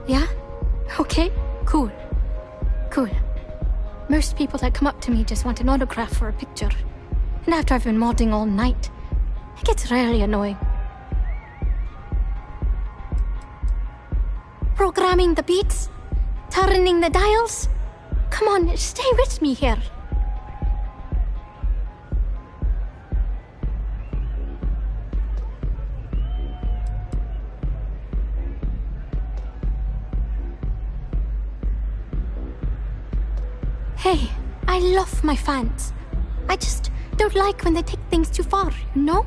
Yeah? Okay, cool. Cool. Most people that come up to me just want an autograph or a picture. And after I've been modding all night, it gets really annoying. Programming the beats? Turning the dials? Come on, stay with me here. Hey, I love my fans. I just don't like when they take things too far, you know?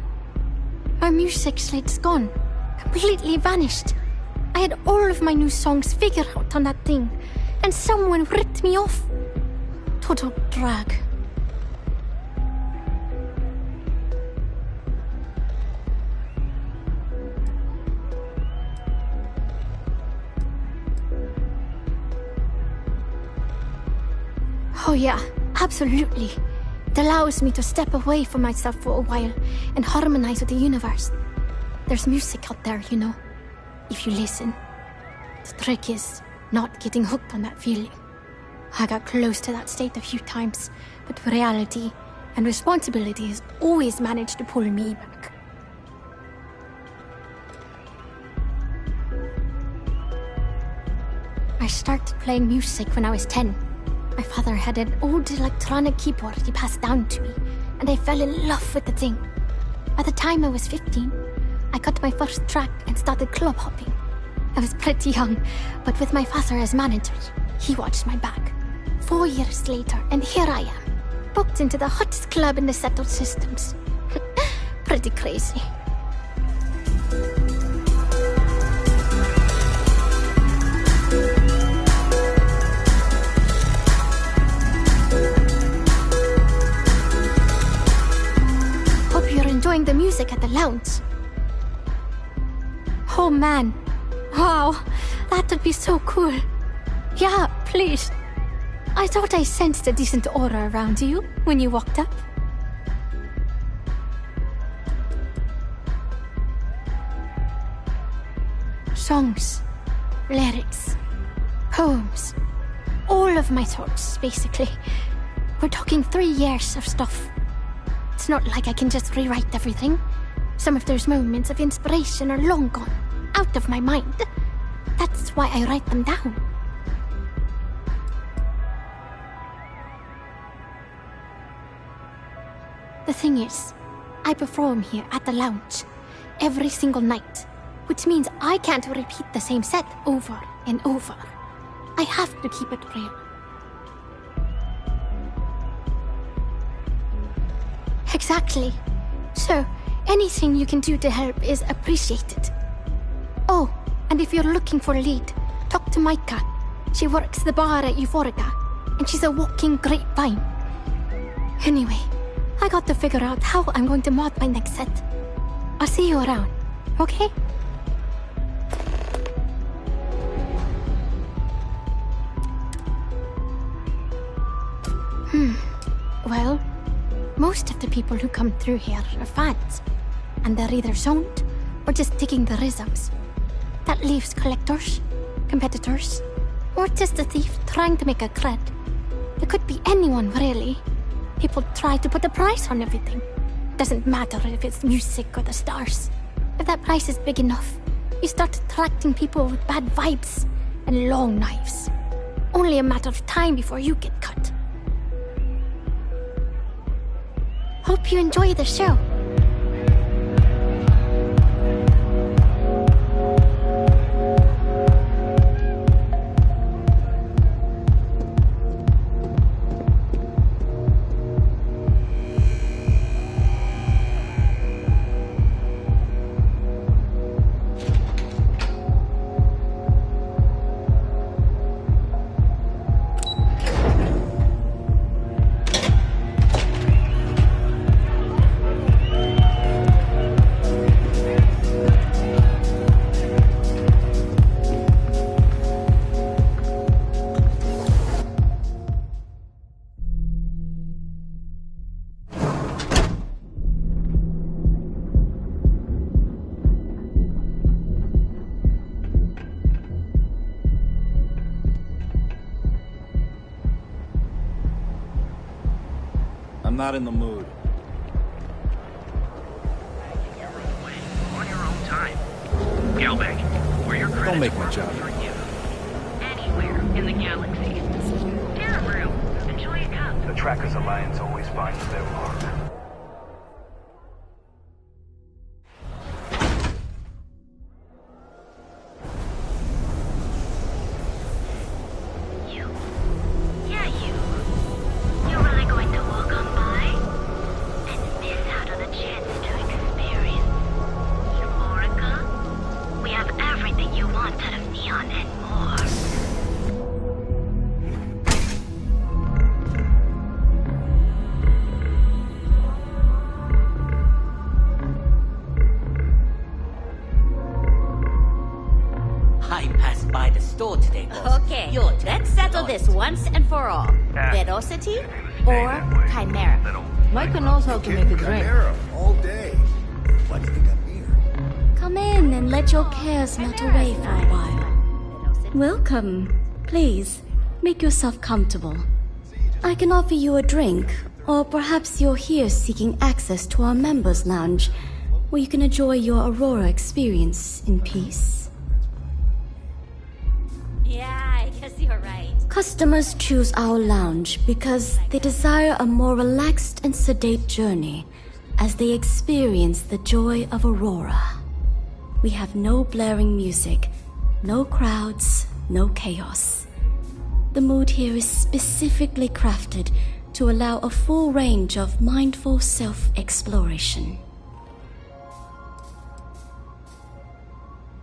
My music slate's gone. Completely vanished. I had all of my new songs figured out on that thing, and someone ripped me off. Total drag. Oh yeah, absolutely. It allows me to step away from myself for a while and harmonize with the universe. There's music out there, you know, if you listen. The trick is not getting hooked on that feeling. I got close to that state a few times, but reality and responsibility has always managed to pull me back. I started playing music when I was 10. My father had an old electronic keyboard he passed down to me, and I fell in love with the thing. By the time I was 15, I got my first track and started club hopping. I was pretty young, but with my father as manager, he watched my back. 4 years later, and here I am, booked into the hottest club in the settled systems. Pretty crazy. Hope you're enjoying the music at the lounge. Oh man. Wow, that would be so cool. Yeah, please. I thought I sensed a decent aura around you when you walked up. Songs, lyrics, poems, all of my thoughts, basically. We're talking 3 years of stuff. It's not like I can just rewrite everything. Some of those moments of inspiration are long gone, out of my mind. That's why I write them down. The thing is, I perform here at the lounge every single night, which means I can't repeat the same set over and over. I have to keep it real. Exactly. So, anything you can do to help is appreciated. Oh, and if you're looking for a lead, talk to Micah. She works the bar at Euphorica, and she's a walking grapevine. Anyway, I got to figure out how I'm going to mod my next set. I'll see you around, okay? Well, most of the people who come through here are fans, and they're either zoned or just digging the rhythms. That leaves collectors, competitors, or just a thief trying to make a cred. It could be anyone, really. People try to put a price on everything. Doesn't matter if it's music or the stars. If that price is big enough, you start attracting people with bad vibes and long knives. Only a matter of time before you get cut. Hope you enjoy the show. not in the mood. On your own time. Gelbeck, where your credits Don't make my job. Anywhere in the galaxy. Tear room. Enjoy a cup. The Trackers Alliance always finds their mark. You're really going to walk on by? And miss out on a chance to experience Euphoria? We have everything you want out of Neon and more. I passed by the store today, boss. Okay, let's settle this once and for all. Velocity or Chimera? Mike knows how to make a drink. all day. Why do you think I'm here? Come in and let your cares melt away for a while. Welcome. Please, make yourself comfortable. I can offer you a drink, or perhaps you're here seeking access to our members' lounge, where you can enjoy your Aurora experience in peace. Yeah, I guess you're right. Customers choose our lounge because they desire a more relaxed and sedate journey as they experience the joy of Aurora. We have no blaring music, no crowds, no chaos. The mood here is specifically crafted to allow a full range of mindful self-exploration.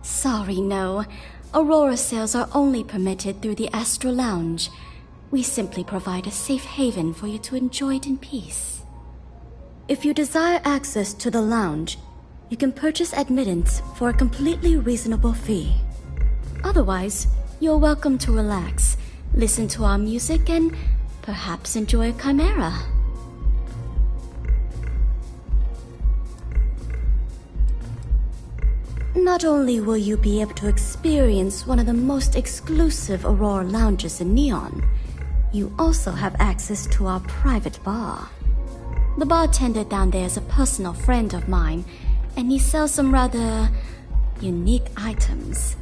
Sorry, no. Aurora sales are only permitted through the Astral Lounge. We simply provide a safe haven for you to enjoy it in peace. If you desire access to the lounge, you can purchase admittance for a completely reasonable fee. Otherwise, you're welcome to relax, listen to our music, and perhaps enjoy a chimera. Not only will you be able to experience one of the most exclusive Aurora lounges in Neon, you also have access to our private bar. The bartender down there is a personal friend of mine, and he sells some rather unique items.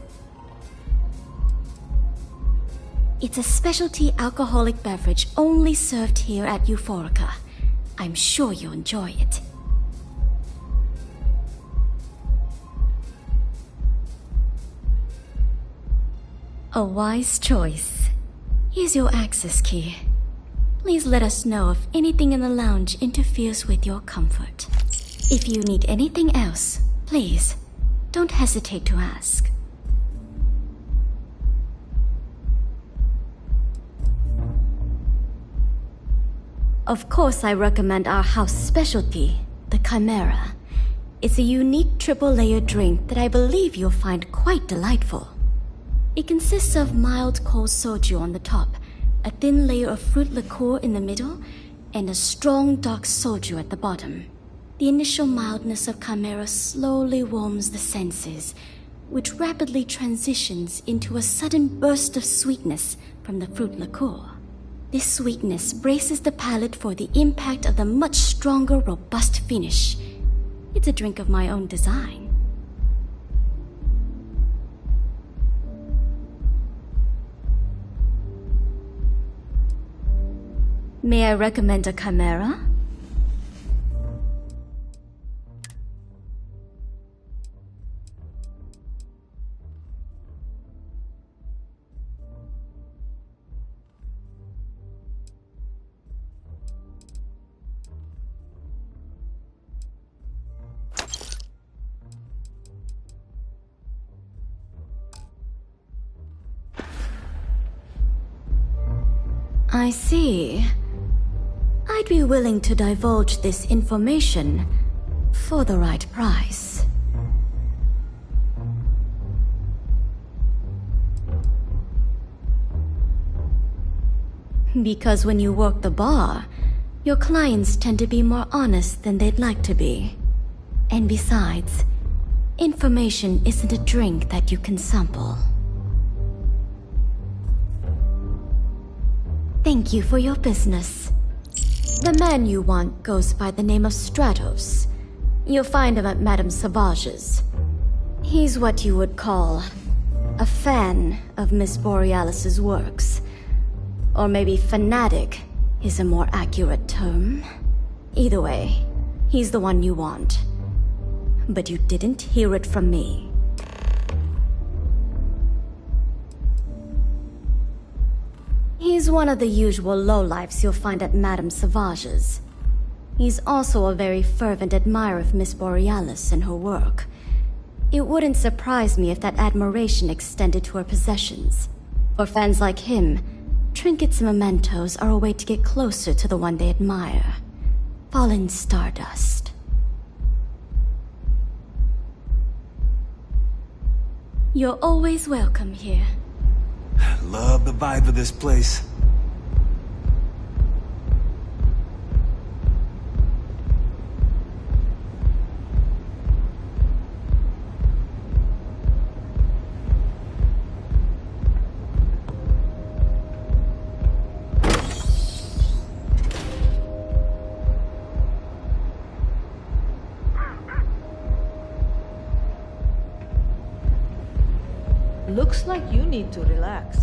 It's a specialty alcoholic beverage only served here at Euphorica. I'm sure you'll enjoy it. A wise choice. Here's your access key. Please let us know if anything in the lounge interferes with your comfort. If you need anything else, please, don't hesitate to ask. Of course, I recommend our house specialty, the Chimera. It's a unique triple-layer drink that I believe you'll find quite delightful. It consists of mild cold soju on the top, a thin layer of fruit liqueur in the middle, and a strong dark soju at the bottom. The initial mildness of Chimera slowly warms the senses, which rapidly transitions into a sudden burst of sweetness from the fruit liqueur. This sweetness braces the palate for the impact of the much stronger, robust finish. It's a drink of my own design. May I recommend a Chimera? I see. I'd be willing to divulge this information for the right price. Because when you work the bar, your clients tend to be more honest than they'd like to be. And besides, information isn't a drink that you can sample. Thank you for your business. The man you want goes by the name of Stratos. You'll find him at Madame Sauvage's. He's what you would call a fan of Miss Borealis's works. Or maybe fanatic is a more accurate term. Either way, he's the one you want. But you didn't hear it from me. He's one of the usual lowlifes you'll find at Madame Sauvage's. He's also a very fervent admirer of Miss Borealis and her work. It wouldn't surprise me if that admiration extended to her possessions. For fans like him, trinkets and mementos are a way to get closer to the one they admire. Fallen stardust. You're always welcome here. Love the vibe of this place. Looks like you need to relax.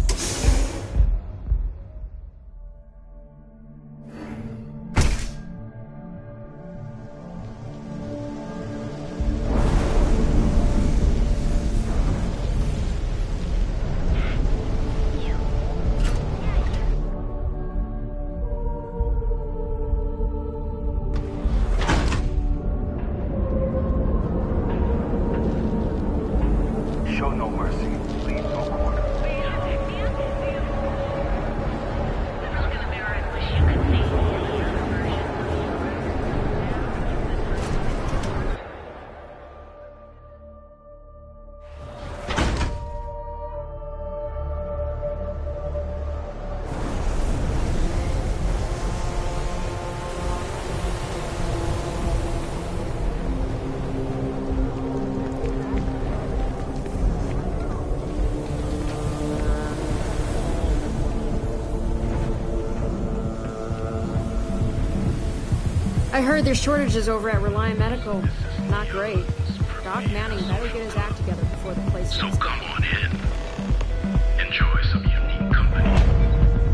Show no mercy. Leave no quarter. I heard there's shortages over at Reliant Medical. Not great. Doc Manning better get his act together before the place So shuts come down. on in. Enjoy some unique company.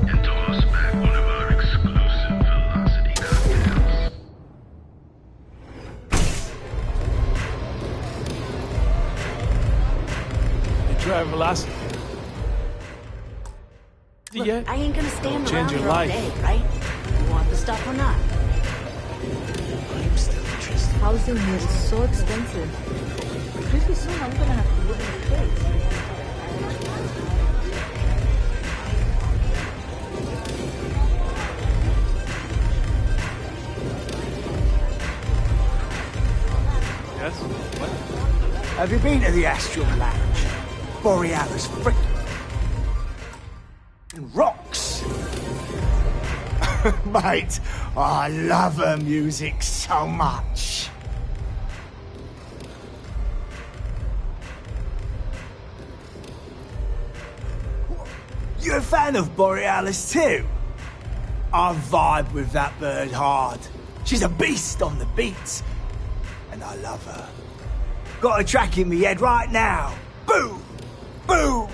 And toss back one of our exclusive velocity cocktails. You try velocity. Look, Yeah. I ain't gonna stand Change around your here all life. day, right? You want the stuff or not? I'm still interested. Housing here is so expensive. Pretty soon I'm gonna have to live in a place. Yes? What? Have you been to the Astral Lounge? Borealis freaking rocks. Mate, I love her music so much. You're a fan of Borealis too? I vibe with that bird hard. She's a beast on the beats. And I love her. Got a track in me head right now. Boom! Boom!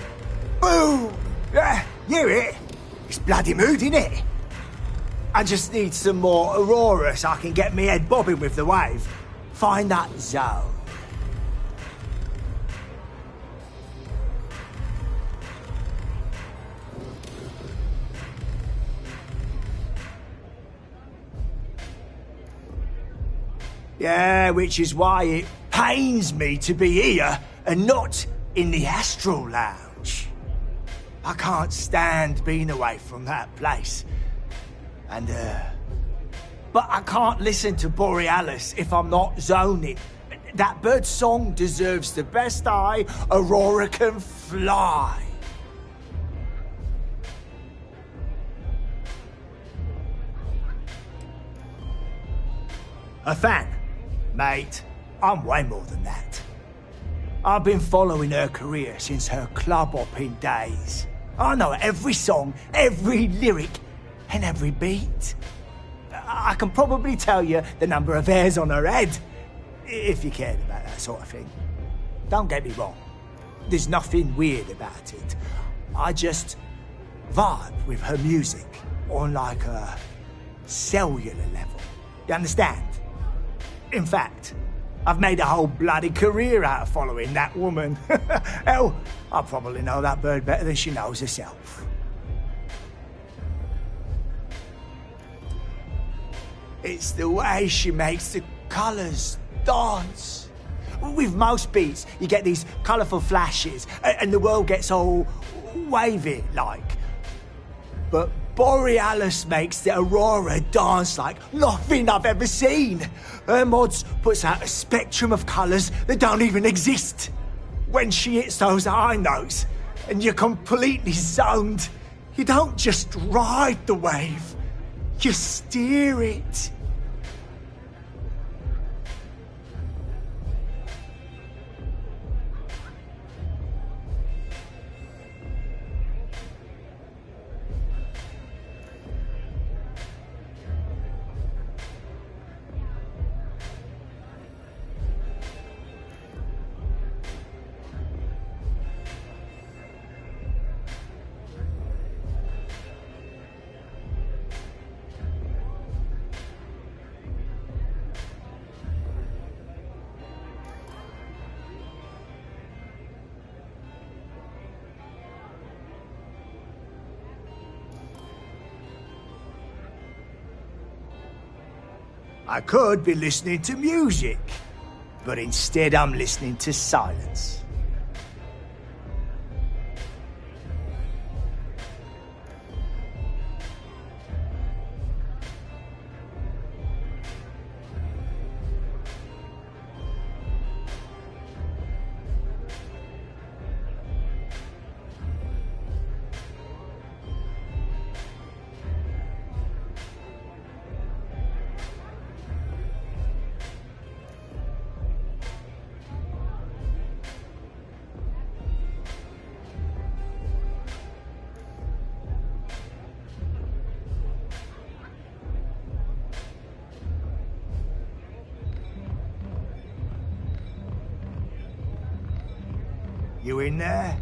Boom! Yeah, you hear it? It's bloody mood, innit? I just need some more Aurora so I can get me head bobbing with the wave. Find that zone. Yeah, which is why it pains me to be here and not in the Astral Lounge. I can't stand being away from that place. And, but I can't listen to Borealis if I'm not zoning. That bird's song deserves the best eye Aurora can fly. A fan? Mate, I'm way more than that. I've been following her career since her club hopping days. I know every song, every lyric, and every beat. I can probably tell you the number of hairs on her head, if you cared about that sort of thing. Don't get me wrong, there's nothing weird about it. I just vibe with her music on like a cellular level. You understand? In fact, I've made a whole bloody career out of following that woman. Hell, I probably know that bird better than she knows herself. It's the way she makes the colours dance. With most beats, you get these colourful flashes, and the world gets all wavy-like. But Borealis makes the aurora dance like nothing I've ever seen. Her mods puts out a spectrum of colours that don't even exist. When she hits those high notes, and you're completely zoned, you don't just ride the wave, you steer it. I could be listening to music, but instead I'm listening to silence. You in there?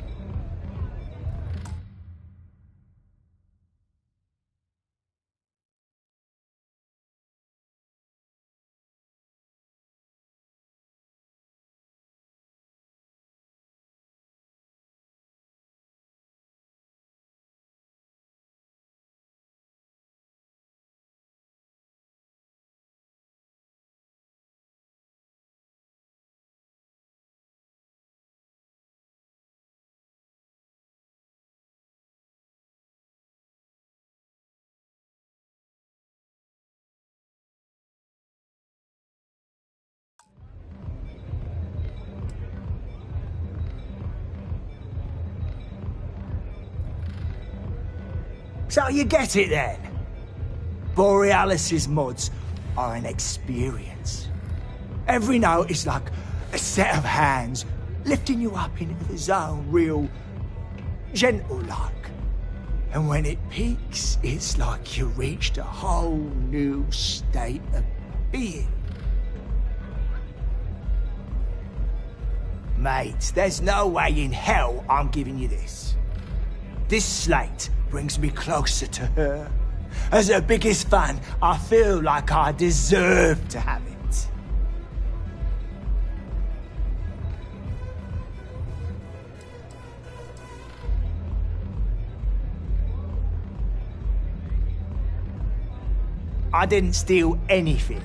So you get it then? Borealis's mods are an experience. Every note is like a set of hands lifting you up into the zone real gentle-like. And when it peaks, it's like you reached a whole new state of being. Mate, there's no way in hell I'm giving you this. This slate brings me closer to her. As her biggest fan, I feel like I deserve to have it. I didn't steal anything.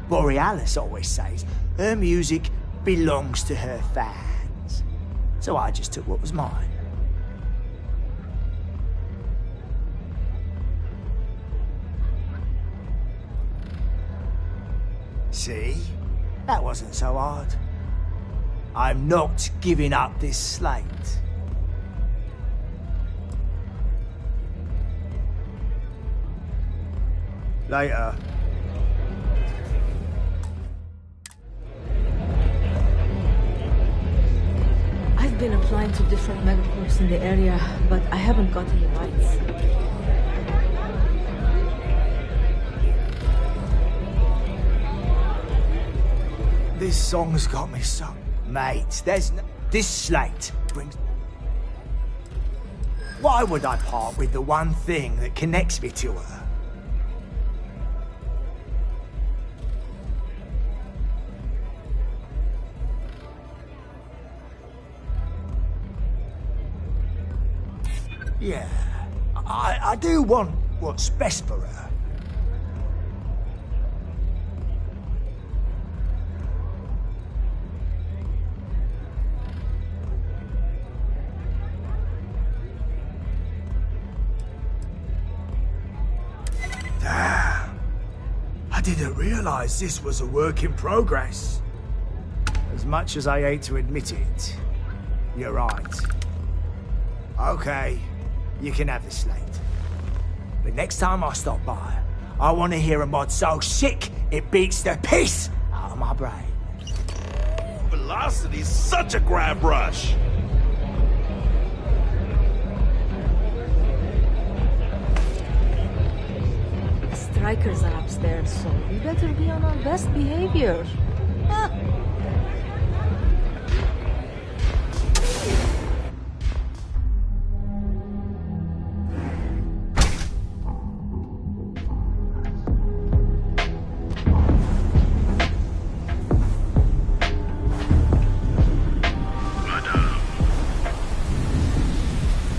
Borealis always says her music belongs to her fans. So I just took what was mine. See? That wasn't so hard. I'm not giving up this slate. Later. I've been applying to different megacorps in the area, but I haven't gotten the rights. This song's got me so... Mate, this slate brings... Why would I part with the one thing that connects me to her? Yeah, I do want what's best for her. Damn. I didn't realize this was a work in progress. As much as I hate to admit it, you're right. Okay, you can have the slate. But next time I stop by, I want to hear a mod so sick it beats the piss out of my brain. Velocity's such a grab rush. The strikers are upstairs, so we better be on our best behavior. Ah.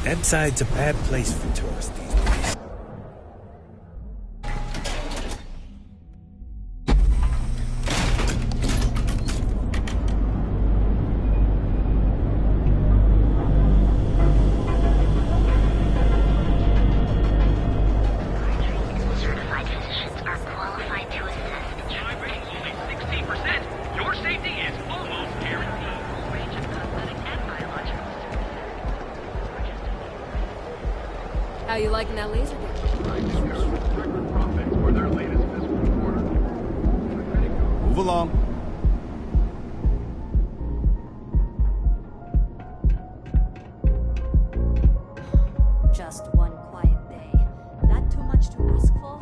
That side's a bad place for tourists these days. Certified physicians are qualified to assess the Crime rate only 16%. Your safety is almost guaranteed. Full range of cosmetic and biological. How you liking that laser gun? Record profit for their latest fiscal quarter. Move along. Just one quiet day. That too much to ask for?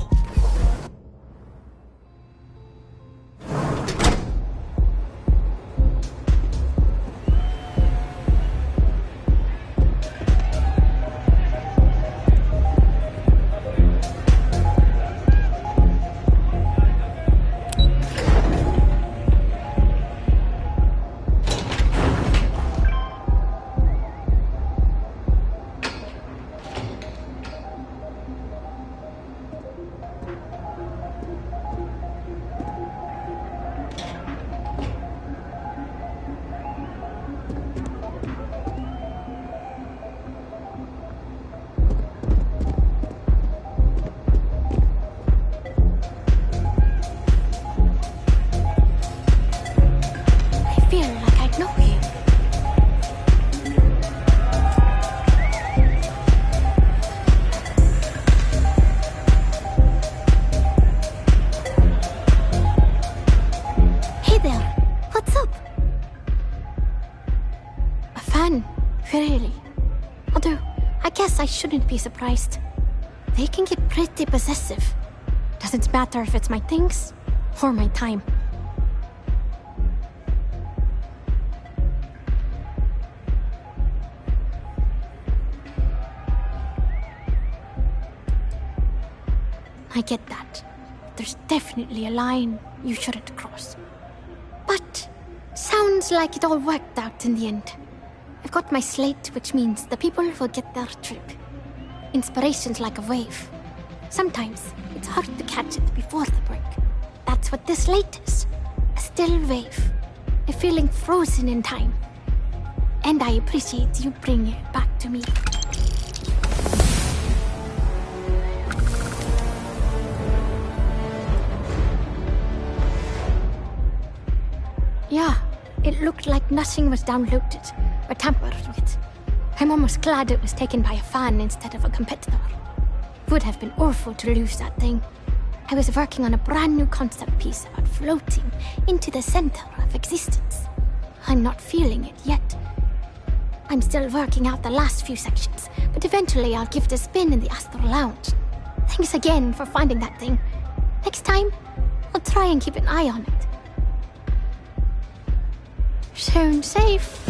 Really. Although, I guess I shouldn't be surprised. They can get pretty possessive. Doesn't matter if it's my things or my time. I get that. There's definitely a line you shouldn't cross. But sounds like it all worked out in the end. I've got my slate, which means the people will get their trip. Inspiration's like a wave. Sometimes it's hard to catch it before the break. That's what this slate is. A still wave. A feeling frozen in time. And I appreciate you bringing it back to me. Yeah, it looked like nothing was downloaded or tampered with. I'm almost glad it was taken by a fan instead of a competitor. Would have been awful to lose that thing. I was working on a brand new concept piece about floating into the center of existence. I'm not feeling it yet. I'm still working out the last few sections, but eventually I'll give it a spin in the Astral Lounge. Thanks again for finding that thing. Next time, I'll try and keep an eye on it. Sounds safe.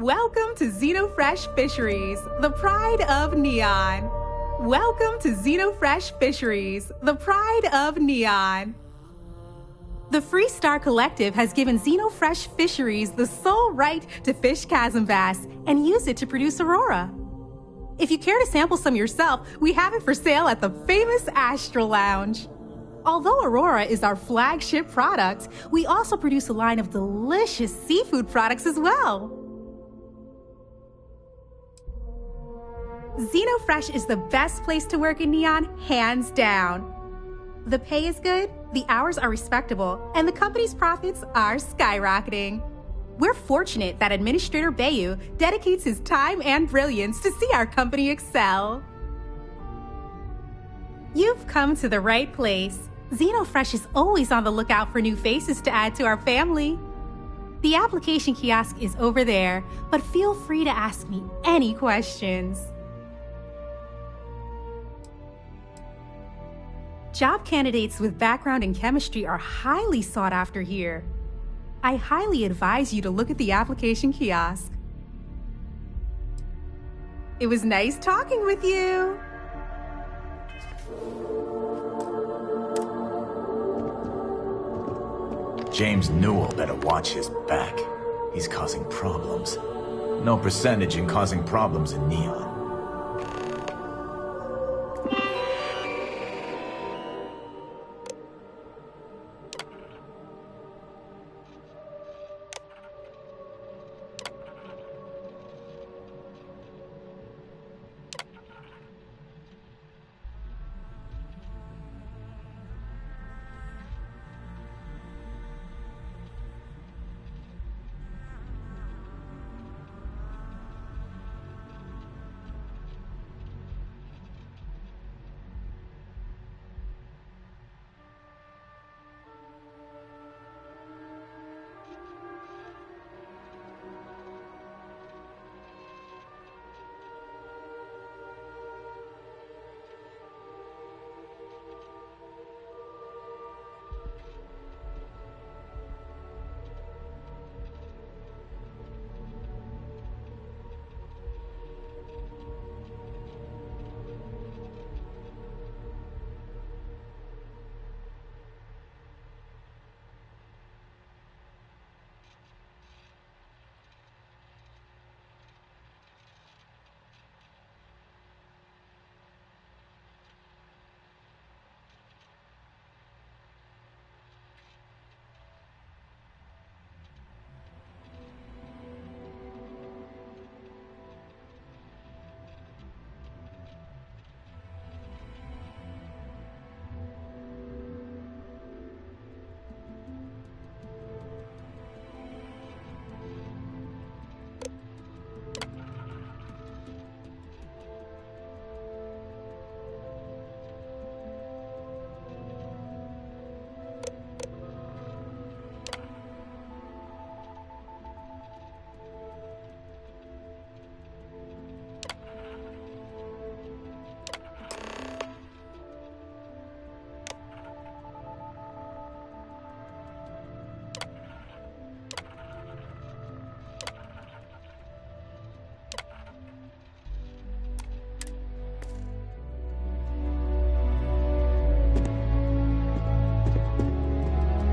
Welcome to Xenofresh Fisheries, the pride of Neon. Welcome to Xenofresh Fisheries, the pride of Neon. The Freestar Collective has given Xenofresh Fisheries the sole right to fish chasm bass and use it to produce Aurora. If you care to sample some yourself, we have it for sale at the famous Astral Lounge. Although Aurora is our flagship product, we also produce a line of delicious seafood products as well. Xenofresh is the best place to work in Neon, hands down. The pay is good, the hours are respectable, and the company's profits are skyrocketing. We're fortunate that Administrator Bayu dedicates his time and brilliance to see our company excel. You've come to the right place. Xenofresh is always on the lookout for new faces to add to our family. The application kiosk is over there, but feel free to ask me any questions. Job candidates with background in chemistry are highly sought after here. I highly advise you to look at the application kiosk. It was nice talking with you. James Newell better watch his back. He's causing problems. No percentage in causing problems in Neon.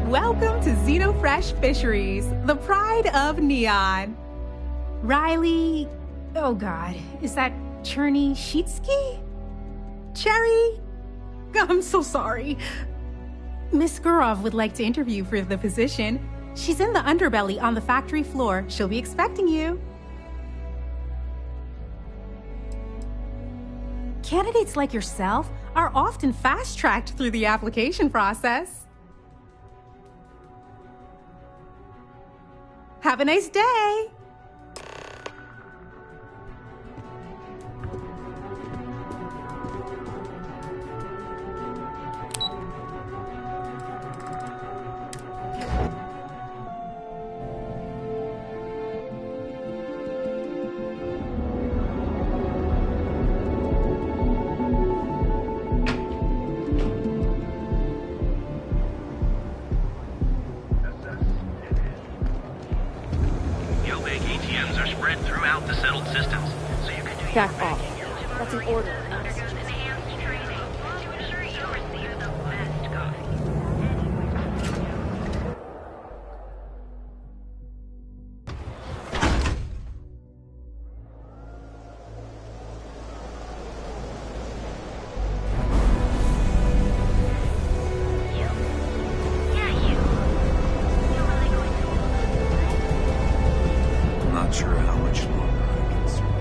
Welcome to Xenofresh Fisheries, the pride of Neon. Riley, oh God, is that Cherny-Sheetsky? Cherry? I'm so sorry. Miss Gurov would like to interview for the position. She's in the underbelly on the factory floor. She'll be expecting you. Candidates like yourself are often fast-tracked through the application process. Have a nice day! Back off. That's an order. I'm not sure how much longer I can survive.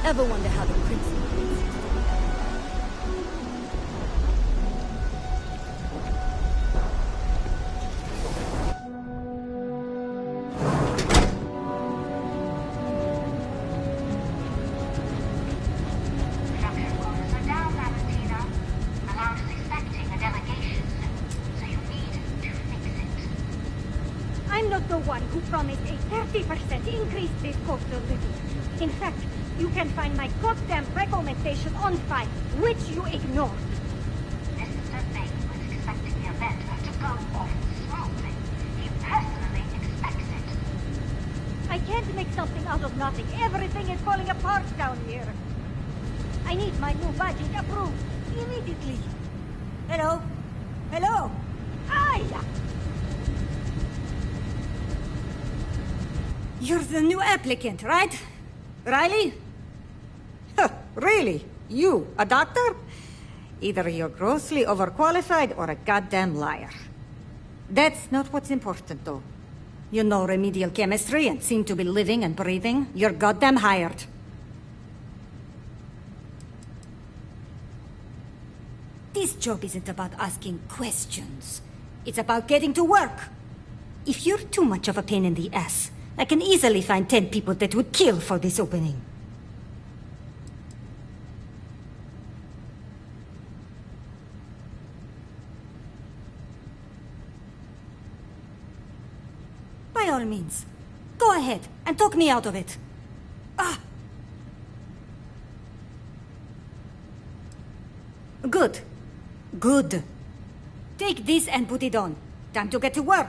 Ever wonder how the prince feels? I'm not the one who promised a 30% increase this cost of living. In fact, You can find my goddamn recommendation on file, which you ignore. Mr. May was expecting the event to go off smoothly. He personally expects it. I can't make something out of nothing. Everything is falling apart down here. I need my new budget approved immediately. Hello? Hello? Aye! You're the new applicant, right? Riley? Huh, really? You, a doctor? Either you're grossly overqualified or a goddamn liar. That's not what's important, though. You know remedial chemistry and seem to be living and breathing. You're goddamn hired. This job isn't about asking questions. It's about getting to work. If you're too much of a pain in the ass, I can easily find 10 people that would kill for this opening. By all means, go ahead and talk me out of it. Ah! Good. Good. Take this and put it on. Time to get to work.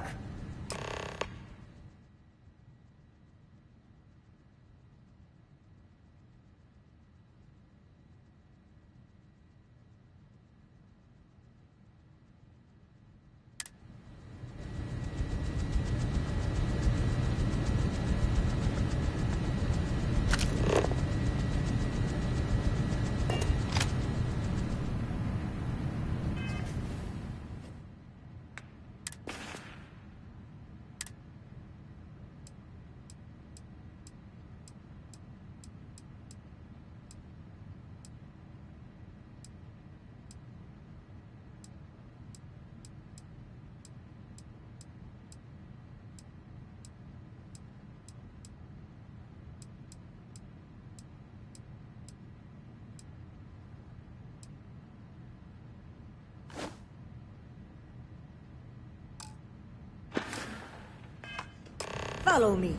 Follow me,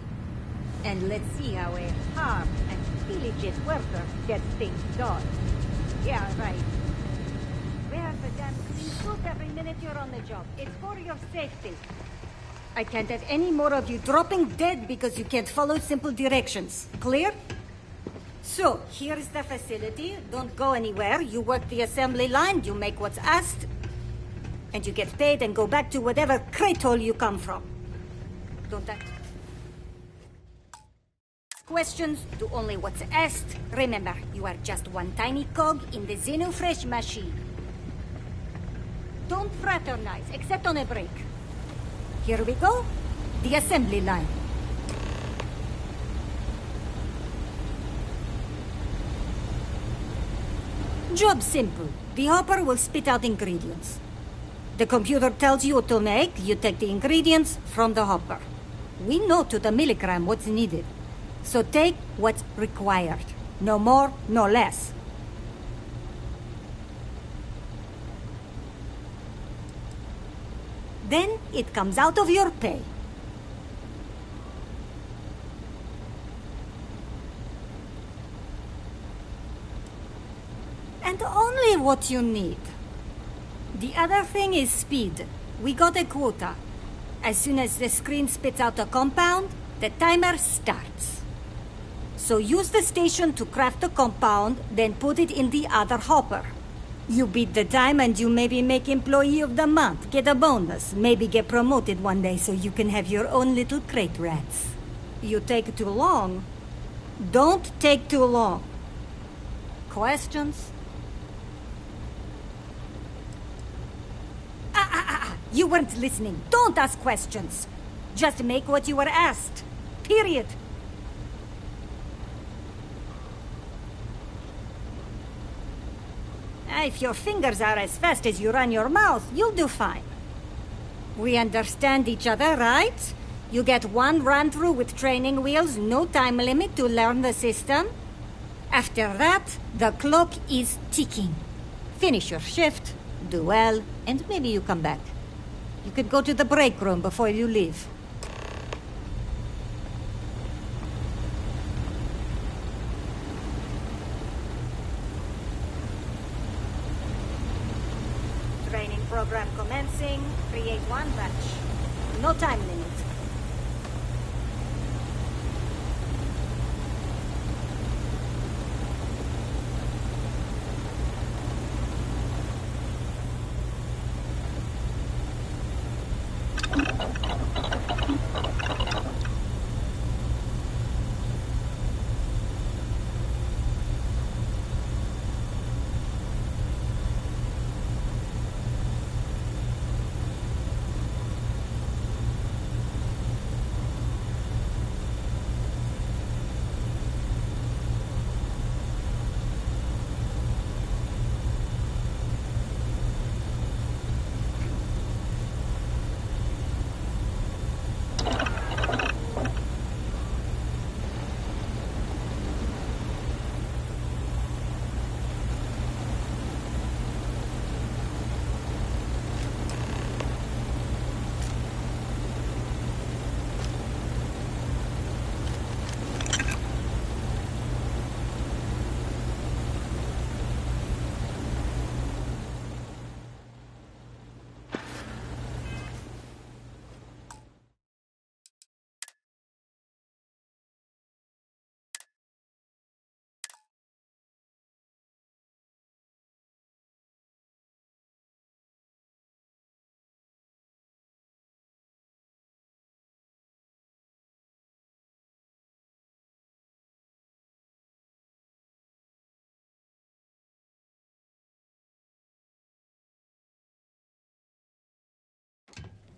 and let's see how a hard and diligent worker gets things done. Yeah, right. Wear the damn clean suit every minute you're on the job. It's for your safety. I can't have any more of you dropping dead because you can't follow simple directions. Clear? So, here's the facility. Don't go anywhere. You work the assembly line, you make what's asked, and you get paid and go back to whatever crate hole you come from. Don't act. Questions, do only what's asked. Remember, you are just one tiny cog in the Xenofresh machine. Don't fraternize, except on a break. Here we go. The assembly line. Job simple. The hopper will spit out ingredients. The computer tells you what to make. You take the ingredients from the hopper. We know to the milligram what's needed. So take what's required. No more, no less. Then it comes out of your pay. And only what you need. The other thing is speed. We got a quota. As soon as the screen spits out a compound, the timer starts. So use the station to craft the compound, then put it in the other hopper. You beat the time and you maybe make Employee of the Month, get a bonus, maybe get promoted one day so you can have your own little crate rats. You take too long. Don't take too long. Questions? You weren't listening. Don't ask questions. Just make what you were asked. Period. If your fingers are as fast as you run your mouth, you'll do fine. We understand each other, right? You get one run-through with training wheels, no time limit to learn the system. After that, the clock is ticking. Finish your shift, do well, and maybe you come back. You could go to the break room before you leave. program commencing. Create one batch. No time limit.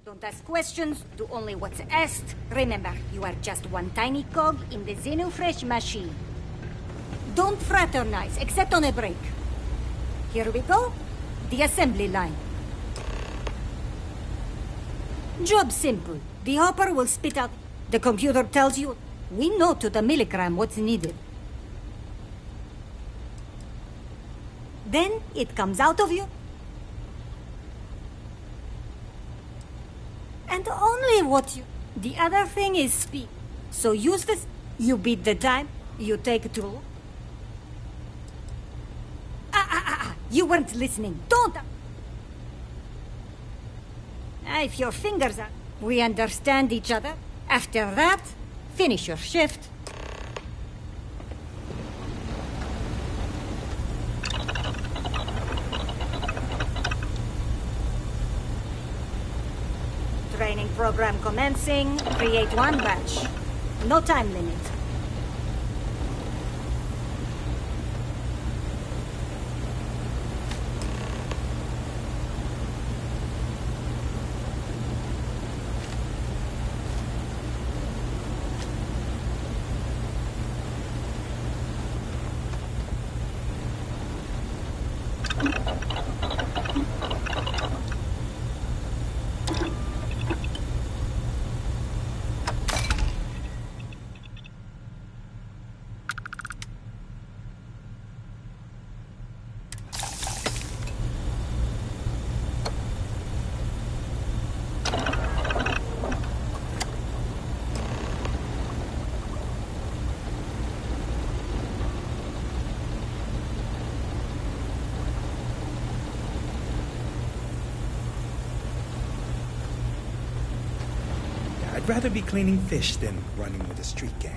Don't ask questions, do only what's asked. Remember, you are just one tiny cog in the Xenofresh machine. Don't fraternize, except on a break. Here we go. The assembly line. Job simple. The hopper will spit out. The computer tells you, we know to the milligram what's needed. Then it comes out of you. And only what you... The other thing is speed. So use this. You beat the time. You take two. You weren't listening. Don't... If your fingers are... We understand each other. After that, finish your shift. Training program commencing. Create one batch. No time limit. I'd rather be cleaning fish than running with a street gang.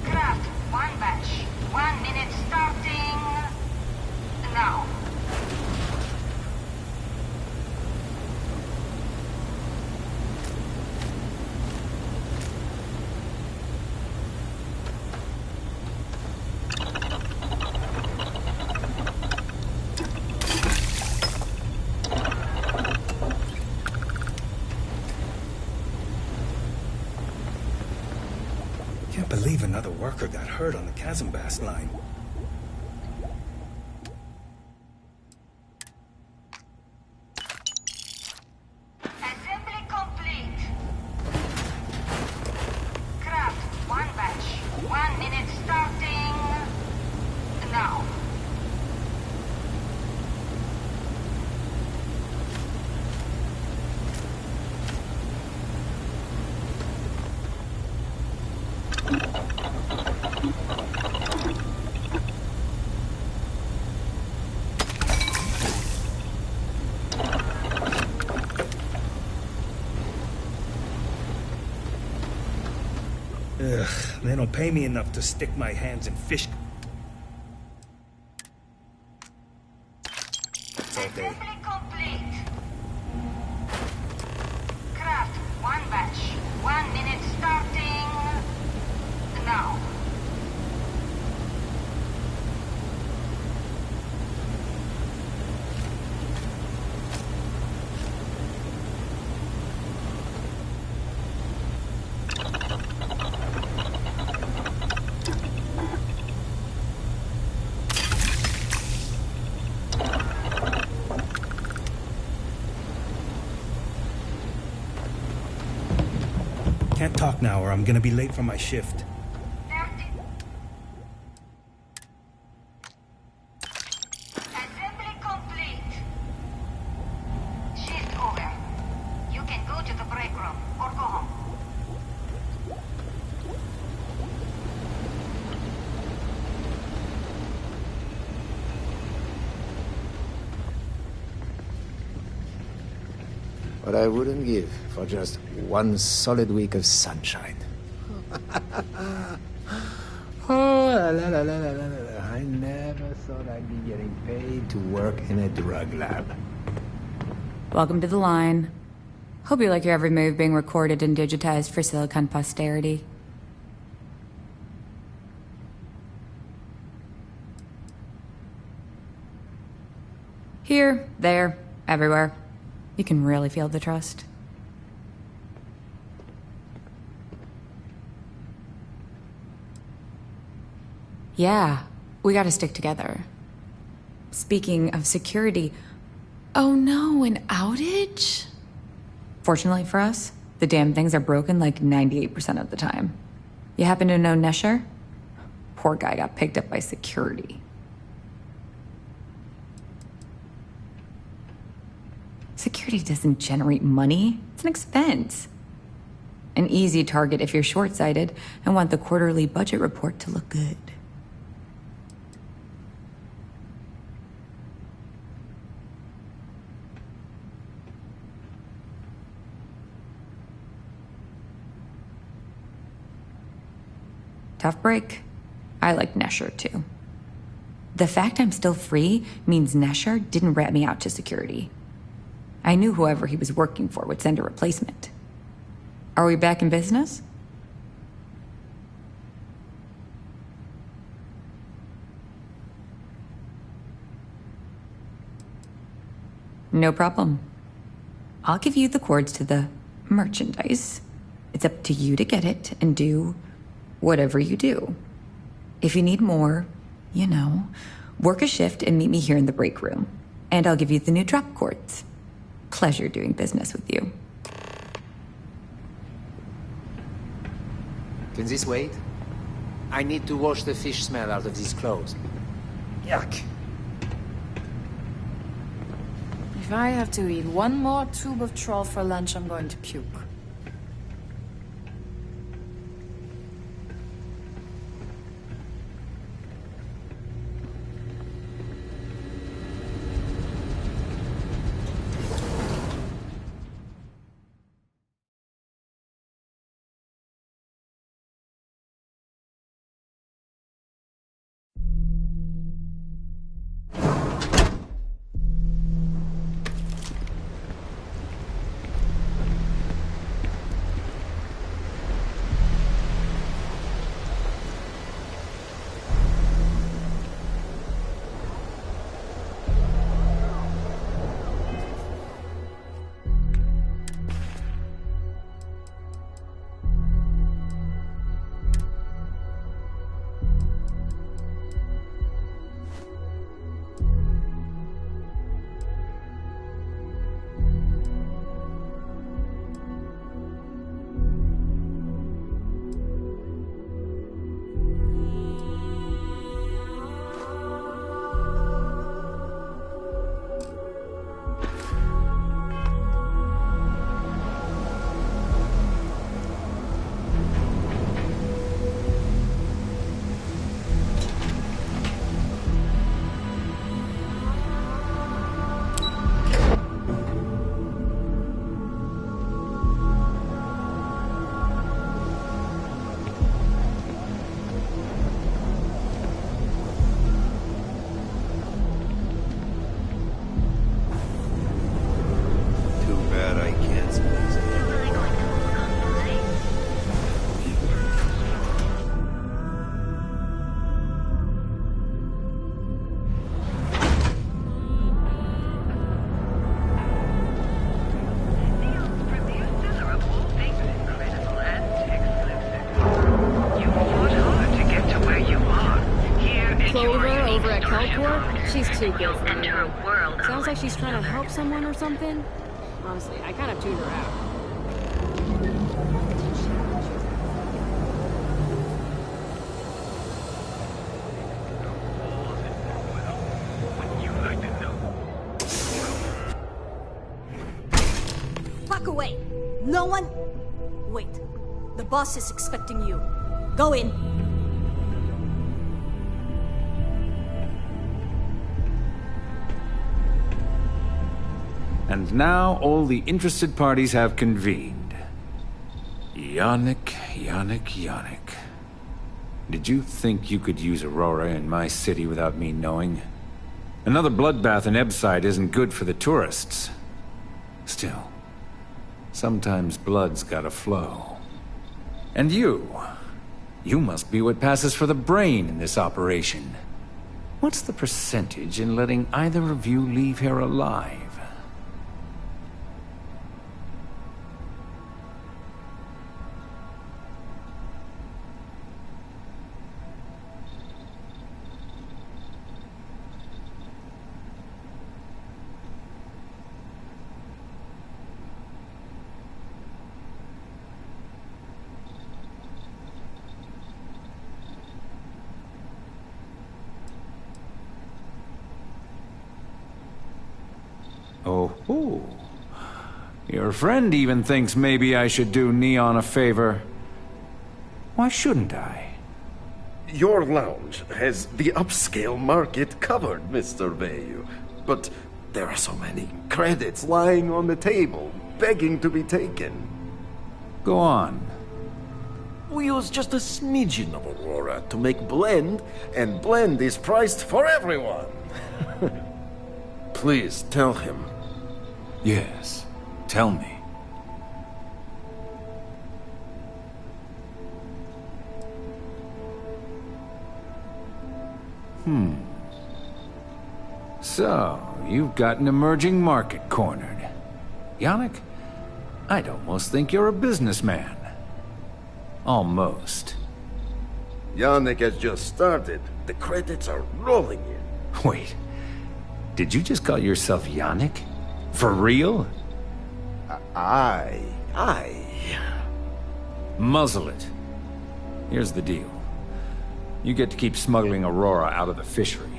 Craft, one batch. 1 minute starting now. Can't believe another worker got hurt on the Kazambas line. Assembly complete. Craft, one batch. 1 minute starting now. Ugh, they don't pay me enough to stick my hands in fish. That's all day. Assembly complete. Craft one batch. 1 minute starting now. Can't talk now or I'm gonna be late for my shift. Assembly complete. Shift over. You can go to the break room or go home. What I wouldn't give for just one solid week of sunshine. Oh, la, la, la, la, la, la. I never thought I'd be getting paid to work in a drug lab. Welcome to the line. Hope you like your every move being recorded and digitized for Silicon posterity. Here, there, everywhere. You can really feel the trust. Yeah, we gotta stick together. Speaking of security, oh no, an outage? Fortunately for us, the damn things are broken like 98% of the time. You happen to know Nesher? Poor guy got picked up by security. Security doesn't generate money. It's an expense. An easy target if you're short-sighted and want the quarterly budget report to look good. Tough break. I like Nesher too. The fact I'm still free means Nesher didn't rat me out to security. I knew whoever he was working for would send a replacement. Are we back in business? No problem. I'll give you the cords to the merchandise. It's up to you to get it and do whatever you do. If you need more, you know, work a shift and meet me here in the break room. And I'll give you the new drop cords. Pleasure doing business with you. Can this wait? I need to wash the fish smell out of these clothes. Yuck. If I have to eat one more tube of troll for lunch, I'm going to puke. hardcore? She's too good for me. Sounds like she's trying to help someone or something. Honestly, I kind of tuned her out. Fuck away! No one... Wait. The boss is expecting you. Go in. And now all the interested parties have convened. Yannick. Did you think you could use Aurora in my city without me knowing? Another bloodbath in Ebside isn't good for the tourists. Still, sometimes blood's gotta flow. And you must be what passes for the brain in this operation. What's the percentage in letting either of you leave here alive? Oh, your friend even thinks maybe I should do Neon a favor. Why shouldn't I? Your lounge has the upscale market covered, Mr. Bayou. But there are so many credits lying on the table, begging to be taken. Go on. We use just a smidgen of Aurora to make blend, and blend is priced for everyone. Please tell him. Yes, tell me. So, you've got an emerging market cornered. Yannick, I'd almost think you're a businessman. Almost. Yannick has just started. The credits are rolling in. Wait, did you just call yourself Yannick? For real? Aye. Muzzle it. Here's the deal. You get to keep smuggling Aurora out of the fishery.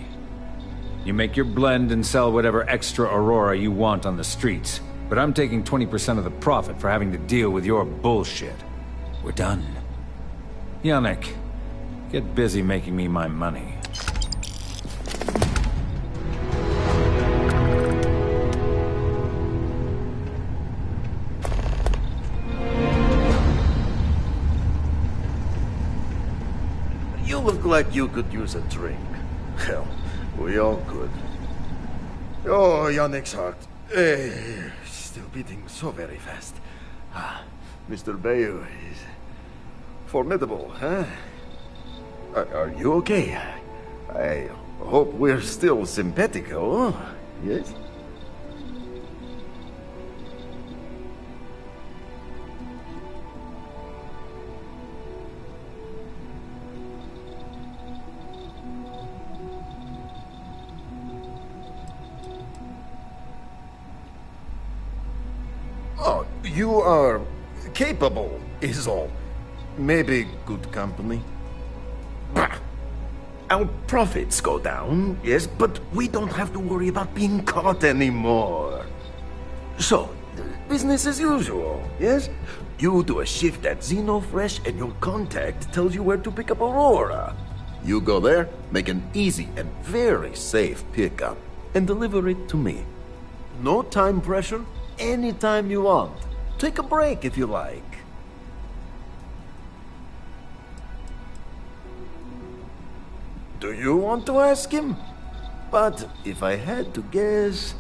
You make your blend and sell whatever extra Aurora you want on the streets, but I'm taking 20% of the profit for having to deal with your bullshit. We're done. Yannick, get busy making me my money. You look like you could use a drink. Hell, we all could. Oh, Yannick's heart. Still beating so very fast. Mr. Bayou is formidable, huh? Are you okay? I hope we're still simpatico, yes? Oh, you are capable, is all. Maybe good company. Bah! Our profits go down, yes, but we don't have to worry about being caught anymore. So, business as usual, yes? You do a shift at Xenofresh and your contact tells you where to pick up Aurora. You go there, make an easy and very safe pickup, and deliver it to me. No time pressure, anytime you want. Take a break if you like. Do you want to ask him? But if I had to guess,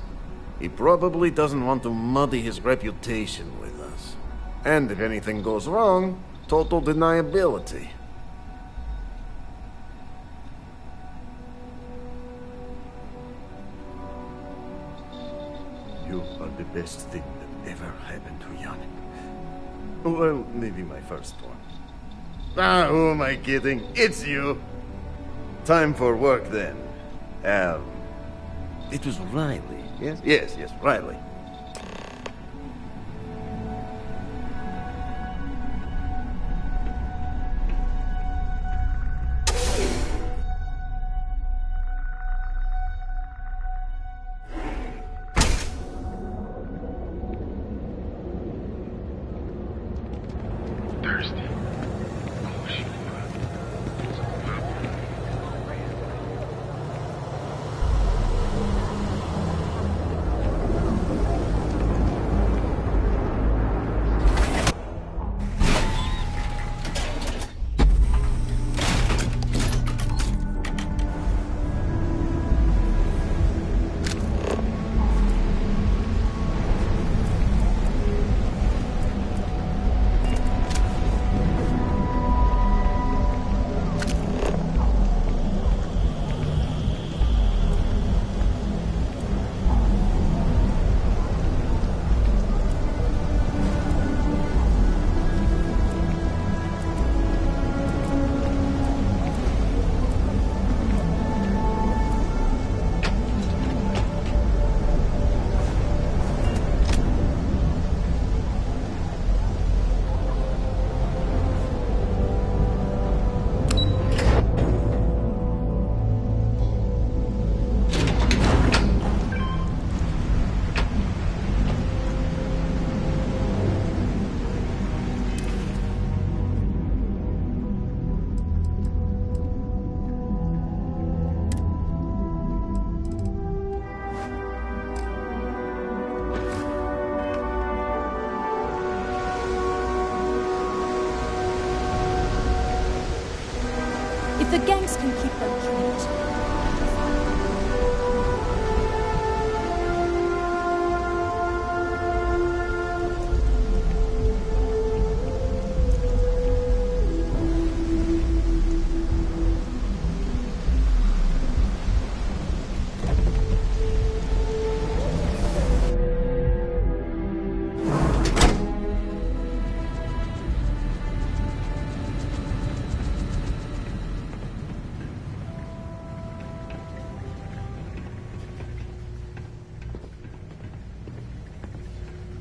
he probably doesn't want to muddy his reputation with us. And if anything goes wrong, total deniability. You are the best thing that ever happened to Yannick. Well, maybe my first one. Who am I kidding? It's you! Time for work then. It was Riley, yes? Yes, Riley. If the gangs can keep them cute.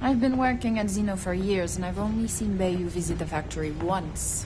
I've been working at Xeno for years, and I've only seen Bayu visit the factory once.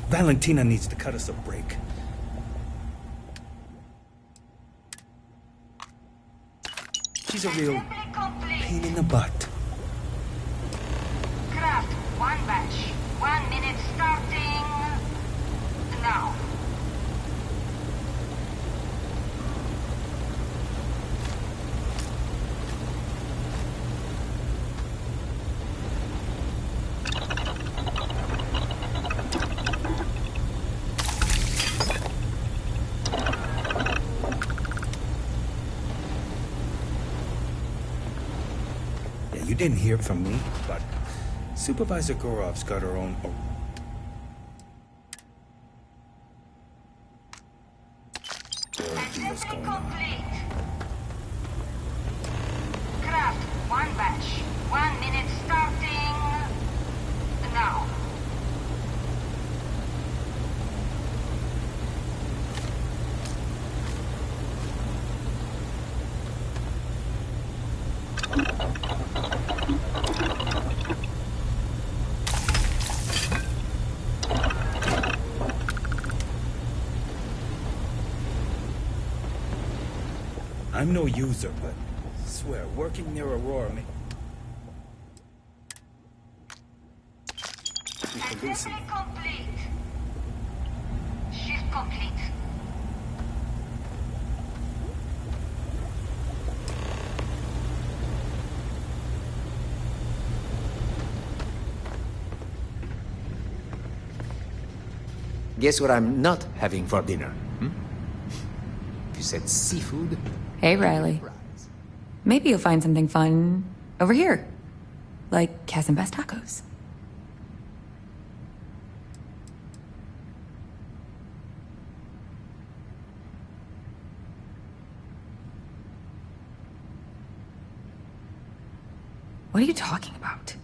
Valentina needs to cut us a break. She's a real pain in the butt. Craft, one batch. 1 minute starting now. You didn't hear from me, but Supervisor Gorov's got her own deals going on. Craft, one batch. 1 minute starting now. I'm no user, but I swear, working near Aurora may... Assessment complete. Shift complete. Guess what I'm not having for dinner? You said seafood? Hey, Riley. Maybe you'll find something fun over here. Like Cas and Best Tacos. What are you talking about?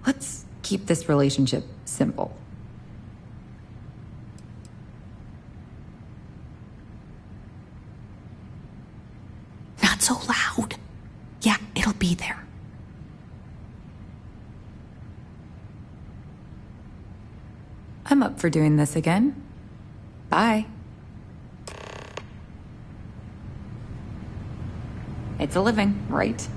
Let's keep this relationship simple. Not so loud. Yeah, it'll be there. I'm up for doing this again. Bye. It's a living, right?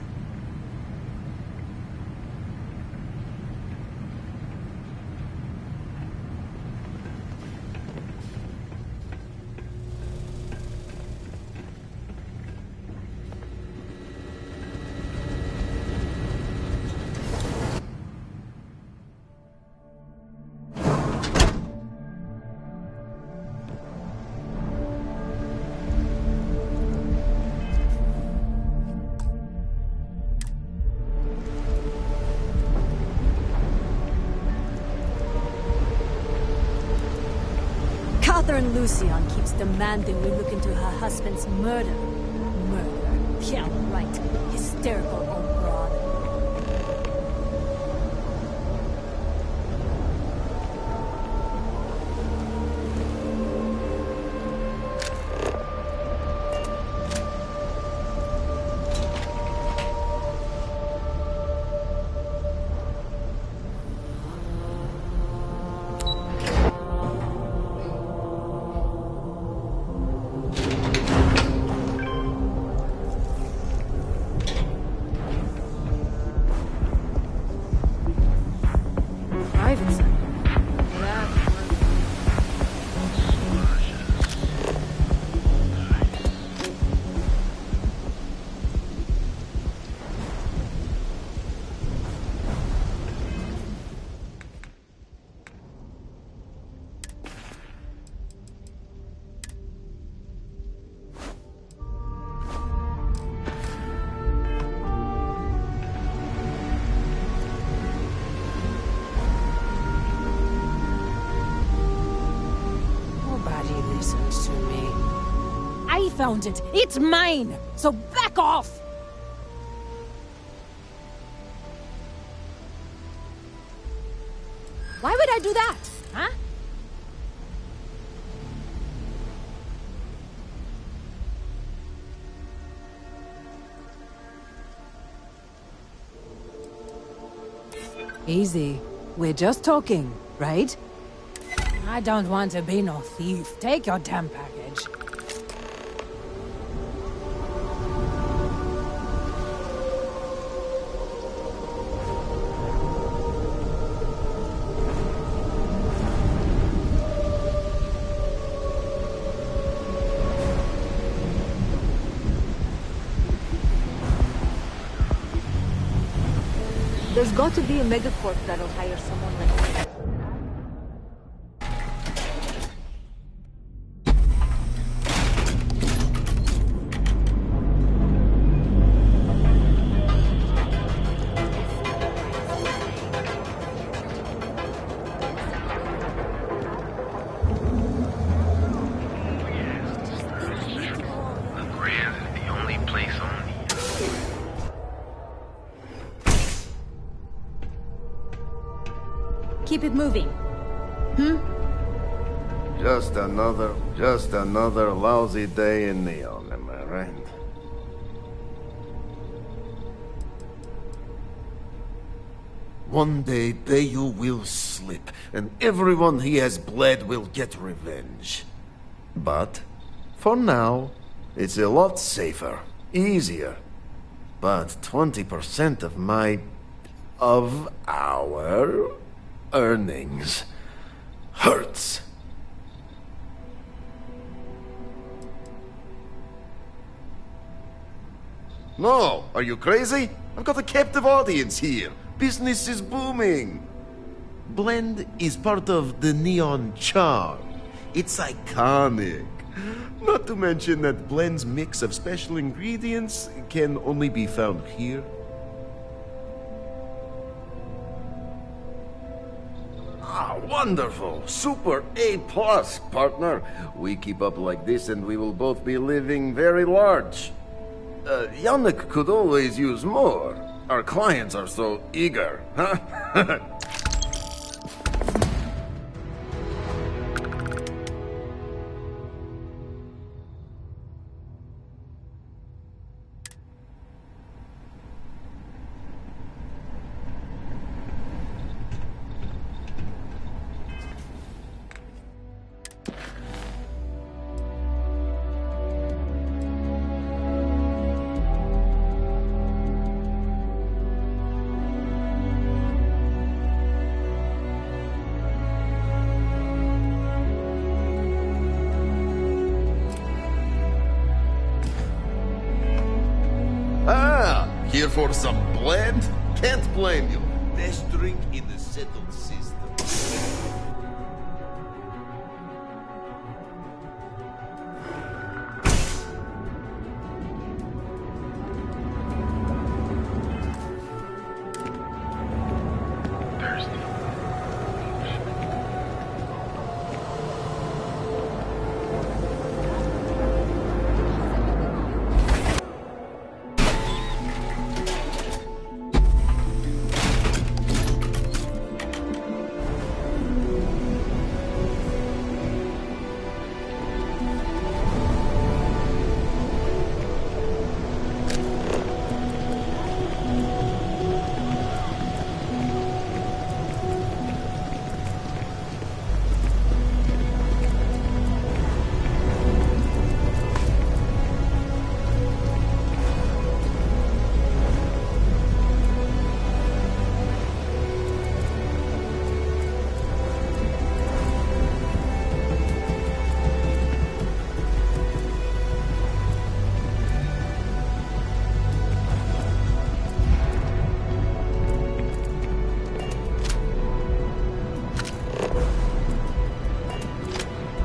Catherine Lucian keeps demanding we look into her husband's murder. Murder? Yeah, right. Hysterical old broad. Found it. It's mine! So back off! Why would I do that? Huh? Easy. We're just talking, right? I don't want to be no thief. Take your damn package. There's got to be a megacorp that'll hire someone like me. Keep it moving. Just another lousy day in Neon, am I right? One day, Bayu will slip, and everyone he has bled will get revenge. But, for now, It's a lot safer, easier. But 20% of our earnings hurts. No, are you crazy? I've got a captive audience here. Business is booming. Blend is part of the Neon charm. It's iconic. Not to mention that Blend's mix of special ingredients can only be found here. Ah, wonderful. Super A+, partner. We keep up like this and we will both be living very large. Yannick could always use more. Our clients are so eager, huh? Here for some blend? Can't blame you. Best drink in the settled system.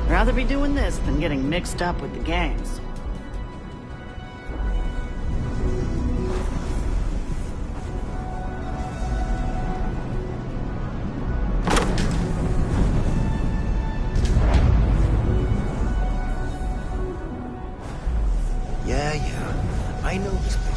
Rather be doing this than getting mixed up with the gangs. Yeah. I know this place.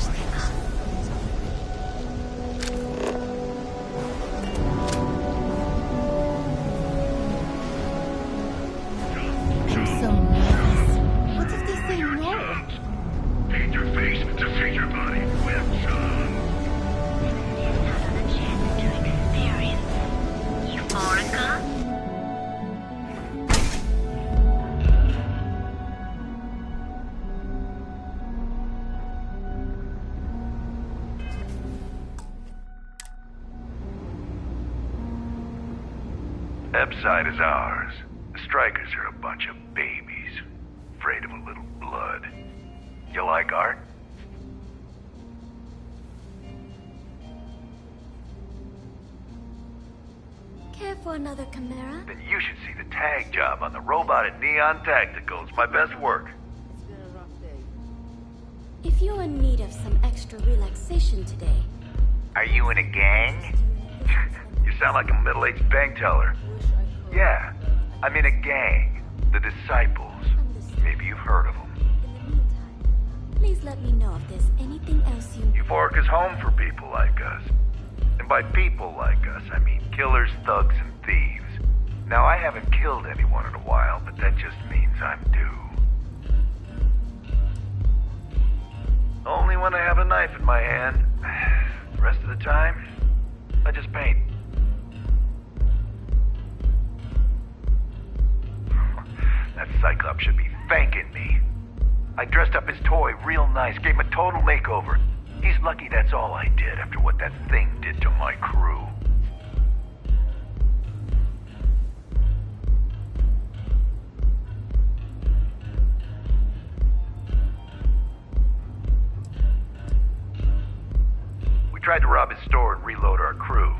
Epside is ours. The Strikers are a bunch of babies, afraid of a little blood. You like art? Care for another Chimera? Then you should see the tag job on the robot at Neon Tactical. It's my best work. If you're in need of some extra relaxation today... Are you in a gang? You sound like a middle-aged bank teller. Yeah, I'm in a gang. The Disciples. Maybe you've heard of them. Please let me know if there's anything else you... Euphoric is home for people like us. And by people like us, I mean killers, thugs, and thieves. Now, I haven't killed anyone in a while, but that just means I'm due. Only when I have a knife in my hand. The rest of the time, I just paint. That Cyclops should be thanking me. I dressed up his toy real nice, gave him a total makeover. He's lucky that's all I did after what that thing did to my crew. We tried to rob his store and reload our crew.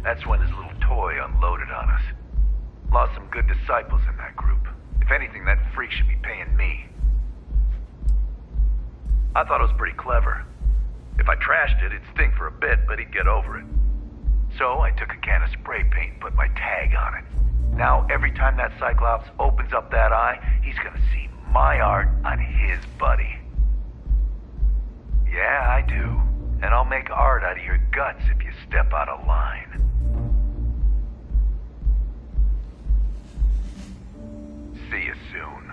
That's when his little toy unloaded on us. Lost some good disciples in that group. If anything, that freak should be paying me. I thought it was pretty clever. If I trashed it, it'd stink for a bit, but he'd get over it. So I took a can of spray paint and put my tag on it. Now every time that Cyclops opens up that eye, he's gonna see my art on his buddy. Yeah, I do. And I'll make art out of your guts if you step out of line. See you soon.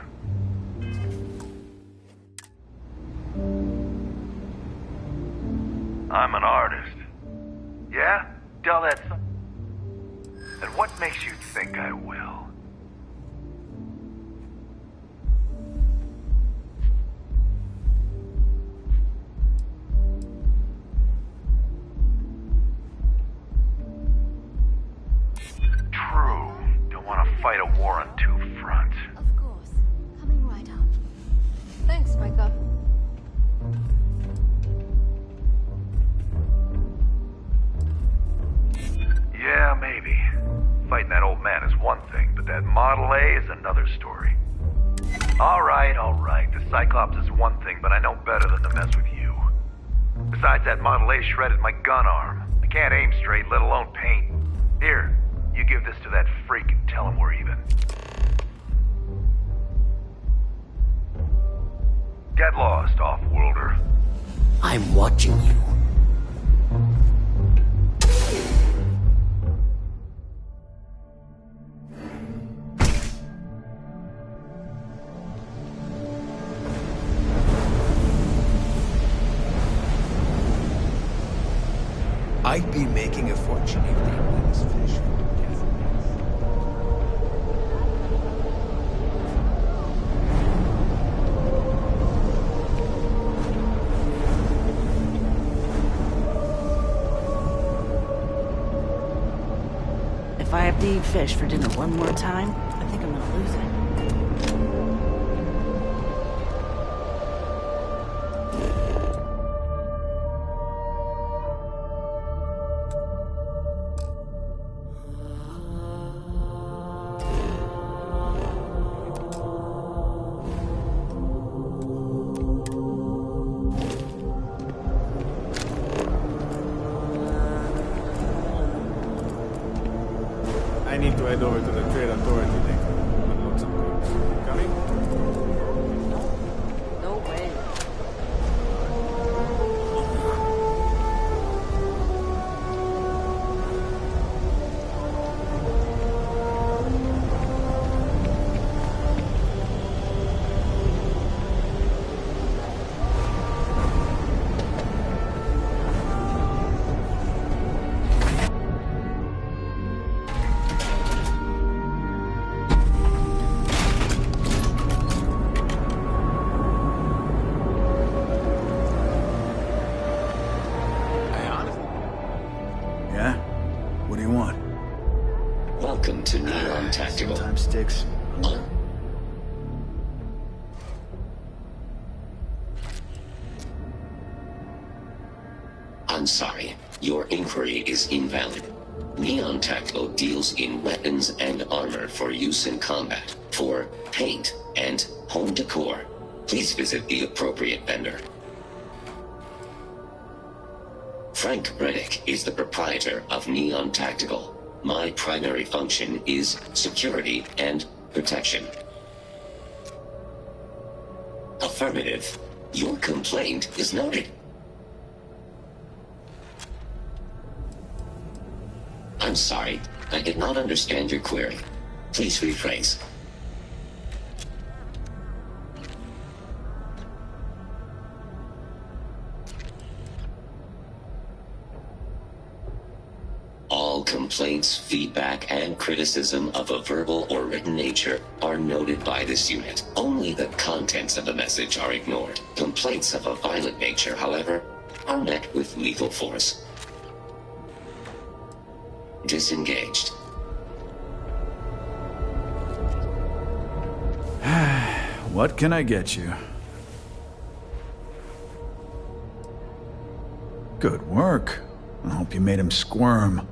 I'm an artist. Yeah? Tell that son. And what makes you think I will? True. Don't want to fight a war on two fronts. Of course. Coming right up. Thanks, Micah. Yeah, maybe. Fighting that old man is one thing, but that Model A is another story. All right. The Cyclops is one thing, but I know better than to mess with you. Besides, that Model A shredded my gun arm. I can't aim straight, let alone paint. Here, you give this to that freak and tell him we're even. Get lost, off-worlder. I'm watching you. I'd be making a fortune if they were this fish. If I have to eat fish for dinner one more time, I think I'm gonna lose it. I need to head over to the Trade Authority thing. Unload some goods. Coming? No way. Yeah? What do you want? Welcome to Neon Tactical. Sometimes sticks. I'm sorry. Your inquiry is invalid. Neon Tactical deals in weapons and armor for use in combat, for paint, and home decor. Please visit the appropriate vendor. Frank Reddick is the proprietor of Neon Tactical. My primary function is security and protection. Affirmative. Your complaint is noted. I'm sorry, I did not understand your query. Please rephrase. All complaints, feedback, and criticism of a verbal or written nature are noted by this unit. Only the contents of the message are ignored. Complaints of a violent nature, however, are met with lethal force. Disengaged. What can I get you? Good work. I hope you made him squirm.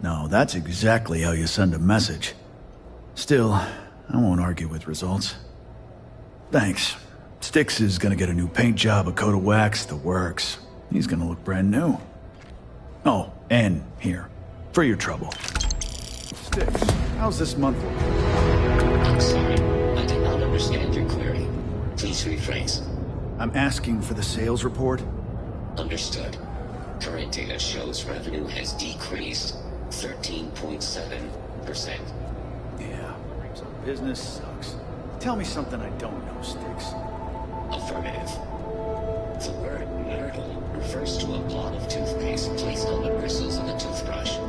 No, that's exactly how you send a message. Still, I won't argue with results. Thanks. Styx is gonna get a new paint job, a coat of wax, the works. He's gonna look brand new. Oh, and here, for your trouble. Styx, how's this month look? I'm sorry, I did not understand your query. Please rephrase. I'm asking for the sales report. Understood. Current data shows revenue has decreased 13.7%. Yeah, so business sucks. Tell me something I don't know, Styx. Affirmative. The word myrtle refers to a blob of toothpaste placed on the bristles of a toothbrush.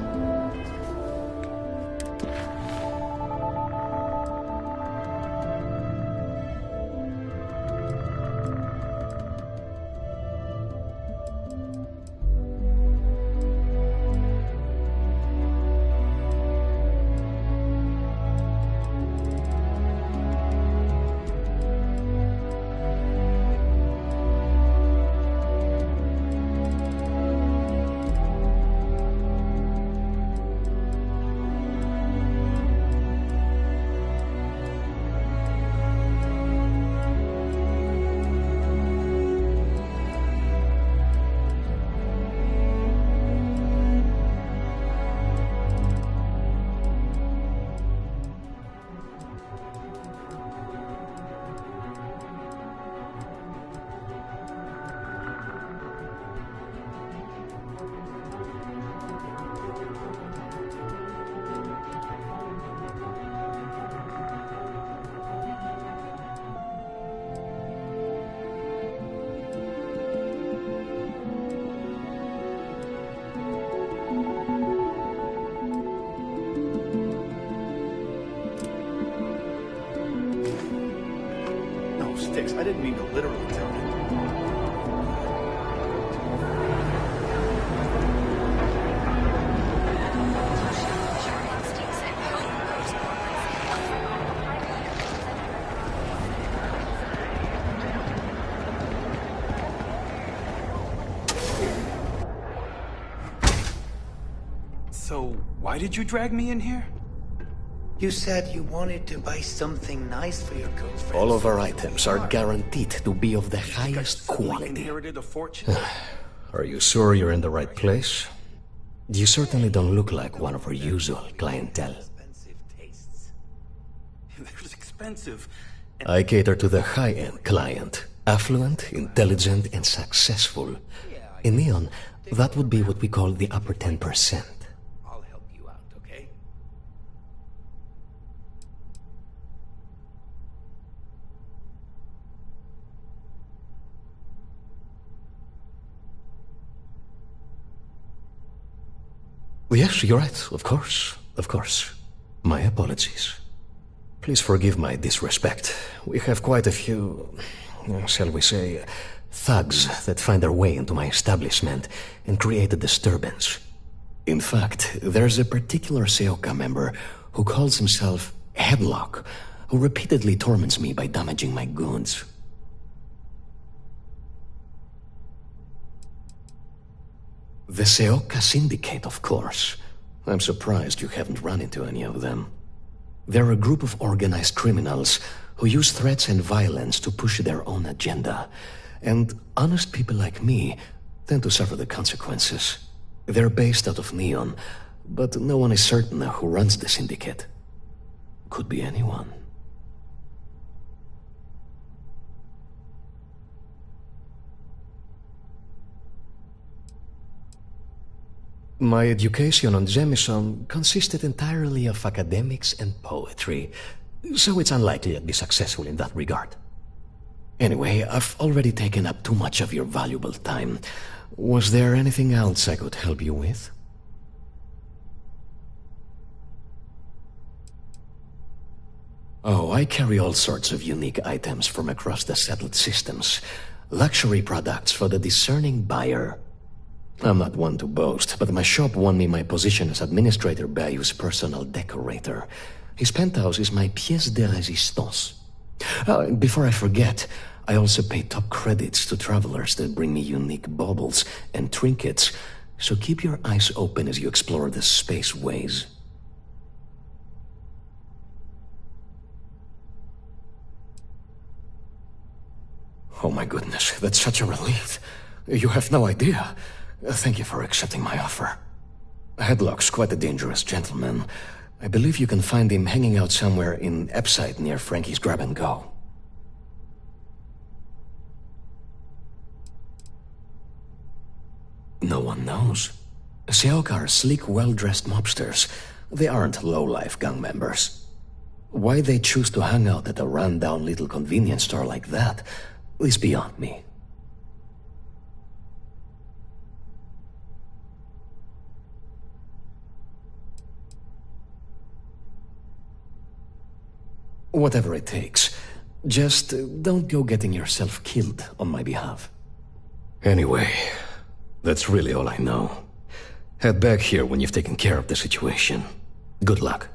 Styx, I didn't mean to literally tell you. So, why did you drag me in here? You said you wanted to buy something nice for your girlfriend. All of our items are guaranteed to be of the highest quality. Inherited a fortune? Are you sure you're in the right place? You certainly don't look like one of our usual clientele. There's expensive. I cater to the high-end client. Affluent, intelligent, and successful. In Neon, that would be what we call the upper 10%. I'll help you out, okay? Yes, you're right. Of course. Of course. My apologies. Please forgive my disrespect. We have quite a few, shall we say, thugs that find their way into my establishment and create a disturbance. In fact, there's a particular Seoka member who calls himself Headlock, who repeatedly torments me by damaging my goods. The Seoka Syndicate, of course. I'm surprised you haven't run into any of them. They're a group of organized criminals who use threats and violence to push their own agenda. And honest people like me tend to suffer the consequences. They're based out of Neon, but no one is certain who runs the syndicate. Could be anyone. My education on Jemison consisted entirely of academics and poetry, so it's unlikely I'd be successful in that regard. Anyway, I've already taken up too much of your valuable time. Was there anything else I could help you with? Oh, I carry all sorts of unique items from across the settled systems. Luxury products for the discerning buyer. I'm not one to boast, but my shop won me my position as Administrator Bayou's personal decorator. His penthouse is my pièce de résistance. Before I forget, I also pay top credits to travelers that bring me unique baubles and trinkets, so keep your eyes open as you explore the spaceways. Oh my goodness, that's such a relief. You have no idea. Thank you for accepting my offer. Headlock's quite a dangerous gentleman. I believe you can find him hanging out somewhere in Epside near Frankie's Grab and Go. No one knows. Seok are sleek, well-dressed mobsters. They aren't low-life gang members. Why they choose to hang out at a run-down little convenience store like that is beyond me. Whatever it takes. Just don't go getting yourself killed on my behalf. Anyway, that's really all I know. Head back here when you've taken care of the situation. Good luck.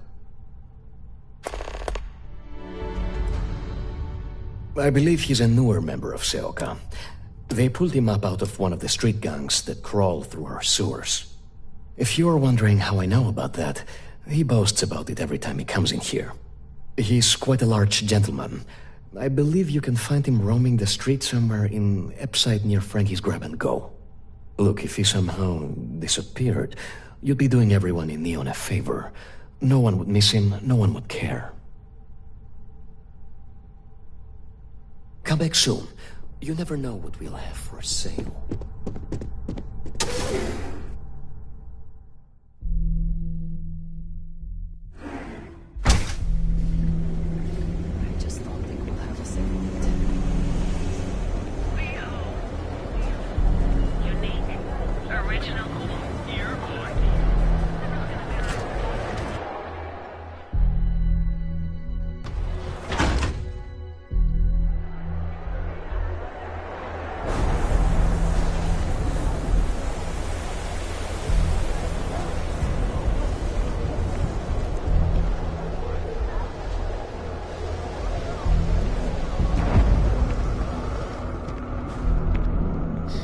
I believe he's a newer member of Seoka. They pulled him up out of one of the street gangs that crawl through our sewers. If you're wondering how I know about that, he boasts about it every time he comes in here. He's quite a large gentleman. I believe you can find him roaming the street somewhere in Epside near Frankie's Grab and Go. Look, if he somehow disappeared, you'd be doing everyone in Neon a favor. No one would miss him, no one would care. Come back soon. You never know what we'll have for sale.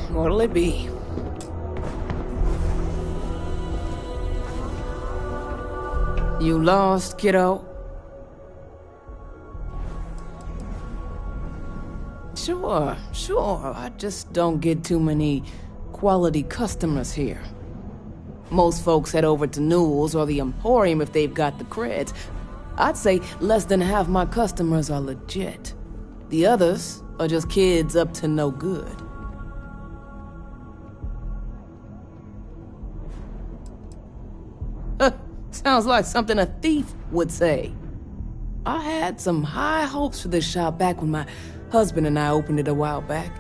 What'll it be? You lost, kiddo? Sure. I just don't get too many quality customers here. Most folks head over to Newell's or the Emporium if they've got the creds. I'd say less than half my customers are legit. The others are just kids up to no good. Sounds like something a thief would say. I had some high hopes for this shop back when my husband and I opened it a while back.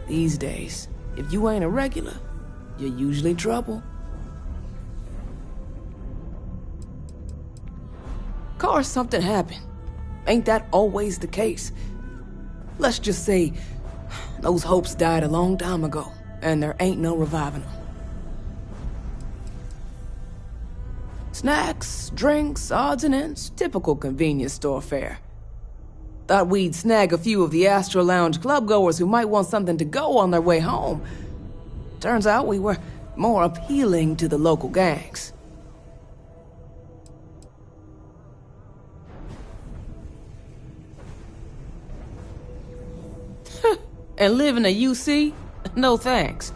These days, if you ain't a regular, you're usually trouble. Course, something happened. Ain't that always the case? Let's just say those hopes died a long time ago, and there ain't no reviving them. Snacks, drinks, odds and ends, typical convenience store fare. Thought we'd snag a few of the Astro Lounge clubgoers who might want something to go on their way home. Turns out we were more appealing to the local gangs. And live in a UC? No thanks.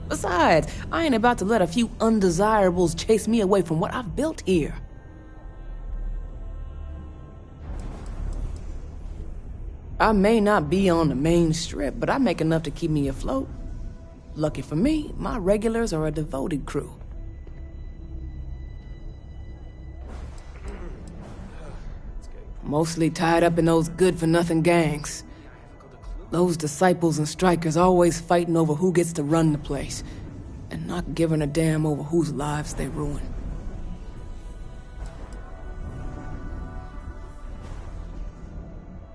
Besides, I ain't about to let a few undesirables chase me away from what I've built here. I may not be on the main strip, but I make enough to keep me afloat. Lucky for me, my regulars are a devoted crew. Mostly tied up in those good-for-nothing gangs. Those disciples and strikers always fighting over who gets to run the place, and not giving a damn over whose lives they ruin.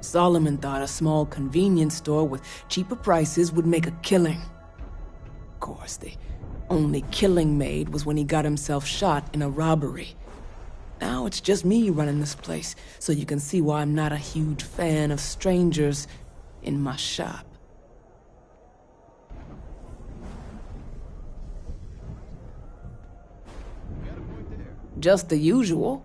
Solomon thought a small convenience store with cheaper prices would make a killing. Of course, the only killing made was when he got himself shot in a robbery. Now it's just me running this place, so you can see why I'm not a huge fan of strangers in my shop. Just the usual.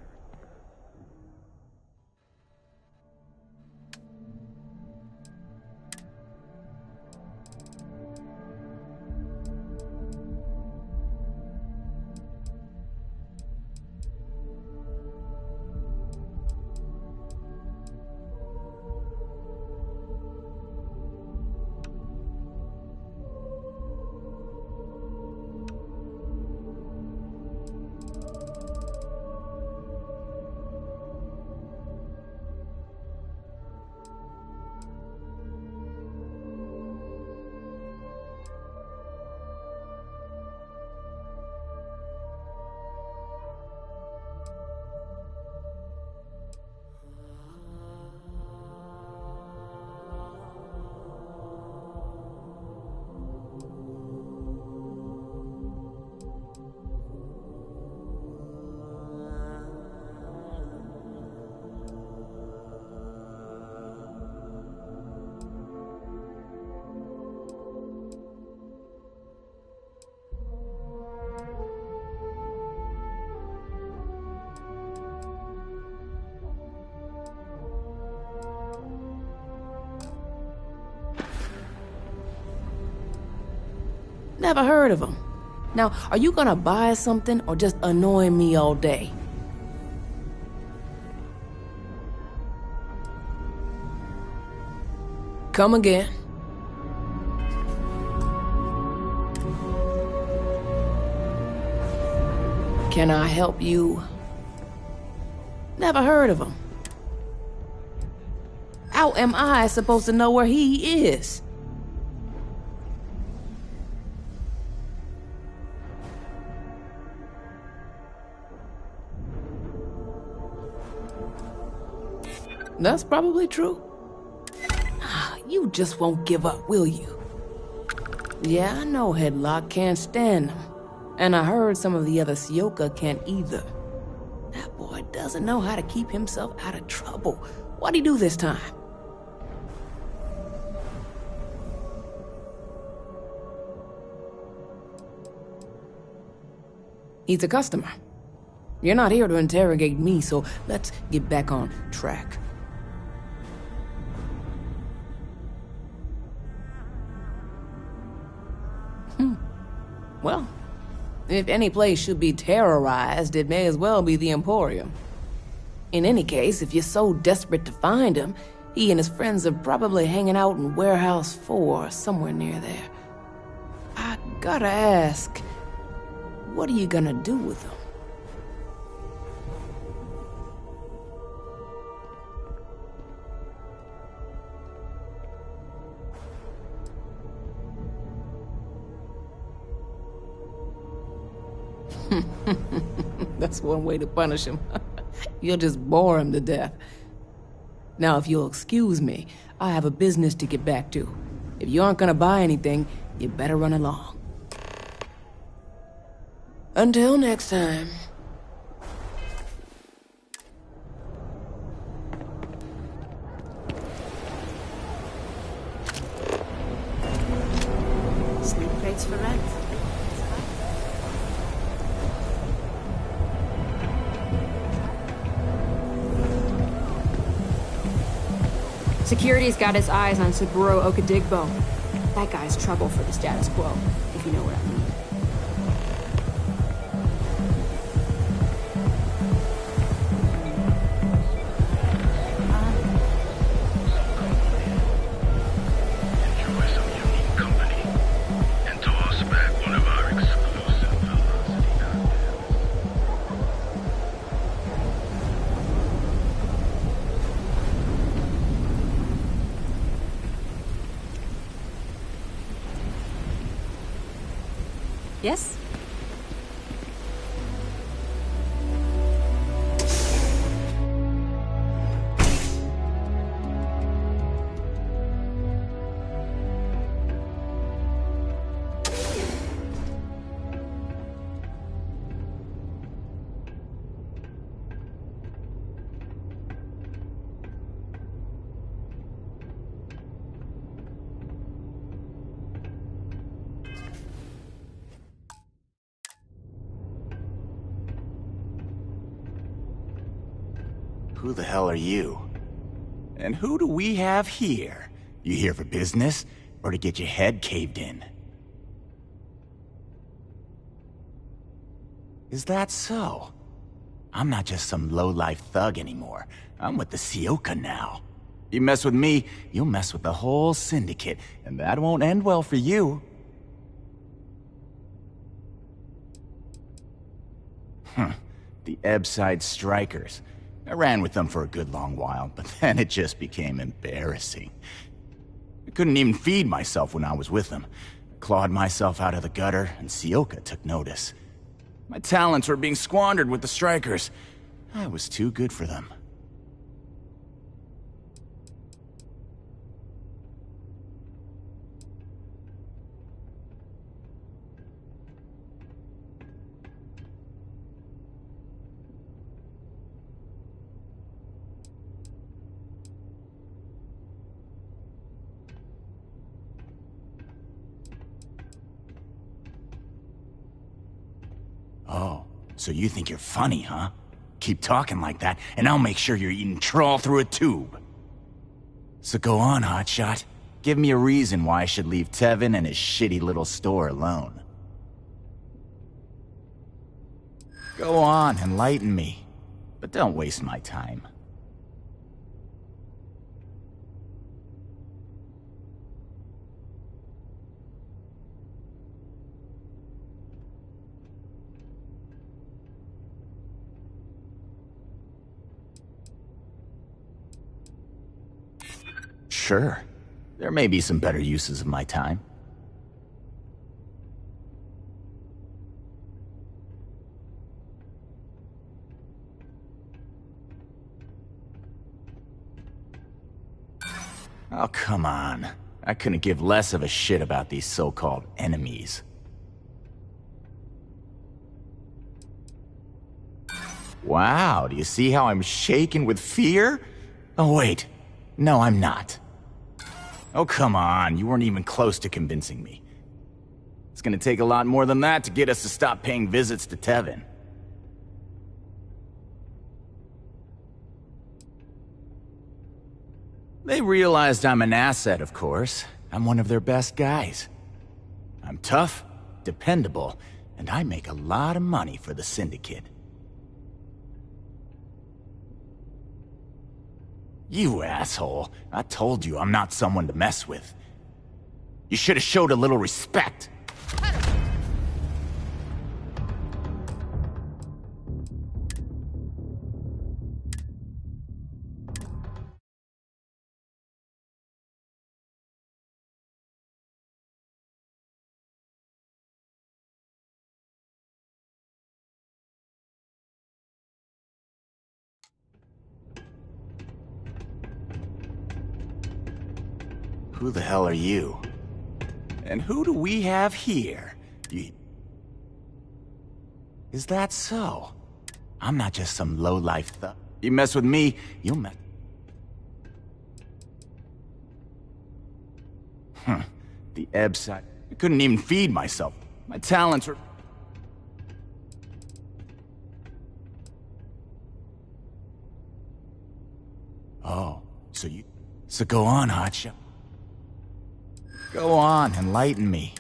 Never heard of them. Now, are you gonna buy something or just annoy me all day? Come again. Can I help you? Never heard of him. How am I supposed to know where he is? That's probably true. You just won't give up, will you? Yeah, I know Headlock can't stand them. And I heard some of the other Sioka can't either. That boy doesn't know how to keep himself out of trouble. What'd he do this time? He's a customer. You're not here to interrogate me, so let's get back on track. Well, if any place should be terrorized, it may as well be the Emporium. In any case, if you're so desperate to find him, he and his friends are probably hanging out in Warehouse 4 or somewhere near there. I gotta ask, what are you gonna do with him? That's one way to punish him. You'll just bore him to death. Now, if you'll excuse me, I have a business to get back to. If you aren't gonna buy anything, you better run along. Until next time. Sleep crates for rent. Security's got his eyes on Saburo Okadigbo. That guy's trouble for the status quo, if you know what I mean. Enjoy some unique company. And to Yes? Who the hell are you? And who do we have here? You here for business, or to get your head caved in? Is that so? I'm not just some low-life thug anymore. I'm with the Sioka now. You mess with me, you'll mess with the whole syndicate, and that won't end well for you. The Ebbside Strikers. I ran with them for a good long while, but then it just became embarrassing. I couldn't even feed myself when I was with them. I clawed myself out of the gutter, and Sioka took notice. My talents were being squandered with the Strikers. I was too good for them. Oh, so you think you're funny, huh? Keep talking like that, and I'll make sure you're eating trawl through a tube. So go on, hotshot. Give me a reason why I should leave Tevin and his shitty little store alone. Go on, enlighten me. But don't waste my time. Sure. There may be some better uses of my time. Oh, come on. I couldn't give less of a shit about these so-called enemies. Wow, do you see how I'm shaken with fear? Oh, wait. No, I'm not. Oh, come on. You weren't even close to convincing me. It's gonna take a lot more than that to get us to stop paying visits to Tevin. They realized I'm an asset, of course. I'm one of their best guys. I'm tough, dependable, and I make a lot of money for the Syndicate. You asshole. I told you I'm not someone to mess with. You should have showed a little respect. Who the hell are you? And who do we have here? Is that so? I'm not just some low-life thug. You mess with me, you'll mess... The Ebbside... I couldn't even feed myself. My talents were... Oh, so go on, hotshot. Go on, enlighten me.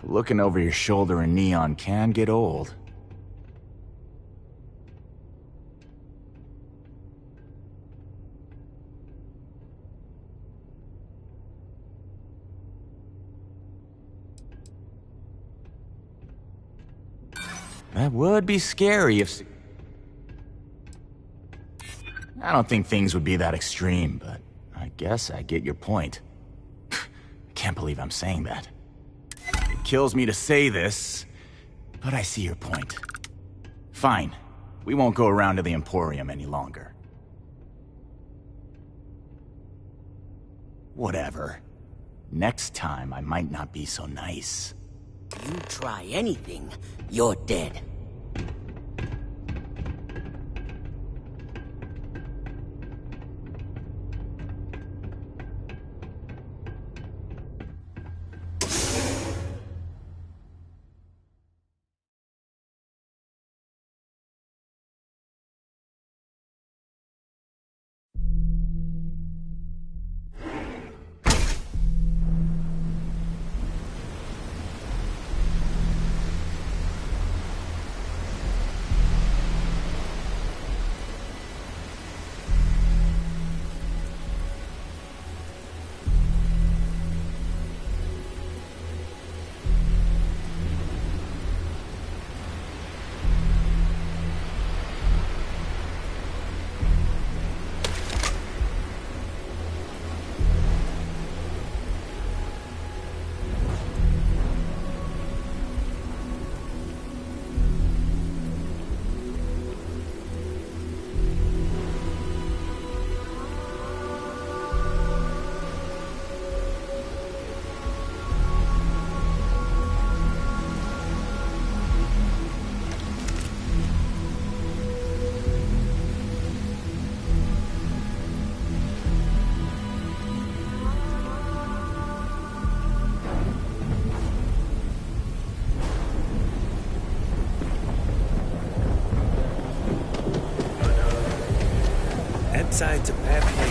Looking over your shoulder in neon can get old. That would be scary if... I don't think things would be that extreme, but I guess I get your point. I can't believe I'm saying that. It kills me to say this, but I see your point. Fine. We won't go around to the Emporium any longer. Whatever. Next time, I might not be so nice. You try anything, you're dead. Side's a bad place.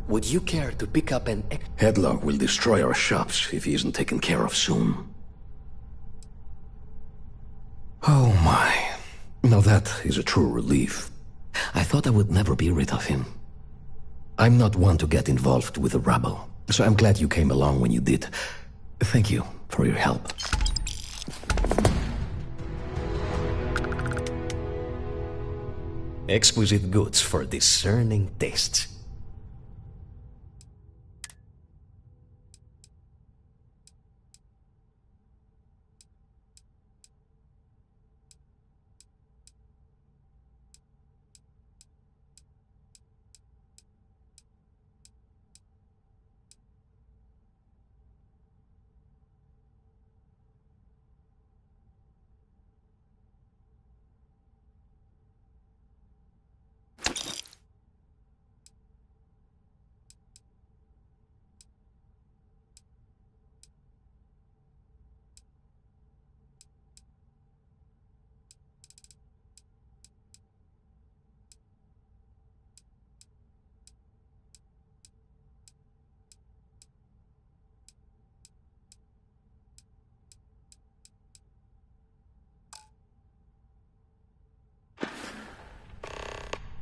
Would you care to pick up an... Headlock will destroy our shops if he isn't taken care of soon. Oh my. Now that is a true relief. I thought I would never be rid of him. I'm not one to get involved with the rabble, so I'm glad you came along when you did. Thank you for your help. Exquisite goods for discerning tastes.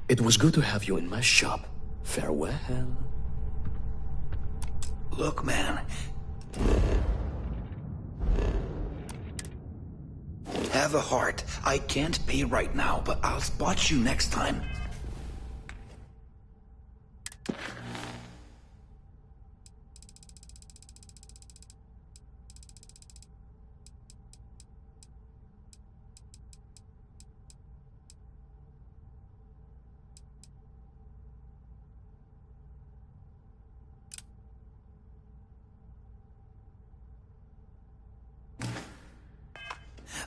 It was good to have you in my shop. Farewell. Look, man. Have a heart. I can't pay right now, but I'll spot you next time.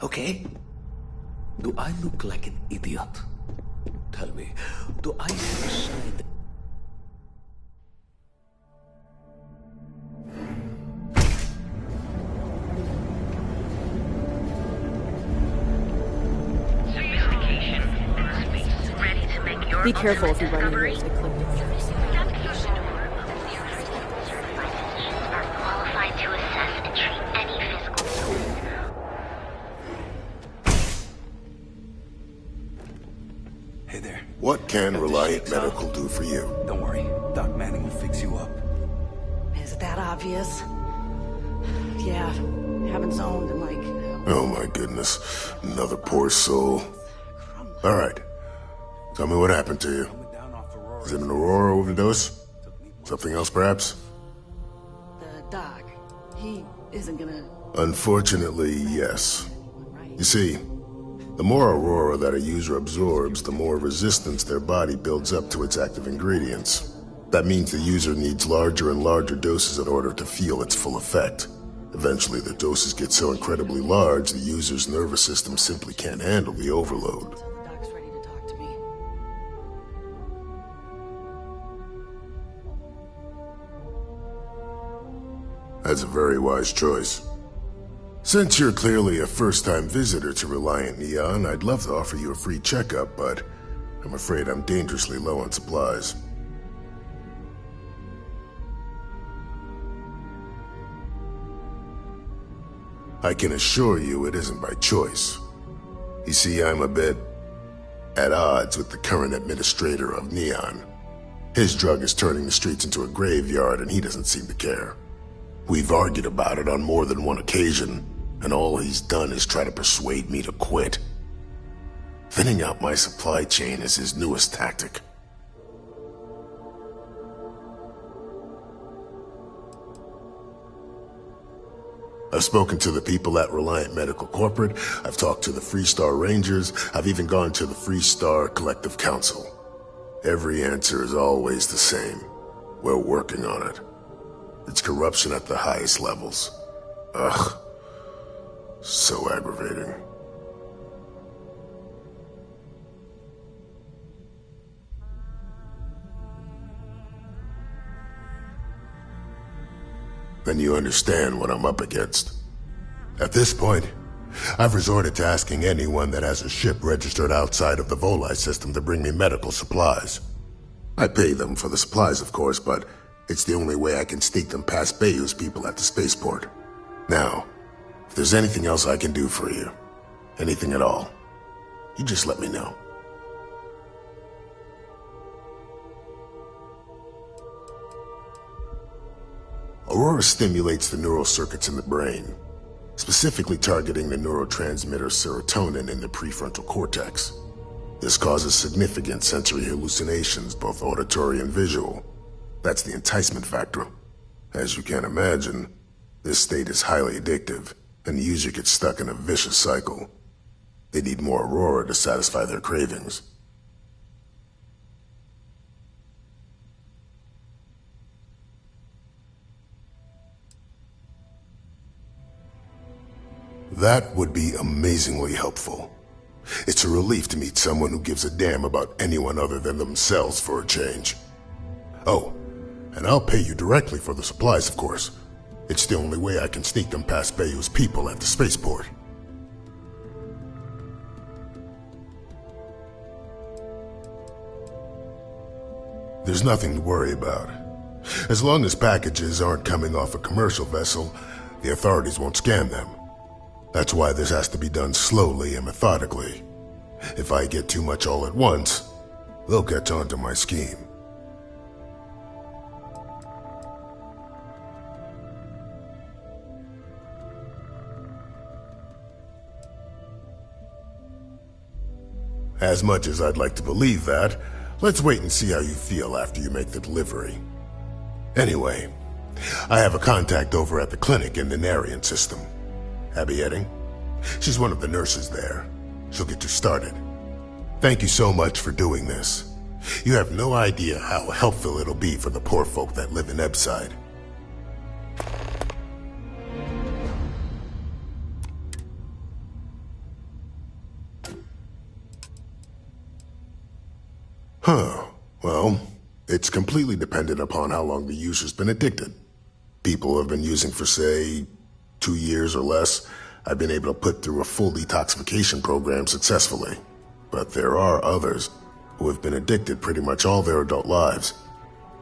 Okay? Do I look like an idiot? Tell me, do I have a sign? Be careful if you run into those ecliptics. Qualified to assess and treat any physical. Hey there. What can Reliant Medical do for you? Don't worry. Doc Manning will fix you up. Is it that obvious? Yeah, haven't zoned in like... Oh my goodness. Another poor soul. Alright. Tell me what happened to you. Is it an Aurora overdose? Something else, perhaps? The doc, he isn't gonna... Unfortunately, yes. You see, the more Aurora that a user absorbs, the more resistance their body builds up to its active ingredients. That means the user needs larger and larger doses in order to feel its full effect. Eventually, the doses get so incredibly large, the user's nervous system simply can't handle the overload. The doc's ready to talk to me. That's a very wise choice. Since you're clearly a first-time visitor to Reliant Neon, I'd love to offer you a free checkup, but I'm afraid I'm dangerously low on supplies. I can assure you it isn't by choice. You see, I'm a bit at odds with the current administrator of Neon. His drug is turning the streets into a graveyard, and he doesn't seem to care. We've argued about it on more than one occasion, and all he's done is try to persuade me to quit. Thinning out my supply chain is his newest tactic. I've spoken to the people at Reliant Medical Corporate, I've talked to the Freestar Rangers, I've even gone to the Freestar Collective Council. Every answer is always the same. We're working on it. It's corruption at the highest levels. Ugh. So aggravating. Then you understand what I'm up against. At this point, I've resorted to asking anyone that has a ship registered outside of the Volii system to bring me medical supplies. I pay them for the supplies, of course, but it's the only way I can sneak them past Bayou's people at the spaceport. Now, if there's anything else I can do for you, anything at all, you just let me know. Aurora stimulates the neural circuits in the brain, specifically targeting the neurotransmitter serotonin in the prefrontal cortex. This causes significant sensory hallucinations, both auditory and visual. That's the enticement factor. As you can imagine, this state is highly addictive, and the user gets stuck in a vicious cycle. They need more Aurora to satisfy their cravings. That would be amazingly helpful. It's a relief to meet someone who gives a damn about anyone other than themselves for a change. Oh, and I'll pay you directly for the supplies, of course. It's the only way I can sneak them past Bayou's people at the spaceport. There's nothing to worry about. As long as packages aren't coming off a commercial vessel, the authorities won't scan them. That's why this has to be done slowly and methodically. If I get too much all at once, they'll catch on to my scheme. As much as I'd like to believe that, let's wait and see how you feel after you make the delivery. Anyway, I have a contact over at the clinic in the Narian system. Abby Edding? She's one of the nurses there. She'll get you started. Thank you so much for doing this. You have no idea how helpful it'll be for the poor folk that live in Ebside. Huh. Well, it's completely dependent upon how long the user's been addicted. People have been using for, say, 2 years or less. I've been able to put through a full detoxification program successfully. But there are others. who have been addicted pretty much all their adult lives,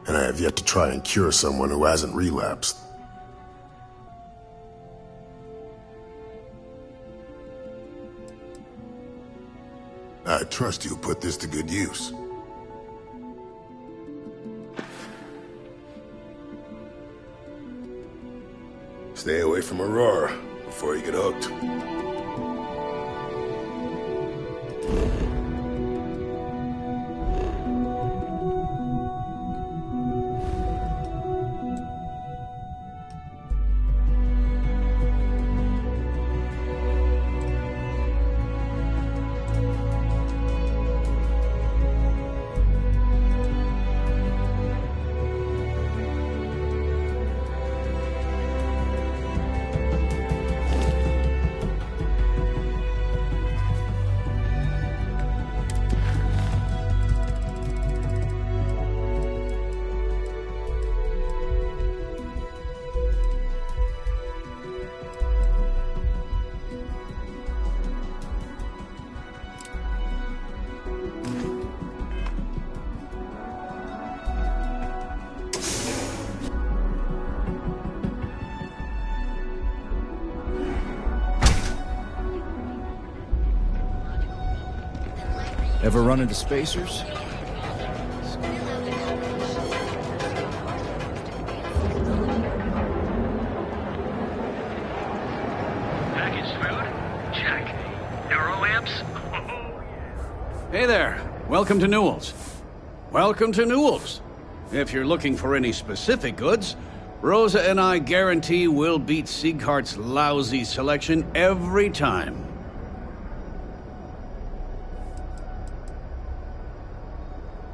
and I have yet to try and cure someone who hasn't relapsed. I trust you'll put this to good use. Stay away from Aurora before you get hooked. Ever run into spacers? Packaged food? Check. Neuro amps? Hey there. Welcome to Newell's. Welcome to Newell's. If you're looking for any specific goods, Rosa and I guarantee we'll beat Sieghart's lousy selection every time.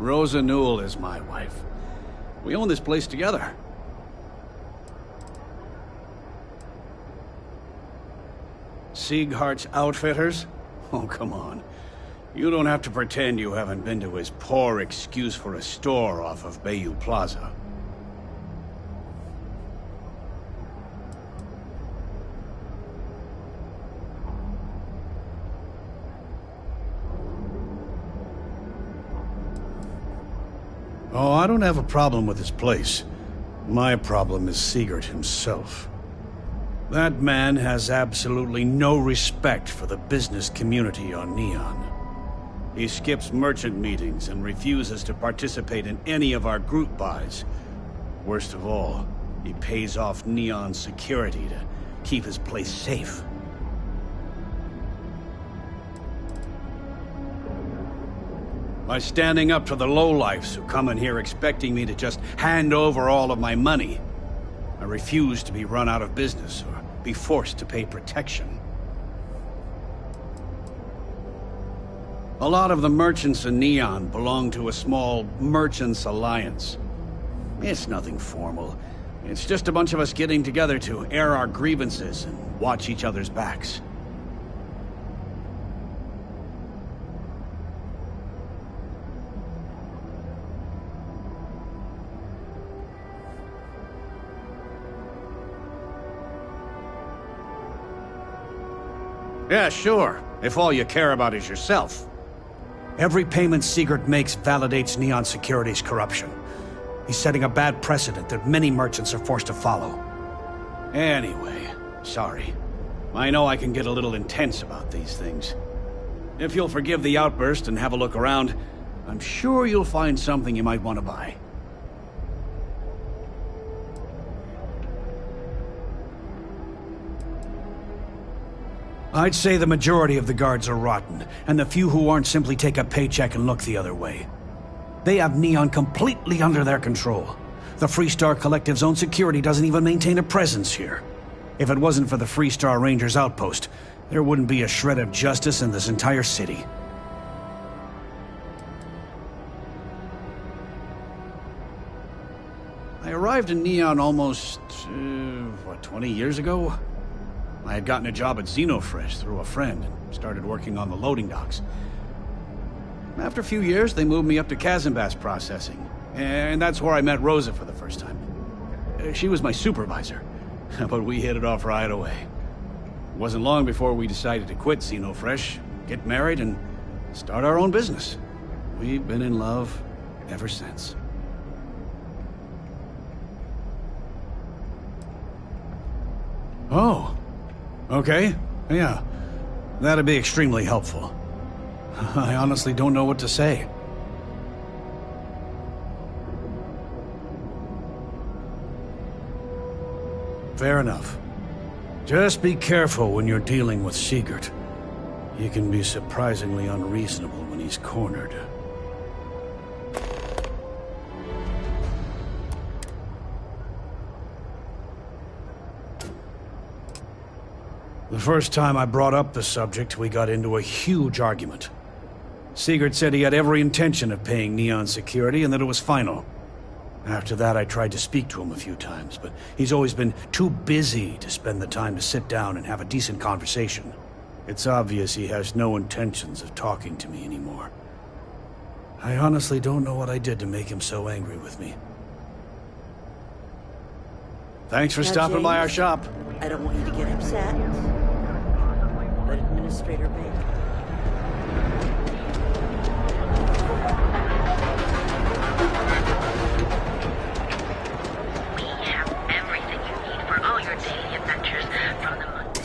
Rosa Newell is my wife. We own this place together. Sieghart's Outfitters? Oh, come on. You don't have to pretend you haven't been to his poor excuse for a store off of Bayou Plaza. Oh, I don't have a problem with his place. My problem is Siegert himself. That man has absolutely no respect for the business community on Neon. He skips merchant meetings and refuses to participate in any of our group buys. Worst of all, he pays off Neon security to keep his place safe. By standing up to the lowlifes who come in here expecting me to just hand over all of my money, I refuse to be run out of business or be forced to pay protection. A lot of the merchants in Neon belong to a small merchants alliance. It's nothing formal. It's just a bunch of us getting together to air our grievances and watch each other's backs. Yeah, sure, if all you care about is yourself. Every payment Siegert makes validates Neon Security's corruption. He's setting a bad precedent that many merchants are forced to follow. Anyway, sorry. I know I can get a little intense about these things. If you'll forgive the outburst and have a look around, I'm sure you'll find something you might want to buy. I'd say the majority of the guards are rotten, and the few who aren't simply take a paycheck and look the other way. They have Neon completely under their control. The Freestar Collective's own security doesn't even maintain a presence here. If it wasn't for the Freestar Rangers outpost, there wouldn't be a shred of justice in this entire city. I arrived in Neon almost, 20 years ago? I had gotten a job at Xenofresh through a friend and started working on the loading docks. After a few years, they moved me up to Kazanbas processing, and that's where I met Rosa for the first time. She was my supervisor, but we hit it off right away. It wasn't long before we decided to quit Xenofresh, get married, and start our own business. We've been in love ever since. Oh, okay. Yeah, that'd be extremely helpful. I honestly don't know what to say. Fair enough. Just be careful when you're dealing with Sigurd. He can be surprisingly unreasonable when he's cornered. The first time I brought up the subject, we got into a huge argument. Sigurd said he had every intention of paying Neon security and that it was final. After that, I tried to speak to him a few times, but he's always been too busy to spend the time to sit down and have a decent conversation. It's obvious he has no intentions of talking to me anymore. I honestly don't know what I did to make him so angry with me. Thanks for stopping by our shop. I don't want you to get upset. But Administrator Bay. We have everything you need for all your daily adventures from the month.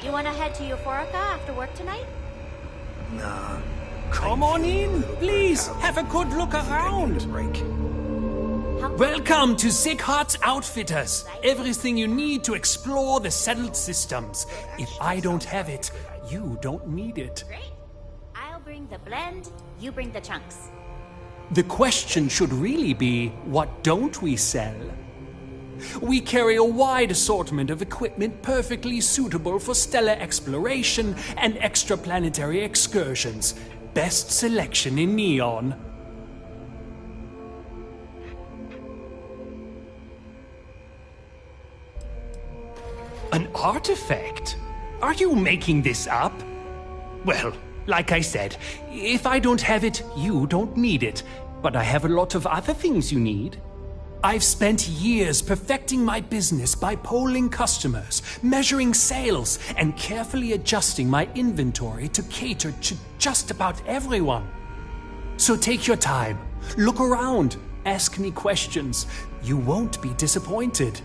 You want to head to Euphorica after work tonight? Nah. Come on in, please. Have a good look around. Welcome to Sighardt's Outfitters. Everything you need to explore the settled systems. If I don't have it, you don't need it. Great. I'll bring the blend, you bring the chunks. The question should really be, what don't we sell? We carry a wide assortment of equipment perfectly suitable for stellar exploration and extraplanetary excursions. Best selection in Neon. An artifact? Are you making this up? Well, like I said, if I don't have it, you don't need it. But I have a lot of other things you need. I've spent years perfecting my business by polling customers, measuring sales, and carefully adjusting my inventory to cater to just about everyone. So take your time, look around, ask me questions. You won't be disappointed.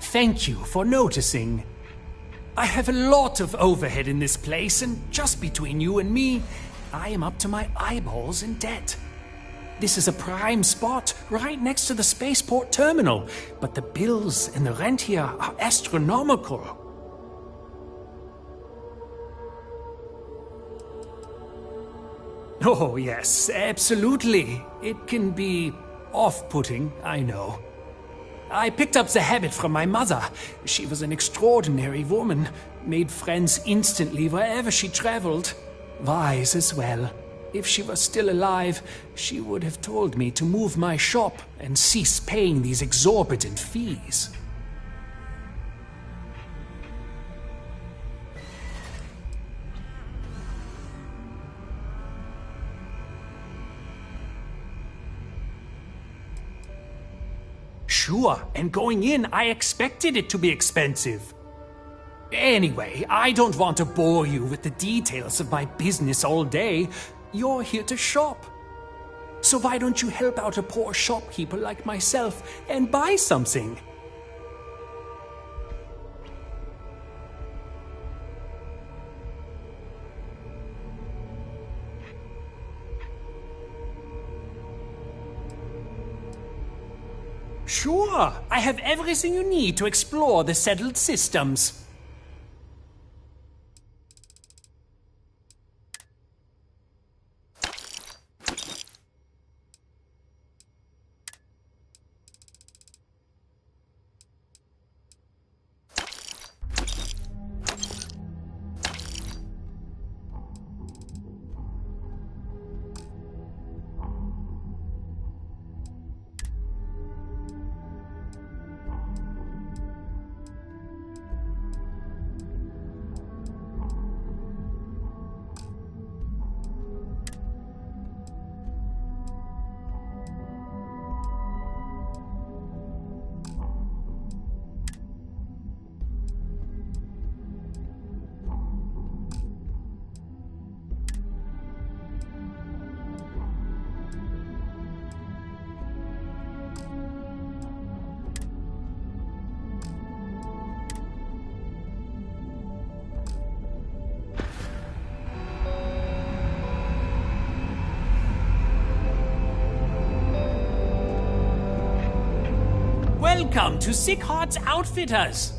Thank you for noticing. I have a lot of overhead in this place, and just between you and me, I am up to my eyeballs in debt. This is a prime spot, right next to the spaceport terminal, but the bills and the rent here are astronomical. Oh yes, absolutely. It can be off-putting, I know. I picked up the habit from my mother. She was an extraordinary woman, made friends instantly wherever she traveled. Wise as well. If she was still alive, she would have told me to move my shop and cease paying these exorbitant fees. Sure, and going in, I expected it to be expensive. Anyway, I don't want to bore you with the details of my business all day. You're here to shop. So why don't you help out a poor shopkeeper like myself and buy something? Sure, I have everything you need to explore the settled systems. Welcome to Sick Hearts Outfitters.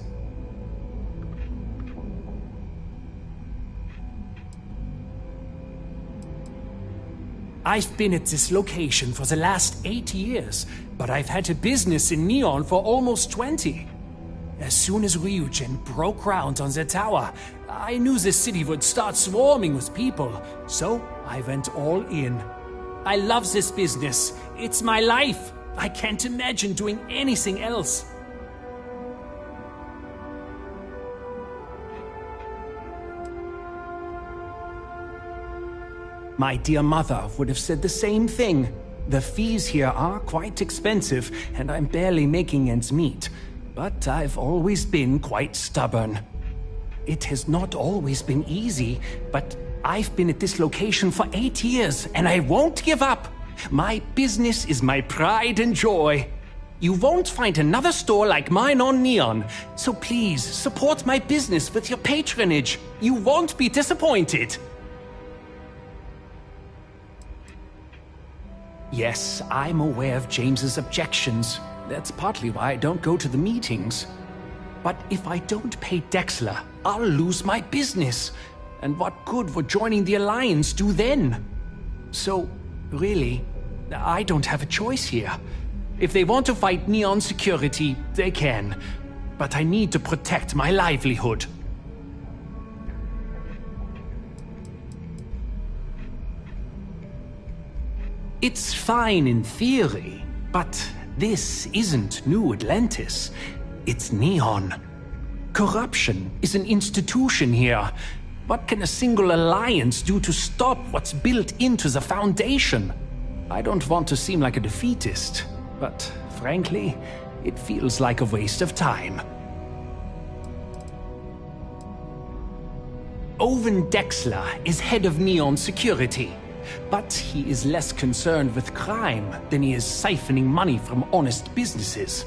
I've been at this location for the last 8 years, but I've had a business in Neon for almost 20. As soon as Ryujin broke ground on the tower, I knew the city would start swarming with people, so I went all in. I love this business. It's my life. I can't imagine doing anything else. My dear mother would have said the same thing. The fees here are quite expensive, and I'm barely making ends meet. But I've always been quite stubborn. It has not always been easy, but I've been at this location for 8 years, and I won't give up. My business is my pride and joy. You won't find another store like mine on Neon, so please support my business with your patronage. You won't be disappointed. Yes, I'm aware of James's objections. That's partly why I don't go to the meetings. But if I don't pay Dexler, I'll lose my business. And what good would joining the Alliance do then? So, really, I don't have a choice here. If they want to fight Neon security, they can. But I need to protect my livelihood. It's fine in theory, but this isn't New Atlantis. It's Neon. Corruption is an institution here. What can a single alliance do to stop what's built into the foundation? I don't want to seem like a defeatist, but frankly, it feels like a waste of time. Owen Dexler is head of Neon Security, but he is less concerned with crime than he is siphoning money from honest businesses.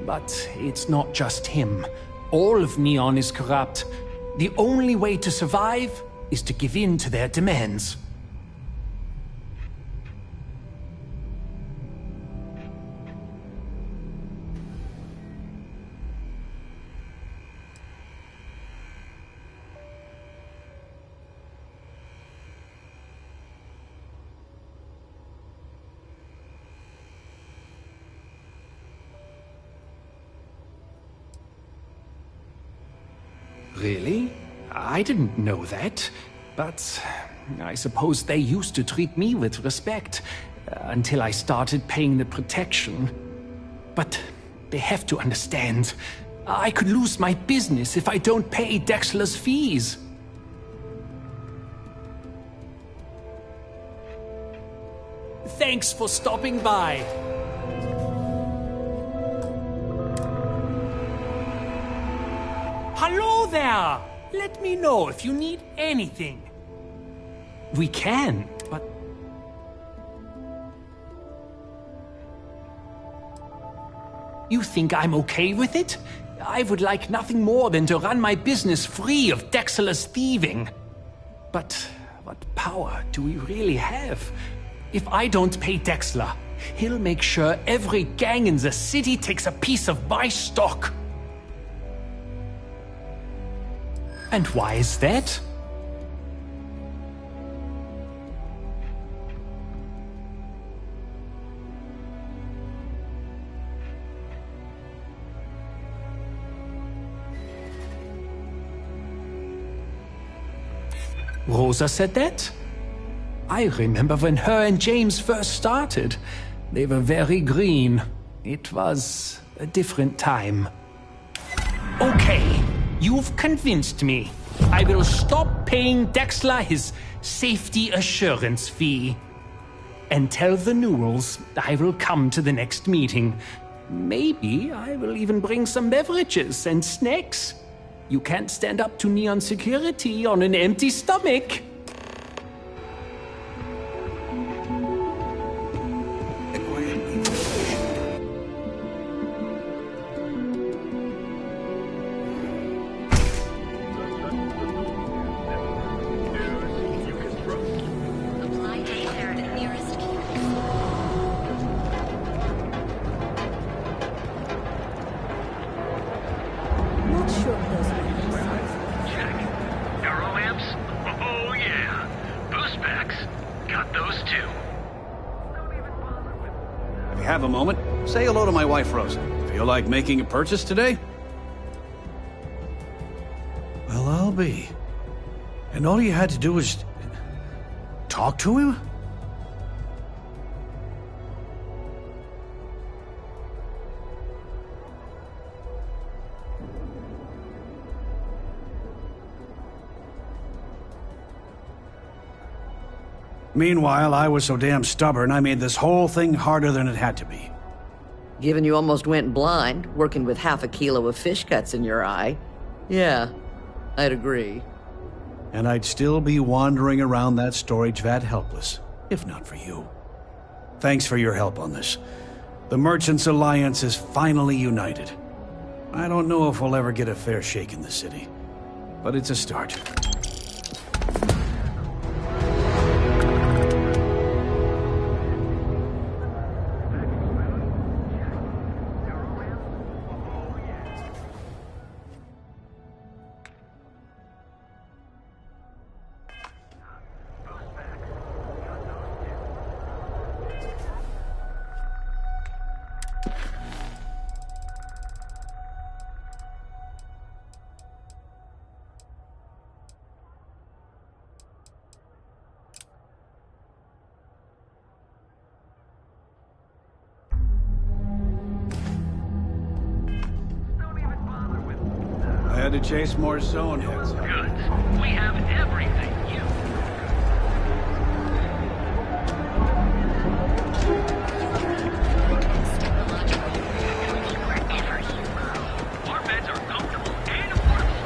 But it's not just him. All of Neon is corrupt. The only way to survive is to give in to their demands. Really? I didn't know that. But I suppose they used to treat me with respect until I started paying the protection. But they have to understand. I could lose my business if I don't pay Dexler's fees. Thanks for stopping by. Hello there! Let me know if you need anything. We can, but... You think I'm okay with it? I would like nothing more than to run my business free of Dexler's thieving. But what power do we really have? If I don't pay Dexler, he'll make sure every gang in the city takes a piece of my stock. And why is that? Rosa said that? I remember when her and James first started. They were very green. It was a different time. Okay. You've convinced me. I will stop paying Dexler his safety assurance fee. And tell the Newells I will come to the next meeting. Maybe I will even bring some beverages and snacks. You can't stand up to Neon Security on an empty stomach. Got those two. If you have a moment, say hello to my wife, Rosa. Feel like making a purchase today? Well, I'll be. And all you had to do was... talk to him? Meanwhile, I was so damn stubborn, I made this whole thing harder than it had to be. Given you almost went blind, working with half a kilo of fish cuts in your eye. Yeah, I'd agree. And I'd still be wandering around that storage vat helpless, if not for you. Thanks for your help on this. The Merchants Alliance is finally united. I don't know if we'll ever get a fair shake in the city, but it's a start. I had to chase more zone heads. Good. We have everything you... Our beds are comfortable and affordable.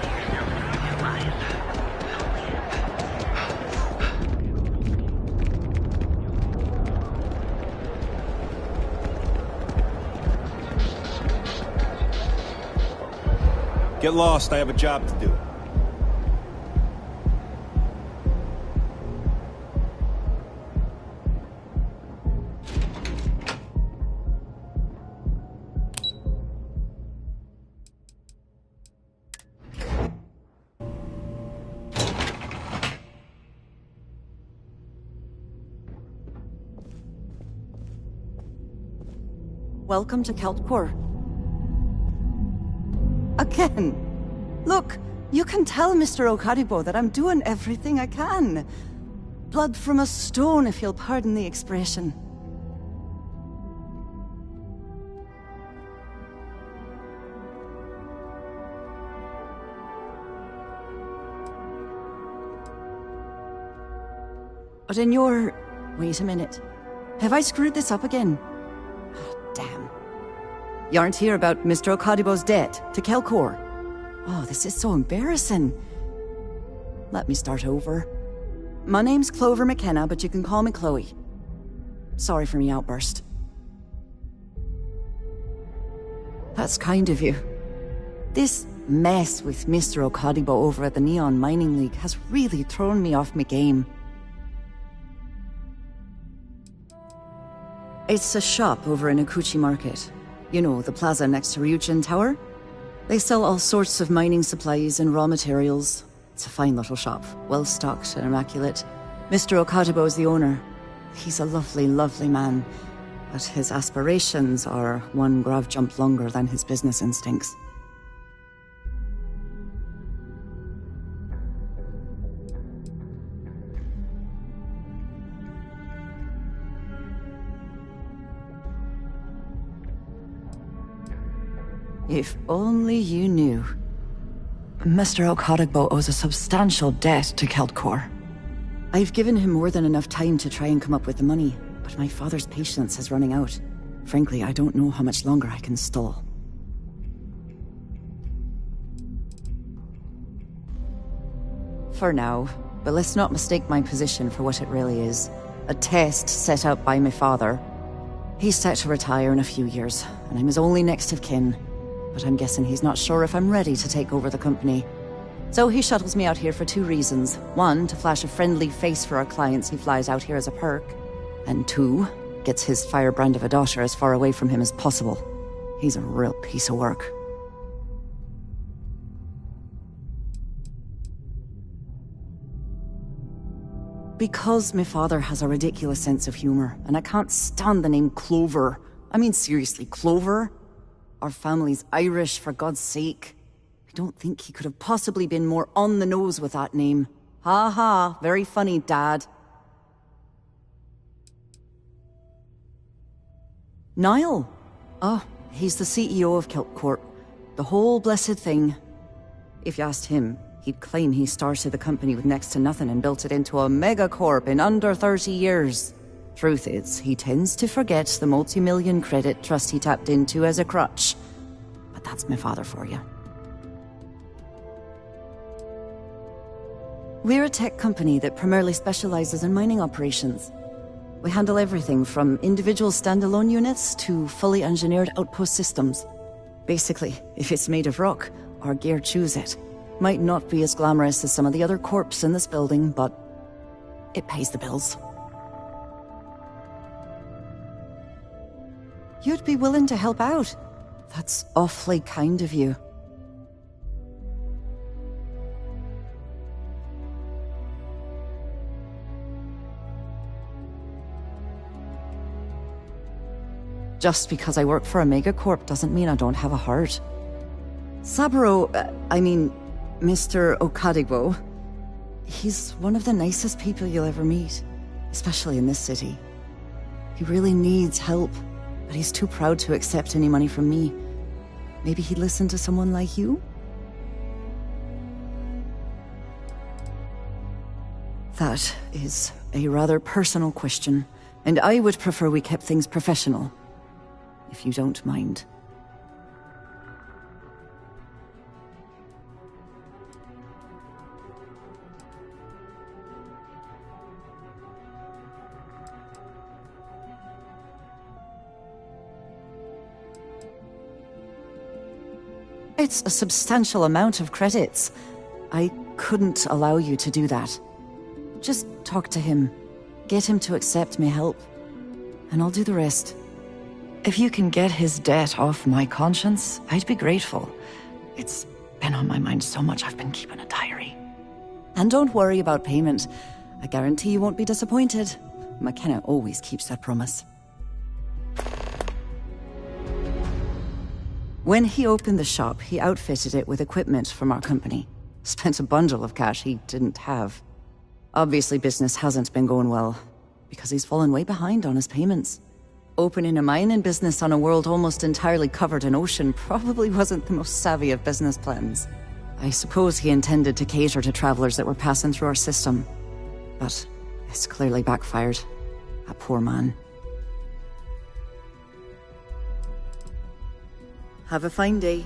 Get lost, I have a job to do. Welcome to Keltcore. Again. Look, you can tell Mr. Okaribo that I'm doing everything I can. Blood from a stone, if you'll pardon the expression. But in your... Wait a minute. Have I screwed this up again? Oh, damn. You aren't here about Mr. Okaribo's debt to Kelkor. Oh, this is so embarrassing. Let me start over. My name's Clover McKenna, but you can call me Chloe. Sorry for me outburst. That's kind of you. This mess with Mr. Okaribo over at the Neon Mining League has really thrown me off my game. It's a shop over in Akuchi Market. You know, the plaza next to Ryujin Tower? They sell all sorts of mining supplies and raw materials. It's a fine little shop, well-stocked and immaculate. Mr. Okaribo is the owner. He's a lovely, lovely man, but his aspirations are one grav jump longer than his business instincts. If only you knew. Mr. Okaribo owes a substantial debt to Keltcore. I've given him more than enough time to try and come up with the money, but my father's patience is running out. Frankly, I don't know how much longer I can stall. For now, but let's not mistake my position for what it really is. A test set up by my father. He's set to retire in a few years, and I'm his only next of kin. But I'm guessing he's not sure if I'm ready to take over the company. So he shuttles me out here for two reasons. One, to flash a friendly face for our clients he flies out here as a perk. And two, gets his firebrand of a daughter as far away from him as possible. He's a real piece of work. Because my father has a ridiculous sense of humor, and I can't stand the name Clover. I mean, seriously, Clover? Our family's Irish, for God's sake. I don't think he could have possibly been more on the nose with that name. Ha ha, very funny, Dad. Niall? Oh, he's the CEO of Kelp Corp. The whole blessed thing. If you asked him, he'd claim he started the company with next to nothing and built it into a megacorp in under 30 years. Truth is, he tends to forget the multi-million credit trust he tapped into as a crutch. But that's my father for you. We're a tech company that primarily specializes in mining operations. We handle everything from individual standalone units to fully engineered outpost systems. Basically, if it's made of rock, our gear chews it. Might not be as glamorous as some of the other corps in this building, but it pays the bills. You'd be willing to help out. That's awfully kind of you. Just because I work for a megacorp doesn't mean I don't have a heart. Saburo, Mr. Okadigbo, he's one of the nicest people you'll ever meet, especially in this city. He really needs help, but he's too proud to accept any money from me. Maybe he'd listen to someone like you? That is a rather personal question, and I would prefer we kept things professional, if you don't mind. It's a substantial amount of credits. I couldn't allow you to do that. Just talk to him. Get him to accept my help. And I'll do the rest. If you can get his debt off my conscience, I'd be grateful. It's been on my mind so much I've been keeping a diary. And don't worry about payment. I guarantee you won't be disappointed. McKenna always keeps that promise. When he opened the shop, he outfitted it with equipment from our company. Spent a bundle of cash he didn't have. Obviously business hasn't been going well, because he's fallen way behind on his payments. Opening a mining business on a world almost entirely covered in ocean probably wasn't the most savvy of business plans. I suppose he intended to cater to travelers that were passing through our system. But it's clearly backfired. A poor man. Have a fine day.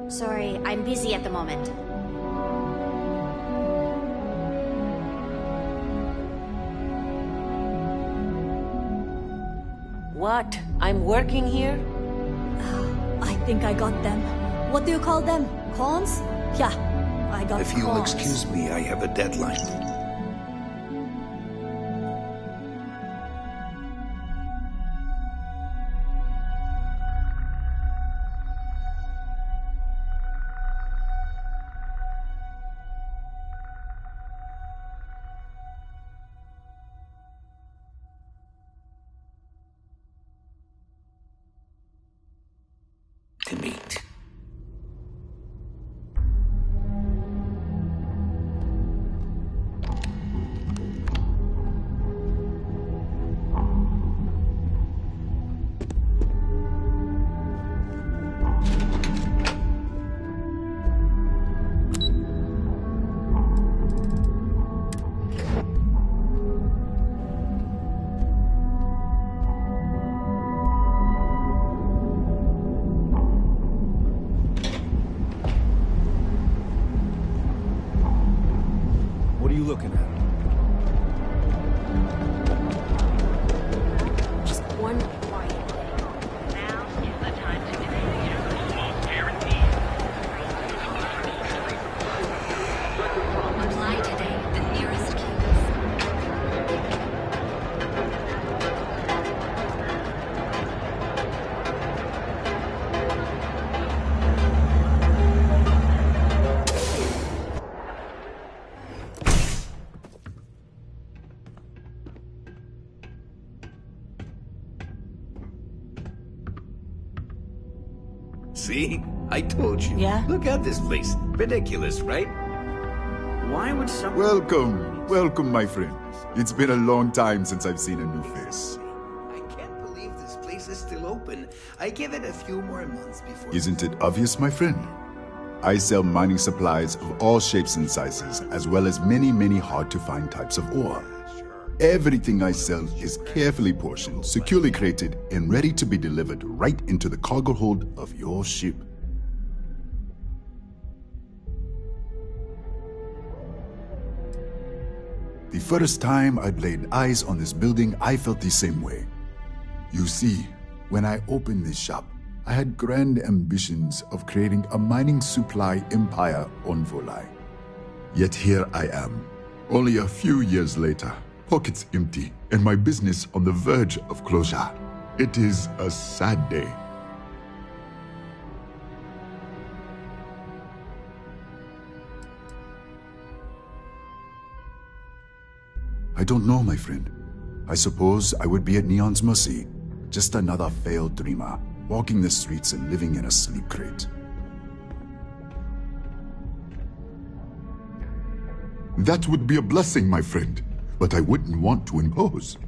Sorry, I'm busy at the moment. What? I'm working here? I think I got them. What do you call them? Cons? Yeah, I got If you'll cons. excuse me, I have a deadline. To meet. What are you looking at? Just one quiet day. Now is the time to consider most guaranteed. See? I told you. Yeah? Look at this place. Ridiculous, right? Why would someone... Welcome. Welcome, my friend. It's been a long time since I've seen a new face. I can't believe this place is still open. I give it a few more months before... Isn't it obvious, my friend? I sell mining supplies of all shapes and sizes, as well as many, many hard-to-find types of ore. Everything I sell is carefully portioned, securely crated, and ready to be delivered right into the cargo hold of your ship. The first time I laid eyes on this building, I felt the same way. You see, when I opened this shop, I had grand ambitions of creating a mining supply empire on Volai. Yet here I am, only a few years later, pockets empty, and my business on the verge of closure. It is a sad day. I don't know, my friend. I suppose I would be at Neon's mercy. Just another failed dreamer, walking the streets and living in a sleep crate. That would be a blessing, my friend, but I wouldn't want to impose.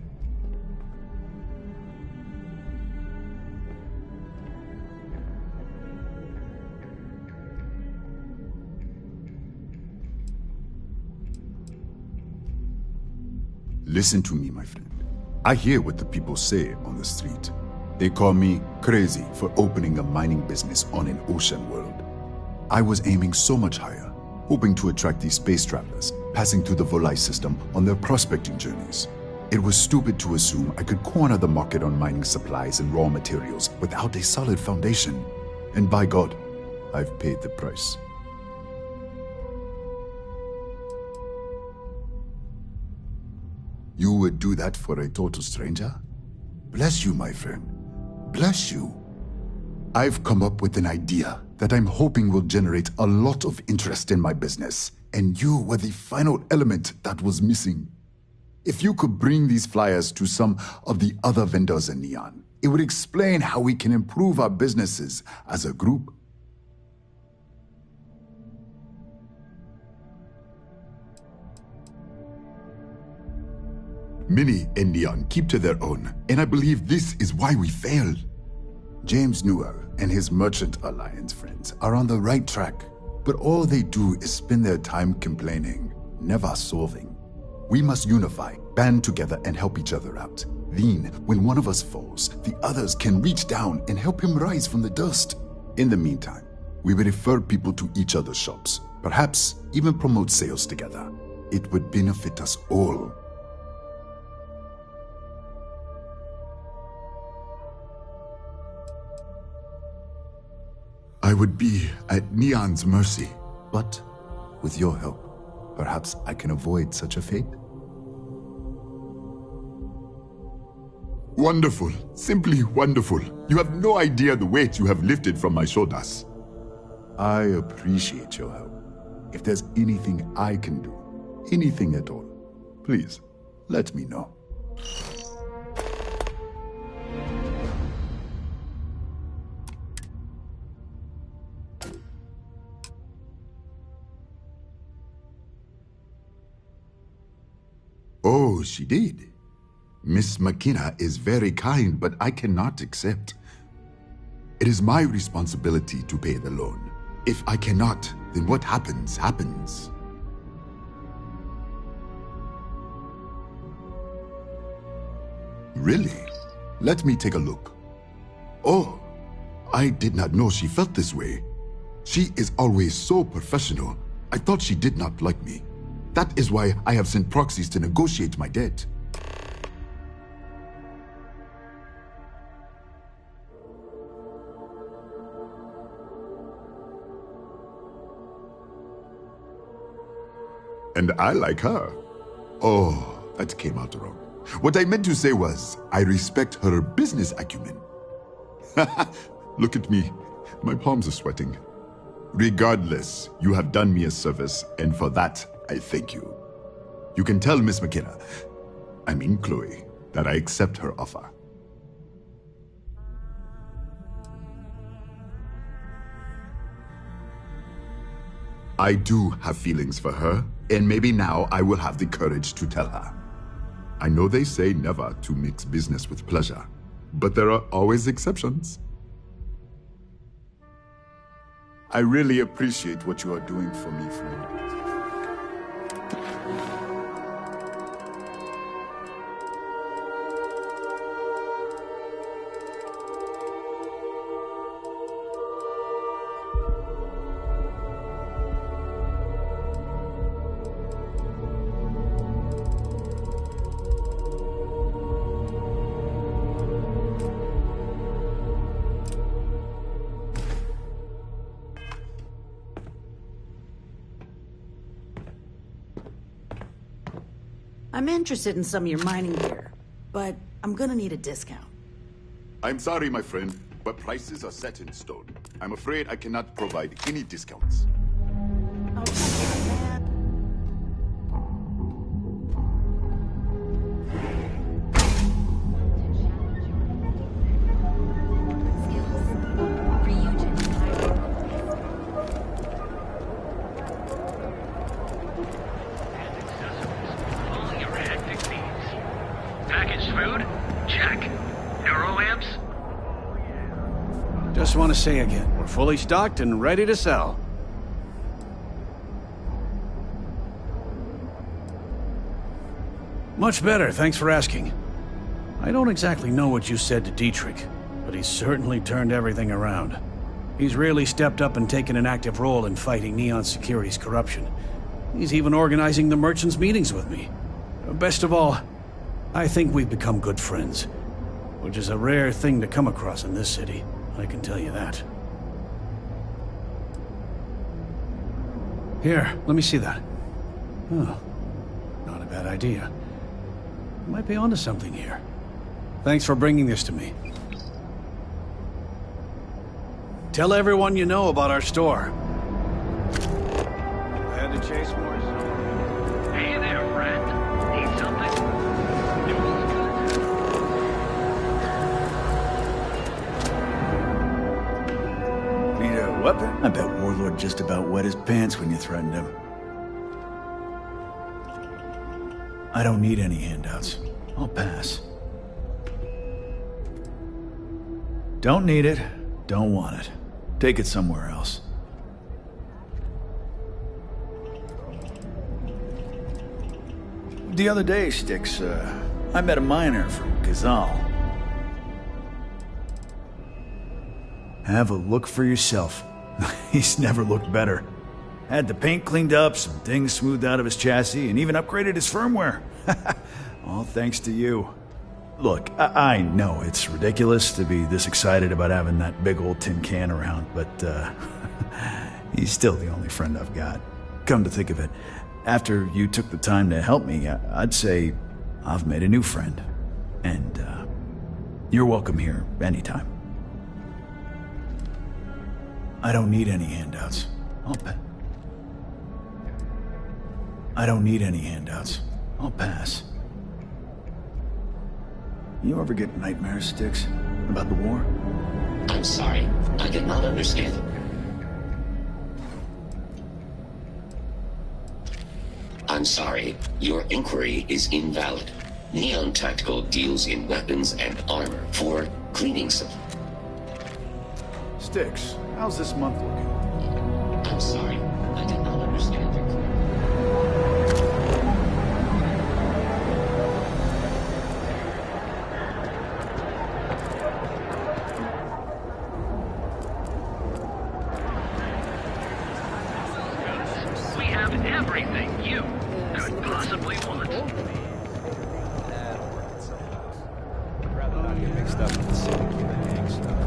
Listen to me, my friend. I hear what the people say on the street. They call me crazy for opening a mining business on an ocean world. I was aiming so much higher, hoping to attract these space travelers, passing through the Volai system on their prospecting journeys. It was stupid to assume I could corner the market on mining supplies and raw materials without a solid foundation. And by God, I've paid the price. You would do that for a total stranger? Bless you, my friend. Bless you. I've come up with an idea that I'm hoping will generate a lot of interest in my business, and you were the final element that was missing. If you could bring these flyers to some of the other vendors in Neon, it would explain how we can improve our businesses as a group. Many in Neon keep to their own, and I believe this is why we failed. James Newell and his Merchant Alliance friends are on the right track, but all they do is spend their time complaining, never solving. We must unify, band together, and help each other out. Then, when one of us falls, the others can reach down and help him rise from the dust. In the meantime, we will refer people to each other's shops, perhaps even promote sales together. It would benefit us all. I would be at Neon's mercy, but with your help, perhaps I can avoid such a fate. Wonderful, simply wonderful. You have no idea the weight you have lifted from my shoulders. I appreciate your help. If there's anything I can do, anything at all, please let me know. Oh, she did. Miss McKenna is very kind, but I cannot accept. It is my responsibility to pay the loan. If I cannot, then what happens, happens. Really? Let me take a look. Oh, I did not know she felt this way. She is always so professional. I thought she did not like me. That is why I have sent proxies to negotiate my debt. And I like her. Oh, that came out wrong. What I meant to say was, I respect her business acumen. Look at me. My palms are sweating. Regardless, you have done me a service, and for that, I thank you. You can tell Miss McKenna, I mean Chloe, that I accept her offer. I do have feelings for her, and maybe now I will have the courage to tell her. I know they say never to mix business with pleasure, but there are always exceptions. I really appreciate what you are doing for me, friend. I'm interested in some of your mining gear, but I'm gonna need a discount. I'm sorry, my friend, but prices are set in stone. I'm afraid I cannot provide any discounts. Just want to say again, we're fully stocked and ready to sell. Much better, thanks for asking. I don't exactly know what you said to Dietrich, but he's certainly turned everything around. He's really stepped up and taken an active role in fighting Neon Security's corruption. He's even organizing the merchants' meetings with me. Best of all, I think we've become good friends, which is a rare thing to come across in this city. I can tell you that. Here, let me see that. Oh, not a bad idea. Might be onto something here. Thanks for bringing this to me. Tell everyone you know about our store. I had to chase more. Hey there, friend. Need something? Need a weapon? I bet Warlord just about wet his pants when you threatened him. I don't need any handouts. I'll pass. Don't need it. Don't want it. Take it somewhere else. The other day, Styx, I met a miner from Gazal. Have a look for yourself. He's never looked better. Had the paint cleaned up, some things smoothed out of his chassis, and even upgraded his firmware. All thanks to you. Look, I know it's ridiculous to be this excited about having that big old tin can around, but he's still the only friend I've got. Come to think of it, after you took the time to help me, I'd say I've made a new friend. And you're welcome here anytime. I don't need any handouts. I don't need any handouts. I'll pass. You ever get nightmares, Styx? About the war? I'm sorry. I did not understand. I'm sorry. Your inquiry is invalid. Neon Tactical deals in weapons and armor for cleaning supplies. Styx, how's this month looking? I'm sorry. I did not understand your query. We have everything you could possibly want. I'd rather not get mixed up with the syndicate and gang stuff.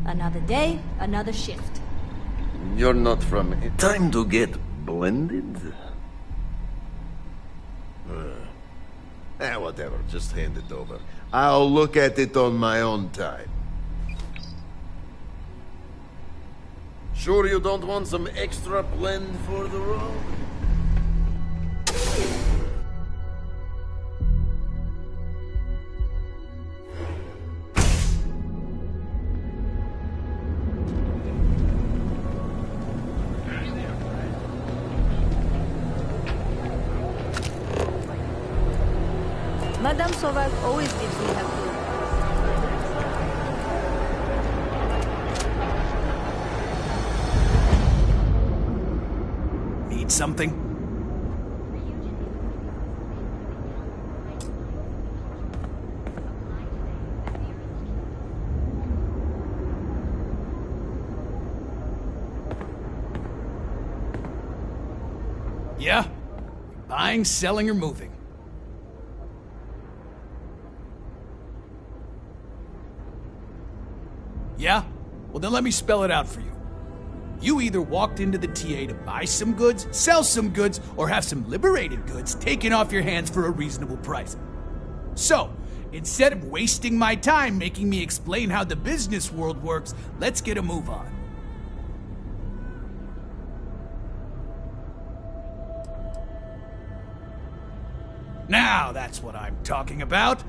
Another day, another shift. You're not from... Time to get blended? Whatever, just hand it over. I'll look at it on my own time. Sure you don't want some extra blend for the road? Madame Sauvage always gives me her food. Need something? Yeah? Buying, selling, or moving? Yeah? Well, then let me spell it out for you. You either walked into the TA to buy some goods, sell some goods, or have some liberated goods taken off your hands for a reasonable price. So, instead of wasting my time making me explain how the business world works, let's get a move on. Now that's what I'm talking about.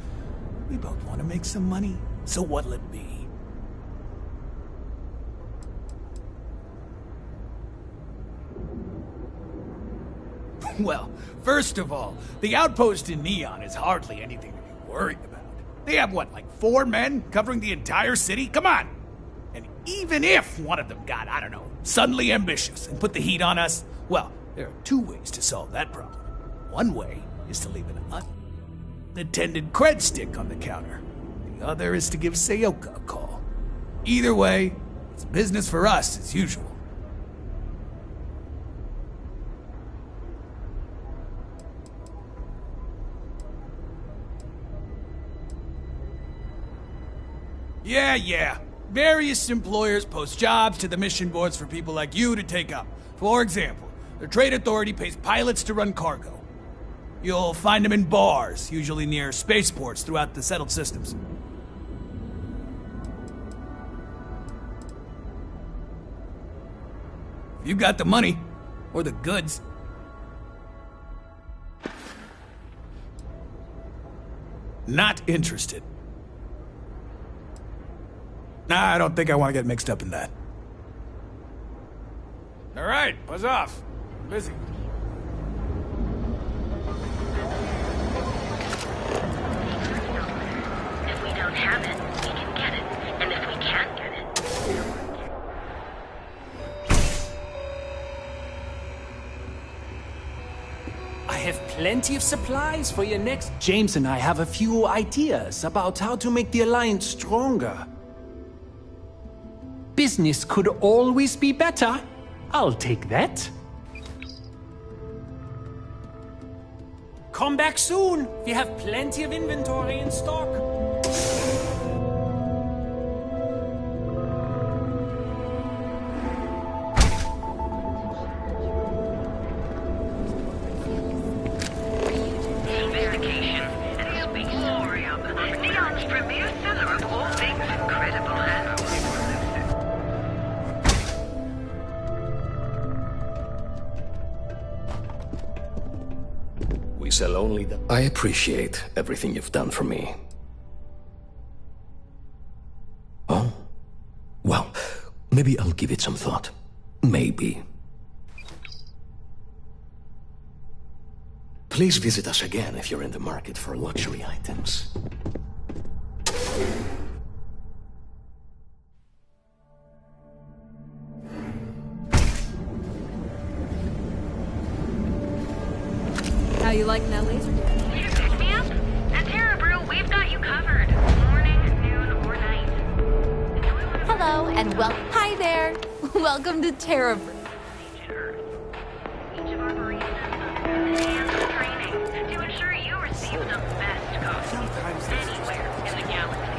We both want to make some money, so what'll it be? Well, first of all, the outpost in Neon is hardly anything to be worried about. They have, what, like 4 men covering the entire city? Come on! And even if one of them got, I don't know, suddenly ambitious and put the heat on us, well, there are 2 ways to solve that problem. One way is to leave an unattended cred stick on the counter. The other is to give Sayoka a call. Either way, it's business for us as usual. Yeah. Various employers post jobs to the mission boards for people like you to take up. For example, the Trade Authority pays pilots to run cargo. You'll find them in bars, usually near spaceports throughout the settled systems. If you've got the money, or the goods. Not interested. Nah, I don't think I want to get mixed up in that. All right, buzz off. I'm busy. If we don't have it, we can get it. And if we can't get it, I have plenty of supplies for your next... James and I have a few ideas about how to make the Alliance stronger. Business could always be better. I'll take that. Come back soon. We have plenty of inventory in stock. Sophistication and space thorium. Neon's premier seller of all things incredible and We sell only the... I appreciate everything you've done for me. Oh? Well, maybe I'll give it some thought. Maybe. Please visit us again if you're in the market for luxury items. How you liking that laser? you pick me up? At Terra Brew, we've got you covered. Morning, noon, or night. Hello, and Hi there. Welcome to Terra Brew. Each of our baristas understands training to ensure you receive the best coffee anywhere in the galaxy.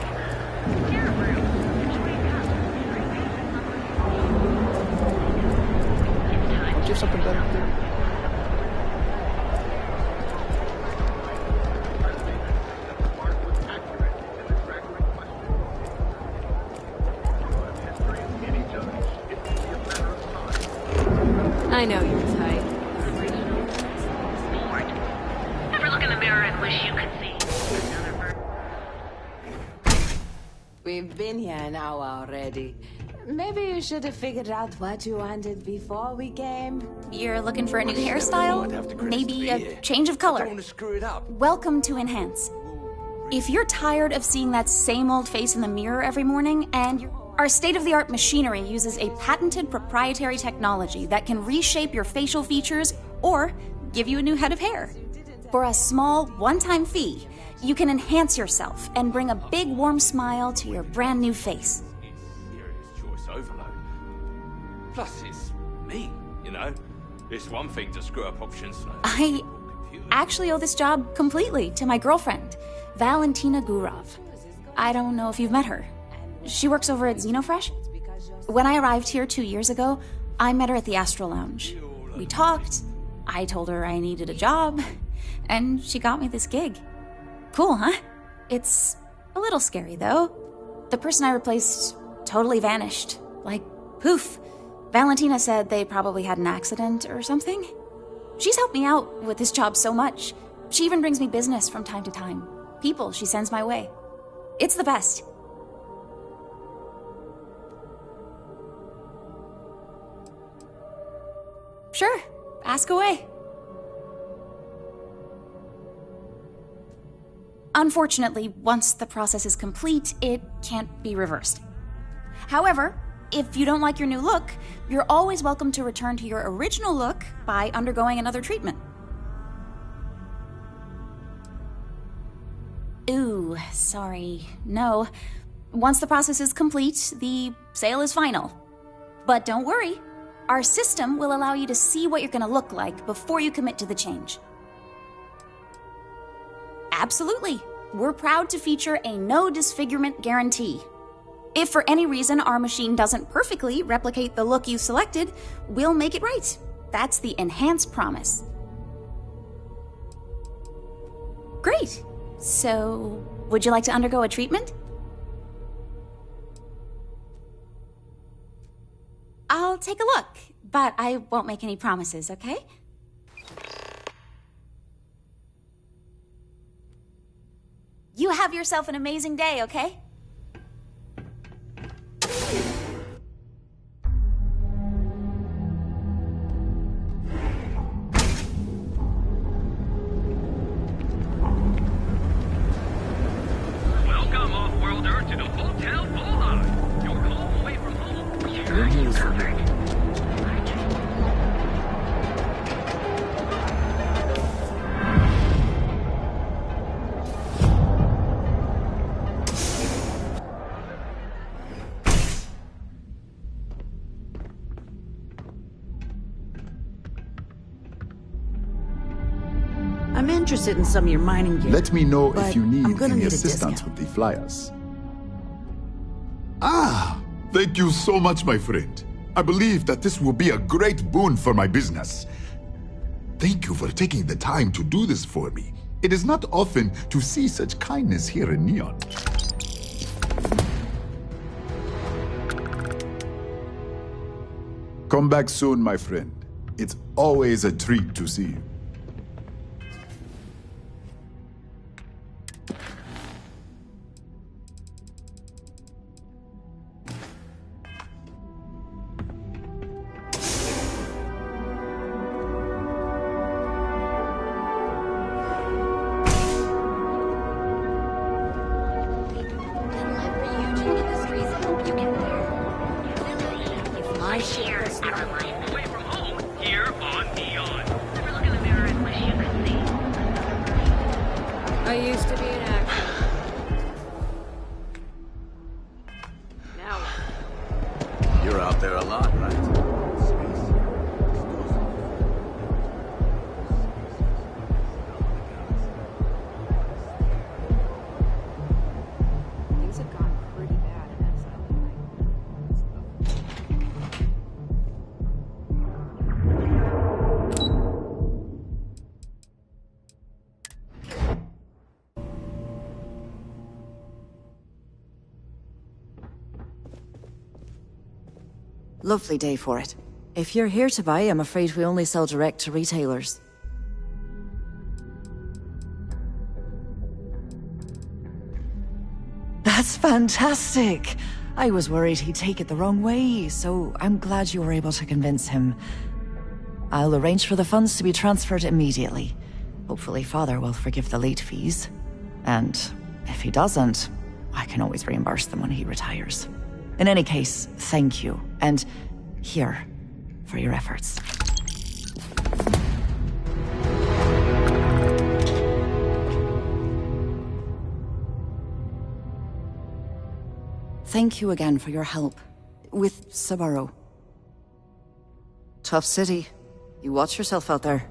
Terra Brew. Enjoy a cup. Do you have something better to do? I know you're tight. Ever look in the mirror and wish you could see We've been here an hour already. Maybe you should have figured out what you wanted before we came. You're looking for a new hairstyle? Maybe a change of color? Welcome to Enhance. If you're tired of seeing that same old face in the mirror every morning, and our state-of-the-art machinery uses a patented proprietary technology that can reshape your facial features or give you a new head of hair. For a small, one-time fee, you can enhance yourself and bring a big, warm smile to your brand new face. Choice overload. Plus, it's me, you know? It's one thing to screw up options. I actually owe this job completely to my girlfriend, Valentina Gurov. I don't know if you've met her. She works over at Xenofresh. When I arrived here 2 years ago, I met her at the Astro Lounge. We talked, I told her I needed a job, and she got me this gig. Cool, huh? It's a little scary, though. The person I replaced totally vanished. Like, poof. Valentina said they probably had an accident or something. She's helped me out with this job so much. She even brings me business from time to time. People she sends my way. It's the best. Sure, ask away. Unfortunately, once the process is complete, it can't be reversed. However, if you don't like your new look, you're always welcome to return to your original look by undergoing another treatment. Ooh, sorry. No. Once the process is complete, the sale is final. But don't worry. Our system will allow you to see what you're going to look like before you commit to the change. Absolutely. We're proud to feature a no disfigurement guarantee. If for any reason our machine doesn't perfectly replicate the look you selected, we'll make it right. That's the Enhance promise. Great. So, would you like to undergo a treatment? I'll take a look, but I won't make any promises, okay? You have yourself an amazing day, okay? Welcome, off-worlder, to the Hotel Boulevard. Your home away from home. You're perfect. I'm interested in some of your mining gear. Let me know but if you need I'm gonna any need a assistance discount. with the flyers. Ah, thank you so much, my friend. I believe that this will be a great boon for my business. Thank you for taking the time to do this for me. It is not often to see such kindness here in Neon. Come back soon, my friend. It's always a treat to see you. My share is our life away from home here on Neon. Never look in the mirror and wish you could see. I used to be an actor. Now, You're out there a lot, right? things have gotten pretty bad in SL. Lovely day for it. If you're here to buy, I'm afraid we only sell direct to retailers. That's fantastic! I was worried he'd take it the wrong way, so I'm glad you were able to convince him. I'll arrange for the funds to be transferred immediately. Hopefully Father will forgive the late fees. And if he doesn't, I can always reimburse them when he retires. In any case, thank you. And here, for your efforts. Thank you again for your help. With Sabaro. Tough city. You watch yourself out there.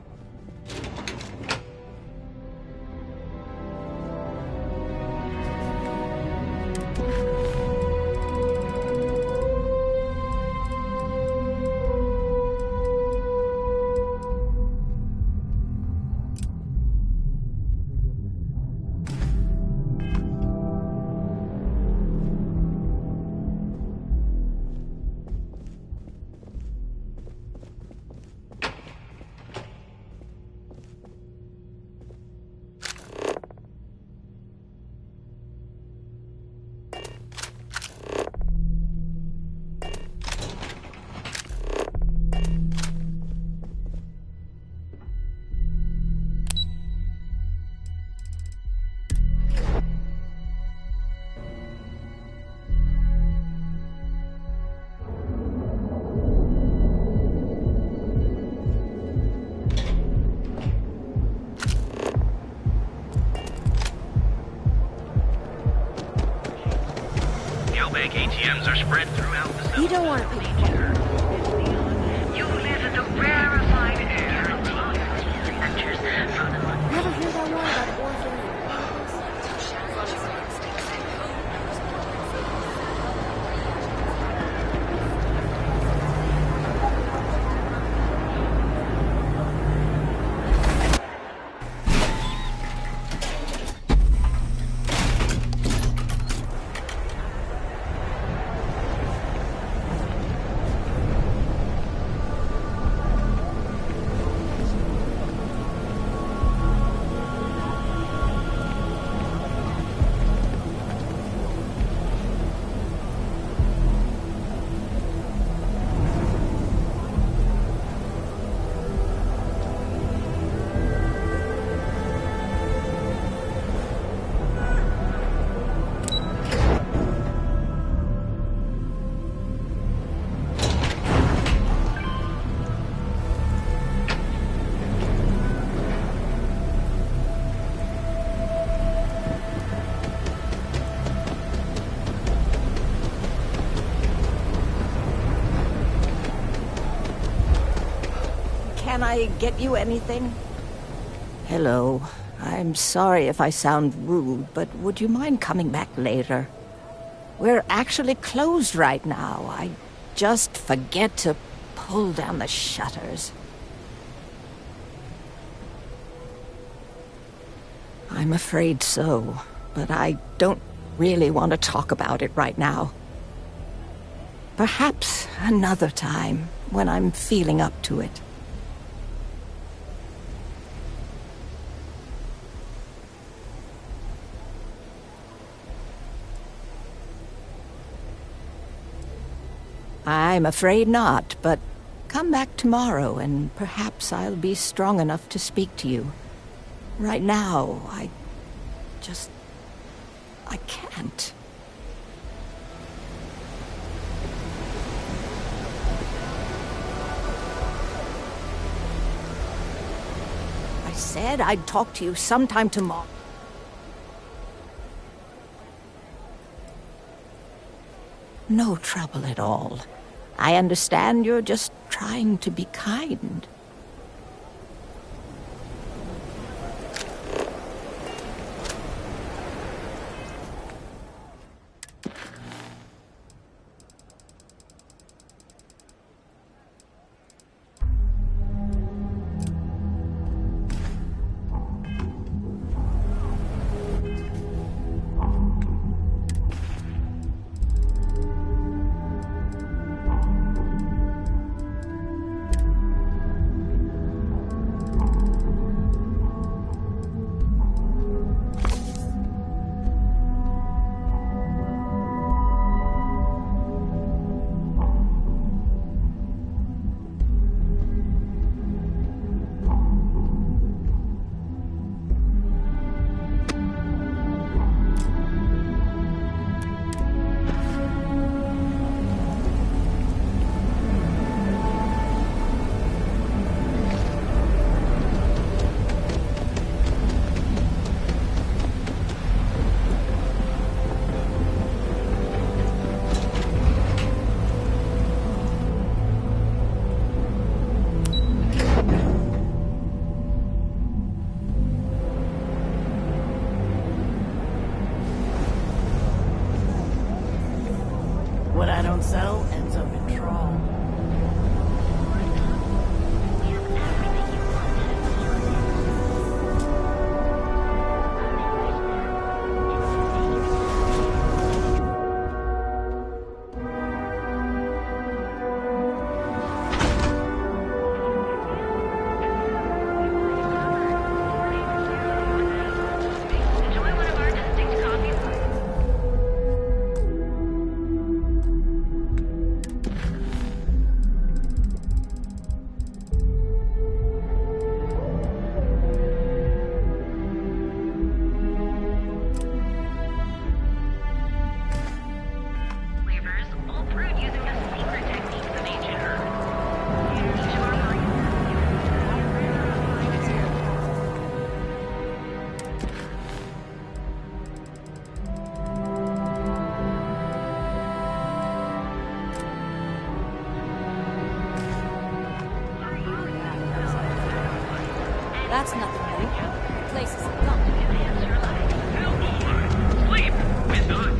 ATMs are spread throughout the zone. You don't want to pick You live in the rarefied air of the adventures from the London. Never hear that one about orphan. Can I get you anything? Hello. I'm sorry if I sound rude, but would you mind coming back later? We're actually closed right now. I just forget to pull down the shutters. I'm afraid so, but I don't really want to talk about it right now. Perhaps another time, when I'm feeling up to it. I'm afraid not, but come back tomorrow and perhaps I'll be strong enough to speak to you. Right now, I can't. I said I'd talk to you sometime tomorrow. No trouble at all. I understand you're just trying to be kind. That's nothing new. The place is a dump. Sleep with us.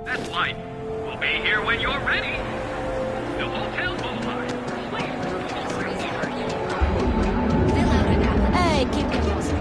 That's fine. We'll be here when you're ready. The hotel's online. Hey, keep your music.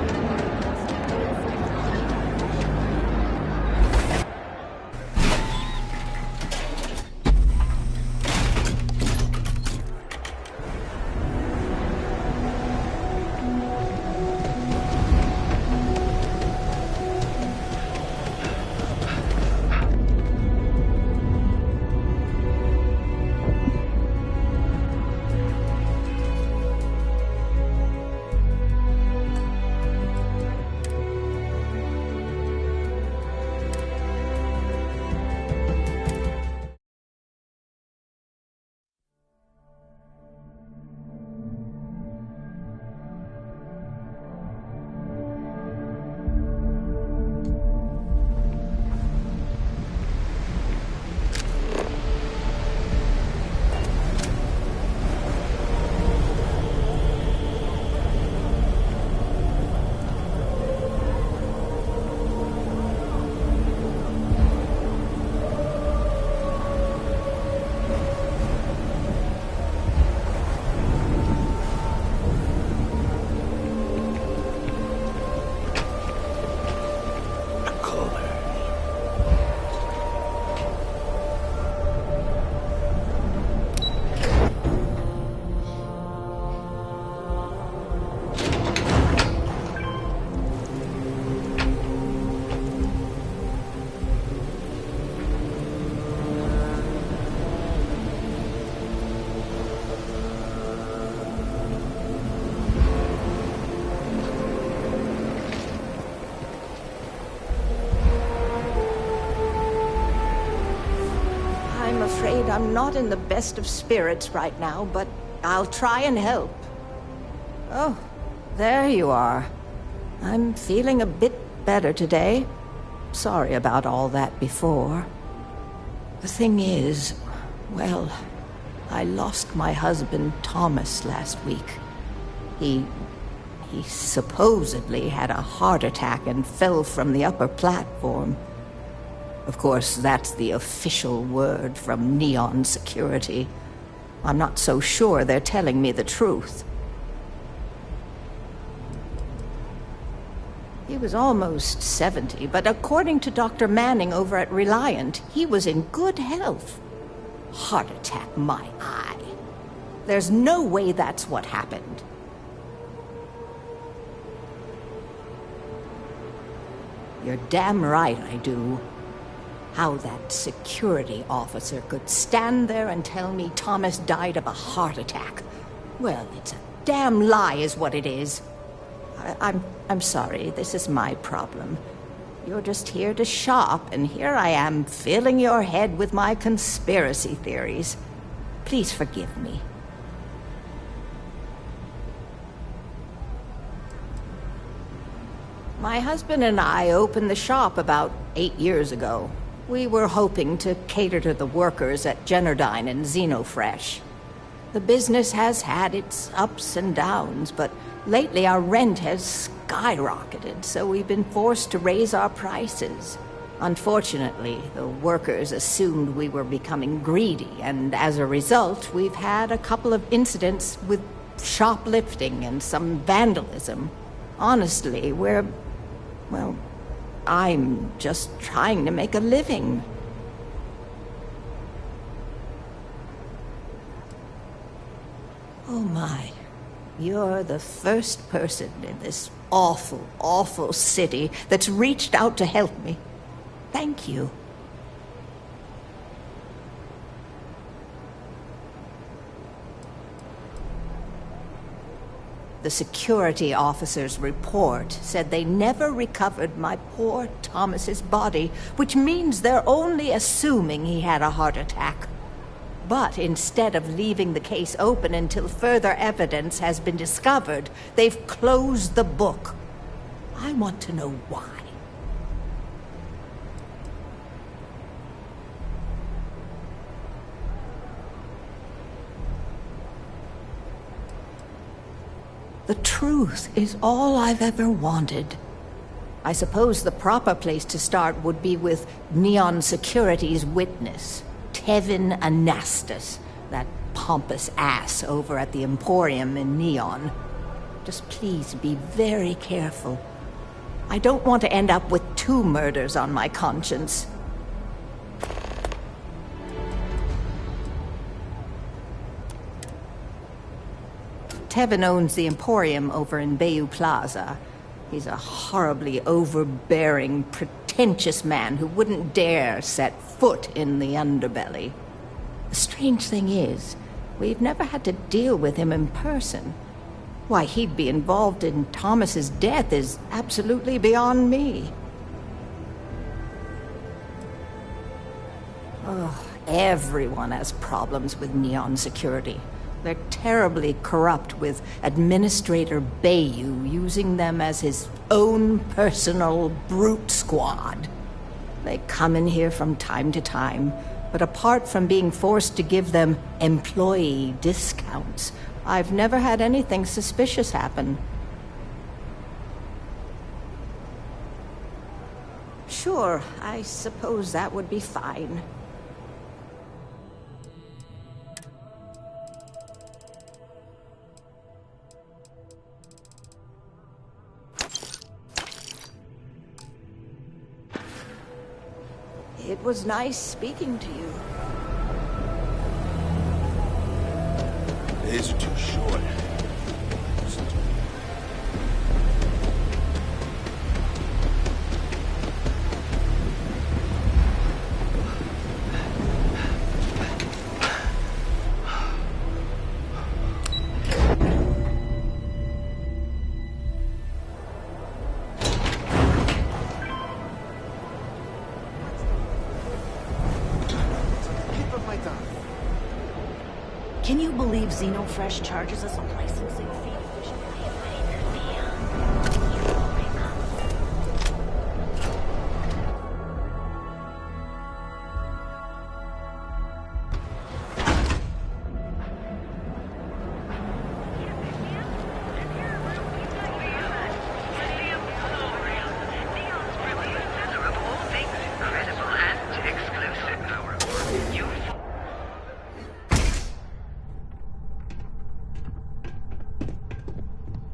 afraid I'm not in the best of spirits right now, but I'll try and help. Oh, there you are. I'm feeling a bit better today. Sorry about all that before. The thing is, well, I lost my husband Thomas last week. He supposedly had a heart attack and fell from the upper platform. Of course, that's the official word from Neon Security. I'm not so sure they're telling me the truth. He was almost 70, but according to Dr. Manning over at Reliant, he was in good health. Heart attack, my eye. There's no way that's what happened. You're damn right I do. How that security officer could stand there and tell me Thomas died of a heart attack. Well, it's a damn lie is what it is. I'm sorry, this is my problem. You're just here to shop, and here I am filling your head with my conspiracy theories. Please forgive me. My husband and I opened the shop about 8 years ago. We were hoping to cater to the workers at Generdyne and Xenofresh. The business has had its ups and downs, but lately our rent has skyrocketed, so we've been forced to raise our prices. Unfortunately, the workers assumed we were becoming greedy, and as a result, we've had a couple of incidents with shoplifting and some vandalism. Honestly, I'm just trying to make a living. Oh my. You're the first person in this awful, awful city that's reached out to help me. Thank you. The security officer's report said they never recovered my poor Thomas's body, which means they're only assuming he had a heart attack. But instead of leaving the case open until further evidence has been discovered, they've closed the book. I want to know why. The truth is all I've ever wanted. I suppose the proper place to start would be with Neon Security's witness, Tevin Anastas, that pompous ass over at the Emporium in Neon. Just please be very careful. I don't want to end up with 2 murders on my conscience. Tevin owns the Emporium over in Bayou Plaza. He's a horribly overbearing, pretentious man who wouldn't dare set foot in the underbelly. The strange thing is, we've never had to deal with him in person. Why he'd be involved in Thomas's death is absolutely beyond me. Oh, everyone has problems with Neon Security. They're terribly corrupt, with Administrator Bayou using them as his own personal brute squad. They come in here from time to time, but apart from being forced to give them employee discounts, I've never had anything suspicious happen. Sure, I suppose that would be fine. It was nice speaking to you. Days are too short. Keep up my time. Can you believe Xenofresh charges us a licensing fee?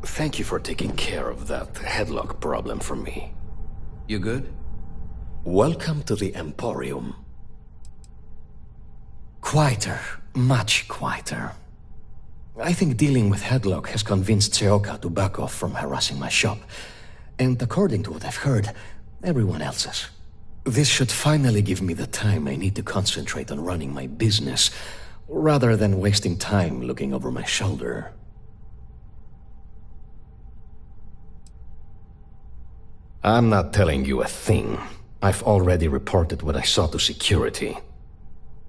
Thank you for taking care of that headlock problem for me. You good? Welcome to the Emporium. Quieter, much quieter. I think dealing with headlock has convinced Seoka to back off from harassing my shop. And according to what I've heard, everyone else's. This should finally give me the time I need to concentrate on running my business, rather than wasting time looking over my shoulder. I'm not telling you a thing. I've already reported what I saw to security.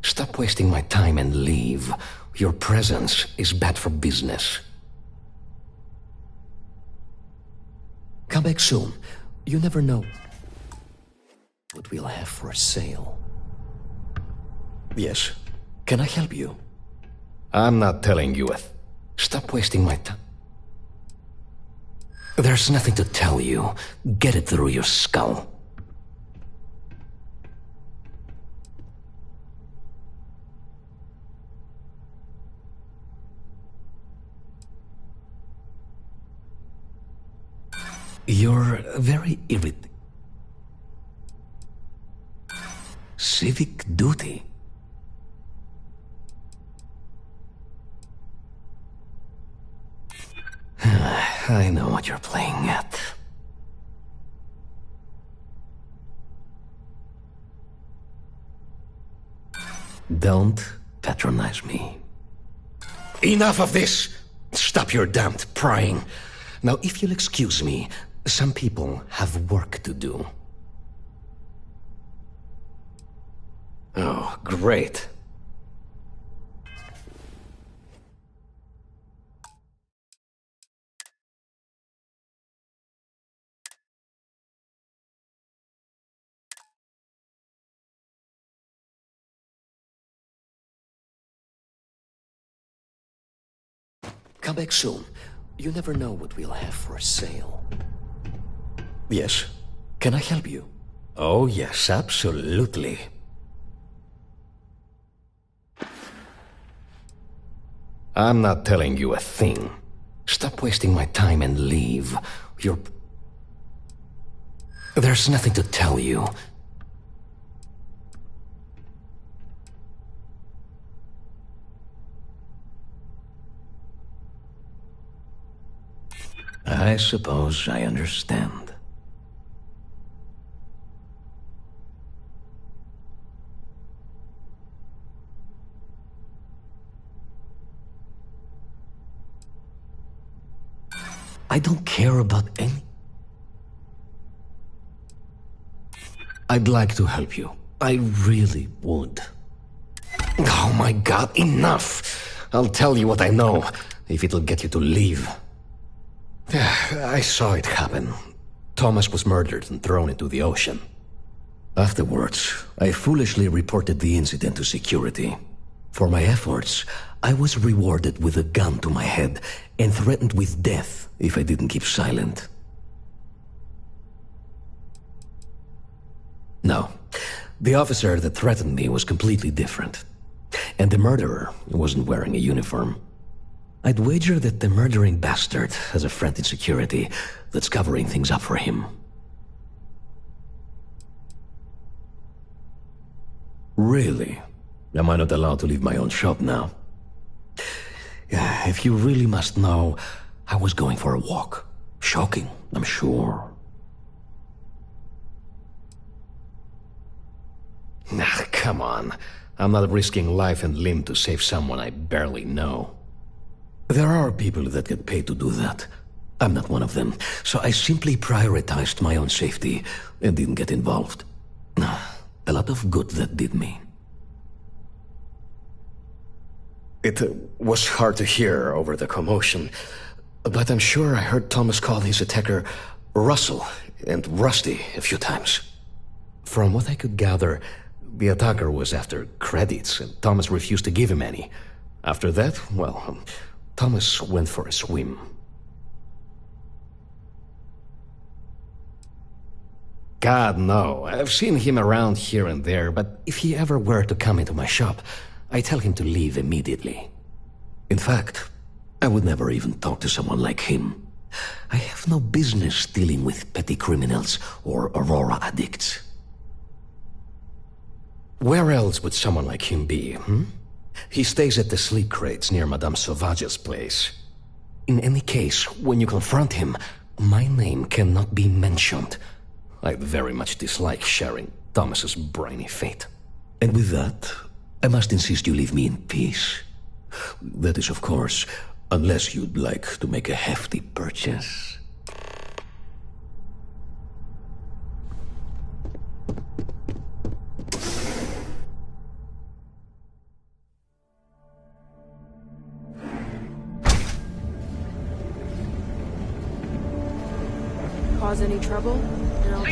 Stop wasting my time and leave. Your presence is bad for business. Come back soon. You never know what we'll have for sale. Yes. Can I help you? I'm not telling you a thing. Stop wasting my time. There's nothing to tell you. Get it through your skull. You're very irritating. Civic duty? I know what you're playing at. Don't patronize me. Enough of this! Stop your damned prying. Now, if you'll excuse me, some people have work to do. Oh, great. Come back soon. You never know what we'll have for sale. Yes. Can I help you? Oh, yes, absolutely. I'm not telling you a thing. Stop wasting my time and leave. There's nothing to tell you. I suppose I understand. I don't care about any... I'd like to help you. I really would. Oh my God, enough! I'll tell you what I know, if it'll get you to leave. I saw it happen. Thomas was murdered and thrown into the ocean. Afterwards, I foolishly reported the incident to security. For my efforts, I was rewarded with a gun to my head and threatened with death if I didn't keep silent. No, the officer that threatened me was completely different. And the murderer wasn't wearing a uniform. I'd wager that the murdering bastard has a friend in security that's covering things up for him. Really? Am I not allowed to leave my own shop now? If you really must know, I was going for a walk. Shocking, I'm sure. Nah, come on. I'm not risking life and limb to save someone I barely know. There are people that get paid to do that. I'm not one of them, so I simply prioritized my own safety and didn't get involved. A lot of good that did me. It was hard to hear over the commotion, but I'm sure I heard Thomas call his attacker Russell and Rusty a few times. From what I could gather, the attacker was after credits, and Thomas refused to give him any. After that, well, Thomas went for a swim. God, no. I've seen him around here and there, but if he ever were to come into my shop, I tell him to leave immediately. In fact, I would never even talk to someone like him. I have no business dealing with petty criminals or Aurora addicts. Where else would someone like him be, He stays at the sleep crates near Madame Sauvage's place. In any case, when you confront him, my name cannot be mentioned. I very much dislike sharing Thomas's briny fate. And with that, I must insist you leave me in peace. That is, of course, unless you'd like to make a hefty purchase. Cause any trouble? And I'll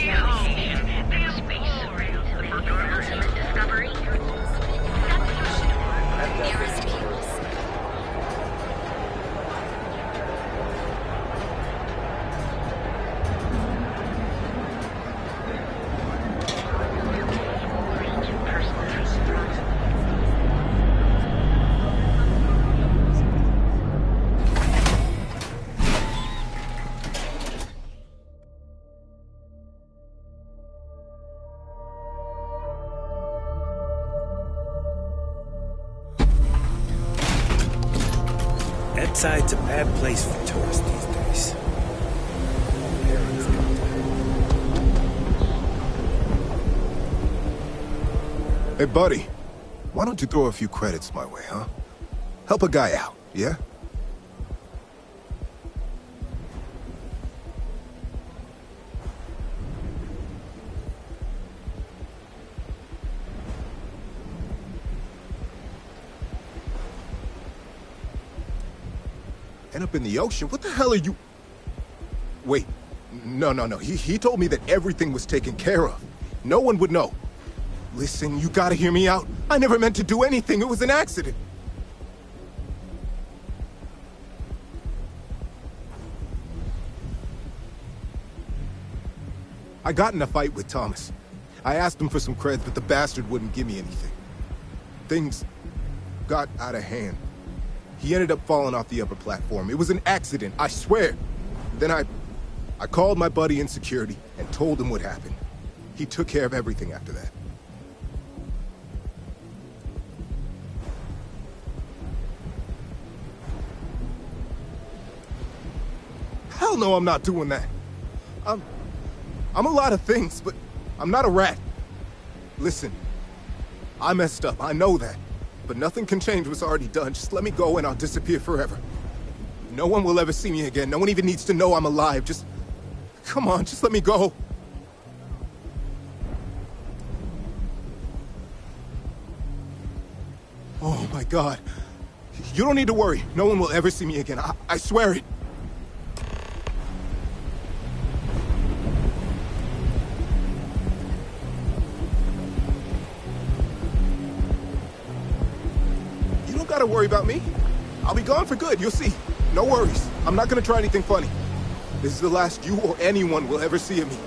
Side's a bad place for tourists these days. Hey, buddy. Why don't you throw a few credits my way, huh? Help a guy out, yeah? End up in the ocean? What the hell are you... Wait. No. He told me that everything was taken care of. No one would know. Listen, you gotta hear me out. I never meant to do anything. It was an accident. I got in a fight with Thomas. I asked him for some creds, but the bastard wouldn't give me anything. Things got out of hand. He ended up falling off the upper platform. It was an accident, I swear. Then I called my buddy in security and told him what happened. He took care of everything after that. Hell no, I'm not doing that. I'm a lot of things, but I'm not a rat. Listen, I messed up, I know that. But nothing can change what's already done. Just let me go and I'll disappear forever. No one will ever see me again. No one even needs to know I'm alive. Just... come on, just let me go. Oh my God. You don't need to worry. No one will ever see me again. I swear it. Gotta worry about me. I'll be gone for good, you'll see. No worries. I'm not gonna try anything funny. This is the last you or anyone will ever see of me.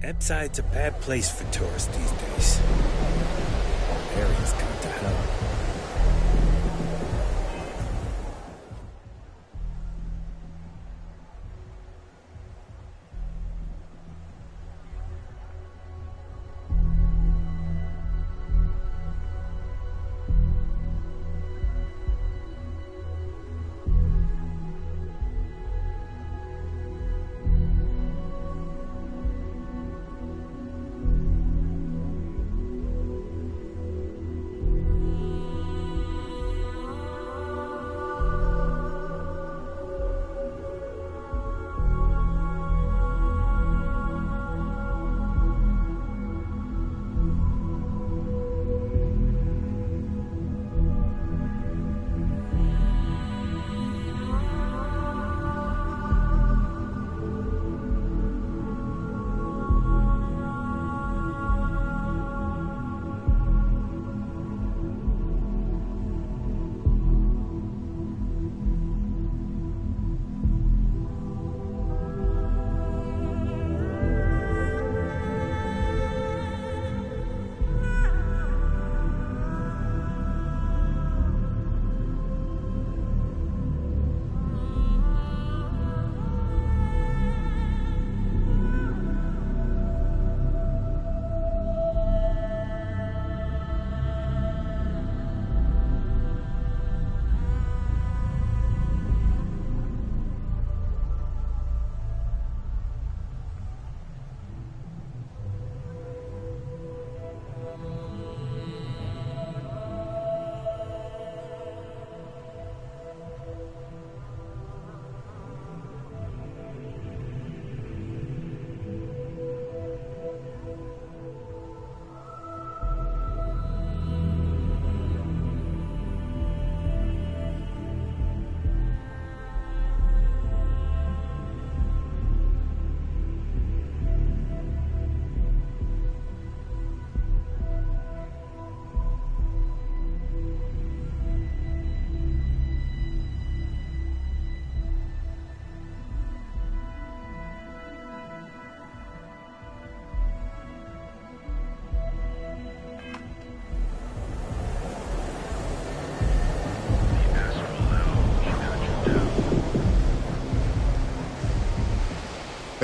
That side's a bad place for tourists these days. Area's gone to hell.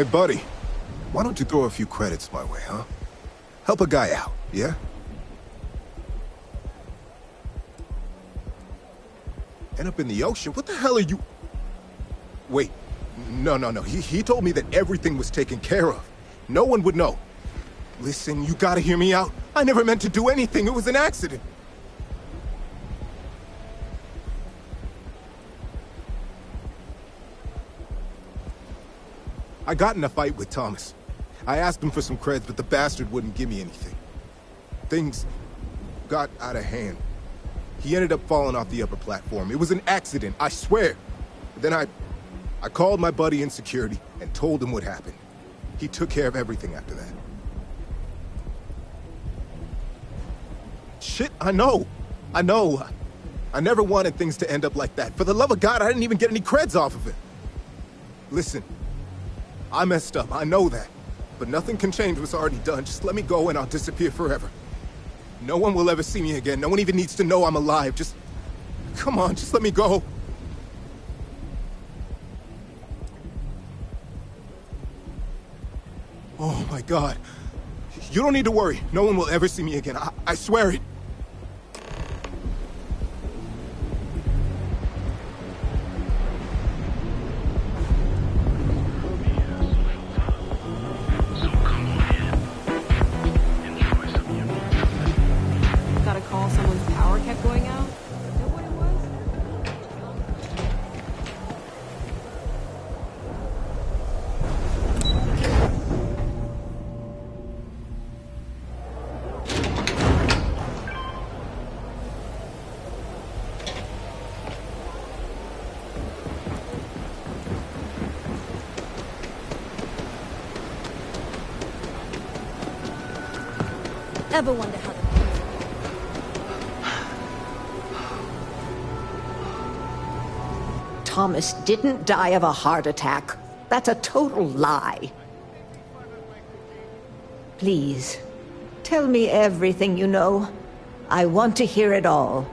Hey, buddy. Why don't you throw a few credits my way, huh? Help a guy out, yeah? End up in the ocean? What the hell are you... Wait. No. He told me that everything was taken care of. No one would know. Listen, you gotta hear me out. I never meant to do anything. It was an accident. I got in a fight with Thomas. I asked him for some creds, but the bastard wouldn't give me anything. Things got out of hand. He ended up falling off the upper platform. It was an accident, I swear. Then I called my buddy in security and told him what happened. He took care of everything after that. Shit, I know. I never wanted things to end up like that. For the love of God, I didn't even get any creds off of it. Listen, I messed up, I know that. But nothing can change what's already done. Just let me go and I'll disappear forever. No one will ever see me again. No one even needs to know I'm alive. Just... come on, just let me go. Oh my God. You don't need to worry. No one will ever see me again. I swear it. Got a call someone's power kept going out? Is that what it was? Ever wonder how Thomas didn't die of a heart attack. That's a total lie. Please, tell me everything you know. I want to hear it all.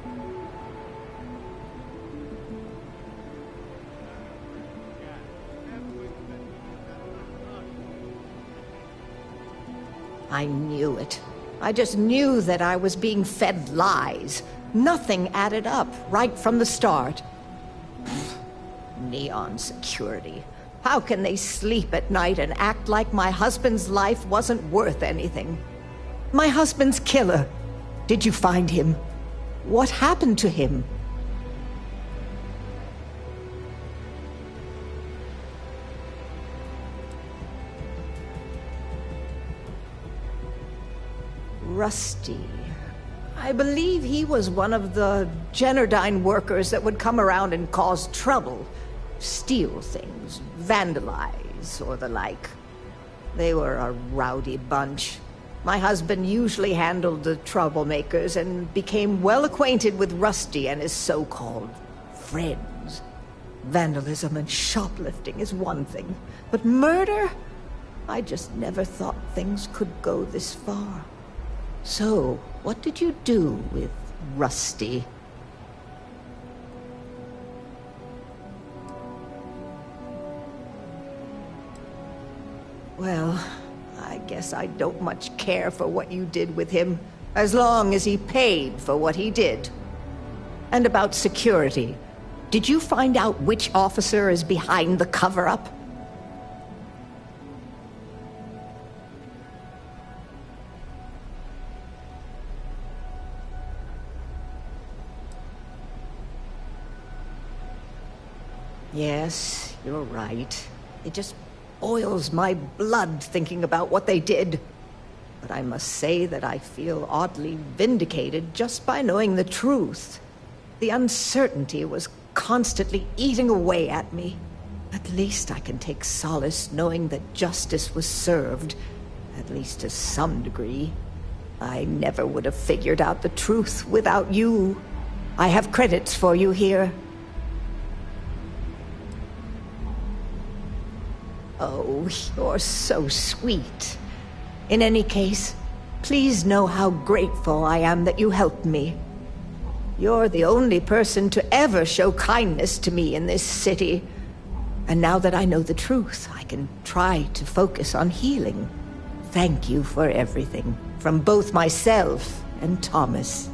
I knew it. I just knew that I was being fed lies. Nothing added up right from the start. Neon security. How can they sleep at night and act like my husband's life wasn't worth anything? My husband's killer. Did you find him? What happened to him? Rusty. I believe he was one of the Generdyne workers that would come around and cause trouble. Steal things, vandalize, or the like. They were a rowdy bunch. My husband usually handled the troublemakers and became well acquainted with Rusty and his so-called friends. Vandalism and shoplifting is one thing, but murder? I just never thought things could go this far. So, what did you do with Rusty? Well, I guess I don't much care for what you did with him, as long as he paid for what he did. And about security, did you find out which officer is behind the cover-up? Yes, you're right. It just boils my blood thinking about what they did. But I must say that I feel oddly vindicated just by knowing the truth. The uncertainty was constantly eating away at me. At least I can take solace knowing that justice was served, at least to some degree. I never would have figured out the truth without you. I have credits for you here. Oh, you're so sweet. In any case, please know how grateful I am that you helped me. You're the only person to ever show kindness to me in this city. And now that I know the truth, I can try to focus on healing. Thank you for everything, from both myself and Thomas.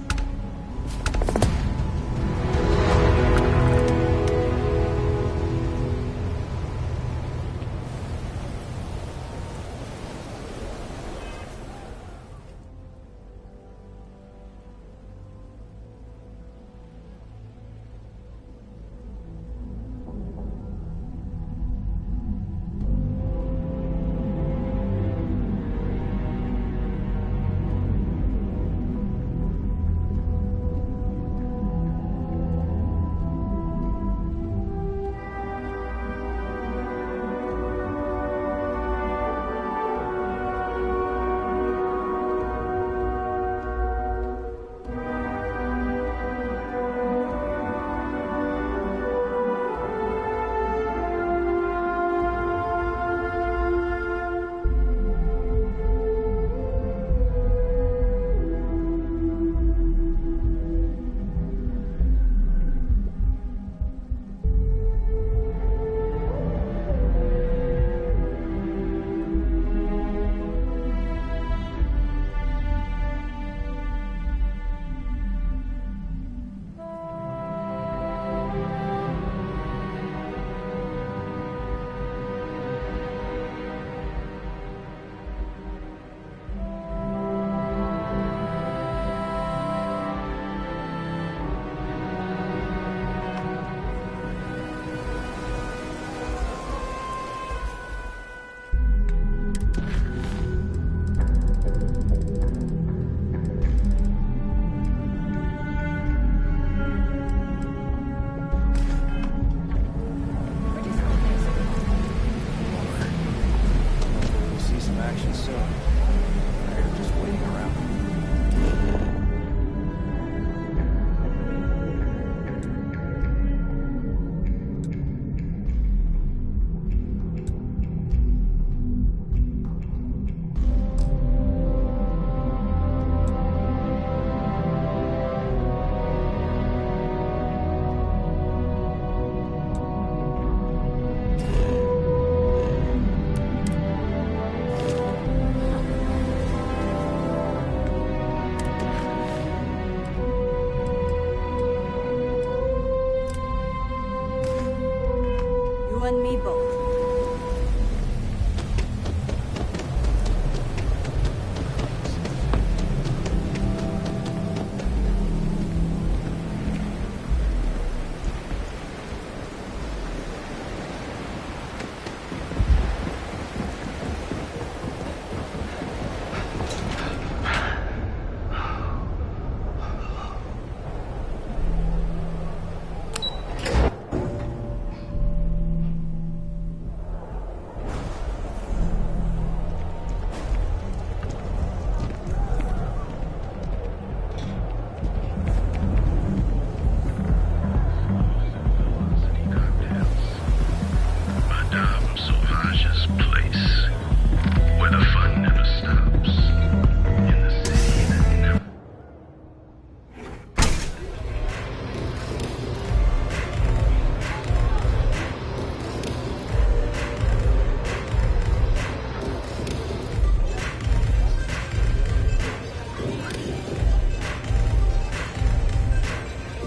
and me both.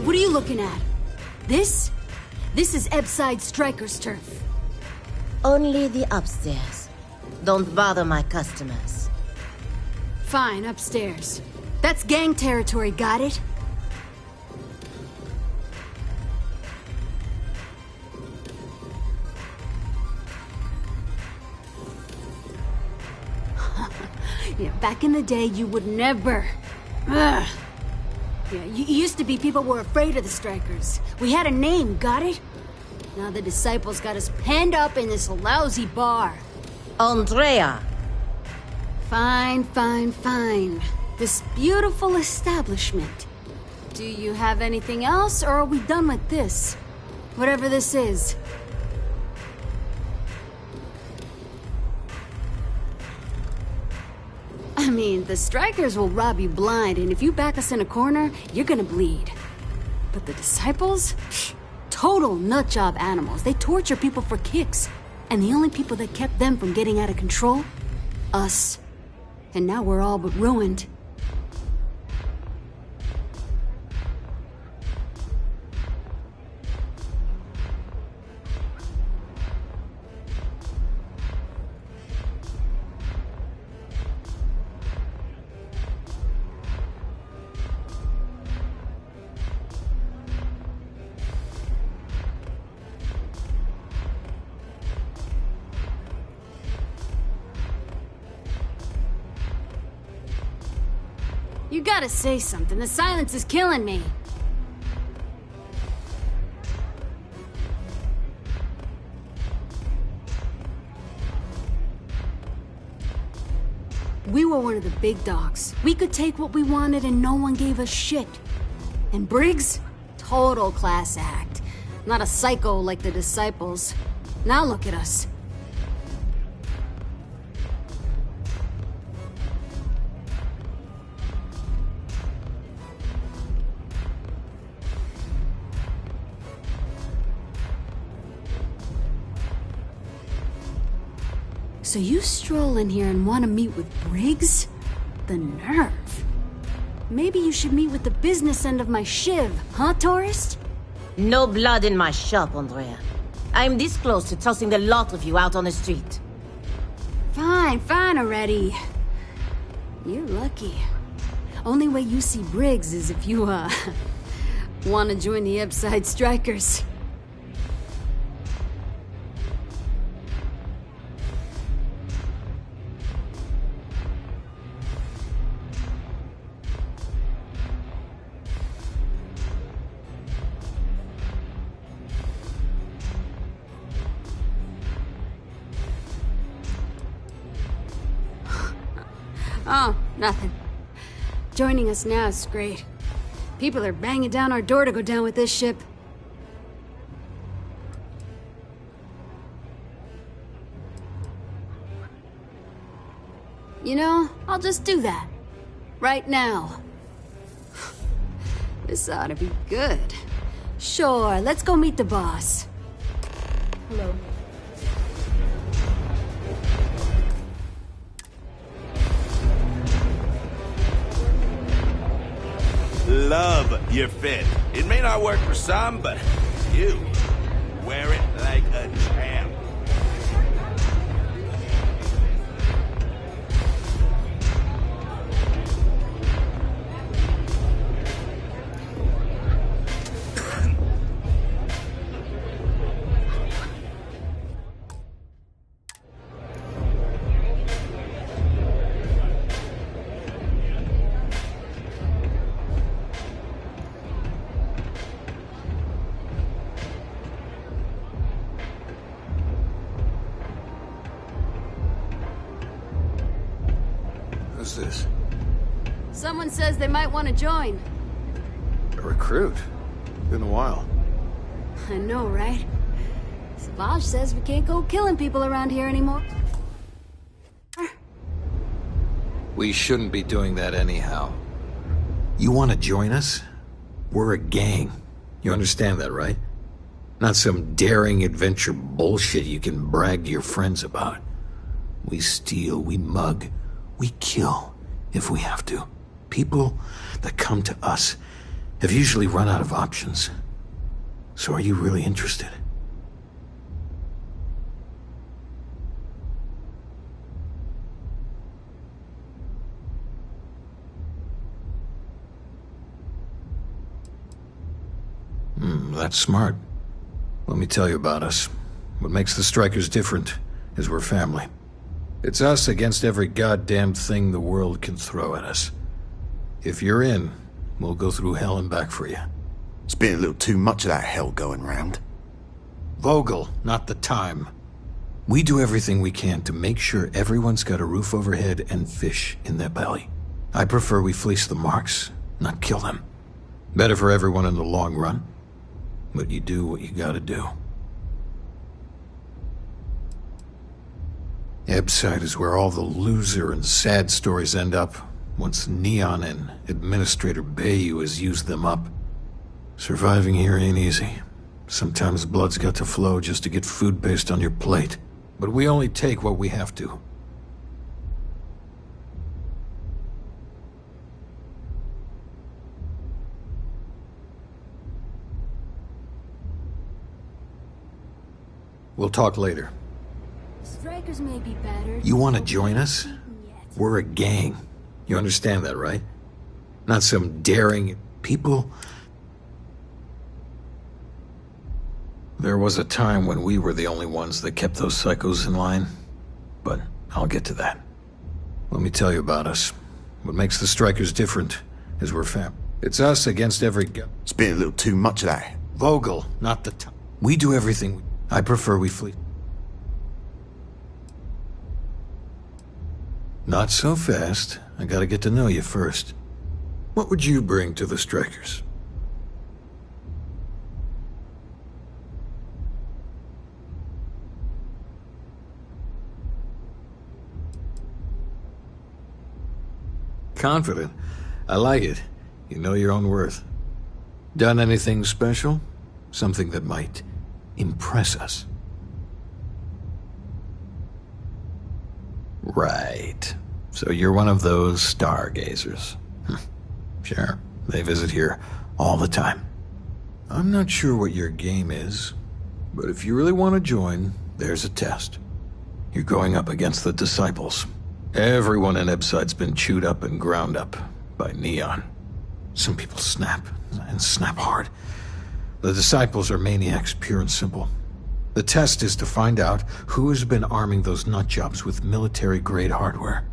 What are you looking at? This? This is Ebside Striker's turf. Only the upstairs. Don't bother my customers. Fine, upstairs. That's gang territory, got it? Yeah, back in the day, you would never... Ugh. Yeah, you used to be people were afraid of the Strikers. We had a name, got it? Now the disciples got us penned up in this lousy bar. Andrea! Fine, fine, fine. This beautiful establishment. Do you have anything else, or are we done with this? Whatever this is. I mean, the Strikers will rob you blind, and if you back us in a corner, you're gonna bleed. But the disciples? total nutjob animals. They torture people for kicks. And the only people that kept them from getting out of control? Us. And now we're all but ruined. You gotta say something. The silence is killing me. We were one of the big dogs. We could take what we wanted and no one gave us shit. And Briggs? Total class act. Not a psycho like the disciples. Now look at us. So you stroll in here and want to meet with Briggs? The nerve. Maybe you should meet with the business end of my shiv, huh, tourist? No blood in my shop, Andrea. I'm this close to tossing the lot of you out on the street. Fine already. You're lucky. Only way you see Briggs is if you, want to join the Upside Strikers. Oh, nothing. Joining us now is great. People are banging down our door to go down with this ship. You know, I'll just do that. Right now. This ought to be good. Sure, let's go meet the boss. Hello. Love your fit. It may not work for some, but you wear it like a champ. Who's this? Someone says they might want to join. A recruit? Been a while. I know, right? Savage says we can't go killing people around here anymore. We shouldn't be doing that anyhow. You want to join us? We're a gang. You understand that, right? Not some daring adventure bullshit you can brag to your friends about. We steal, we mug, we kill, if we have to. People that come to us have usually run out of options. So are you really interested? That's smart. Let me tell you about us. What makes the Strikers different is we're family. It's us against every goddamn thing the world can throw at us. If you're in, we'll go through hell and back for you. It's been a little too much of that hell going round. Vogel, not the time. We do everything we can to make sure everyone's got a roof overhead and fish in their belly. I prefer we fleece the marks, not kill them. Better for everyone in the long run. But you do what you gotta do. Ebside is where all the loser and sad stories end up once Neon and Administrator Bayou has used them up. Surviving here ain't easy, Sometimes blood's got to flow just to get food based on your plate. But we only take what we have to. We'll talk later. Strikers may be battered. You want to join us? We're a gang. You understand that, right? Not some daring people. There was a time when we were the only ones that kept those psychos in line. But I'll get to that. Let me tell you about us. What makes the Strikers different is we're fam. It's us against every gun. It's been a little too much of that. Vogel, not the time. We do everything. I prefer we flee. Not so fast. I gotta get to know you first. What would you bring to the Strikers? Confident. I like it. You know your own worth. Done anything special? Something that might impress us? Right. So you're one of those stargazers. Sure, they visit here all the time. I'm not sure what your game is, but if you really want to join, there's a test. You're going up against the Disciples. Everyone in Ebside's been chewed up and ground up by Neon. Some people snap, and snap hard. The Disciples are maniacs, pure and simple. The test is to find out who has been arming those nutjobs with military-grade hardware.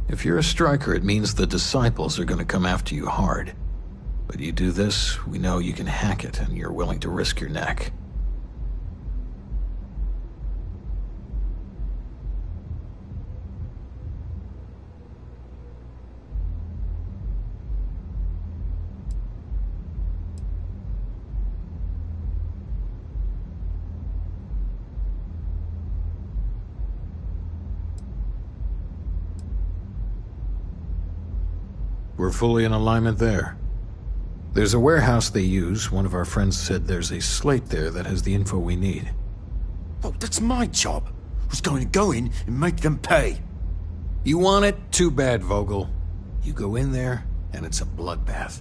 If you're a striker, it means the Disciples are going to come after you hard. But you do this, we know you can hack it, and you're willing to risk your neck. We're fully in alignment there. There's a warehouse they use. One of our friends said there's a slate there that has the info we need. Oh, that's my job. I was going to go in and make them pay. You want it? Too bad, Vogel. You go in there, and it's a bloodbath.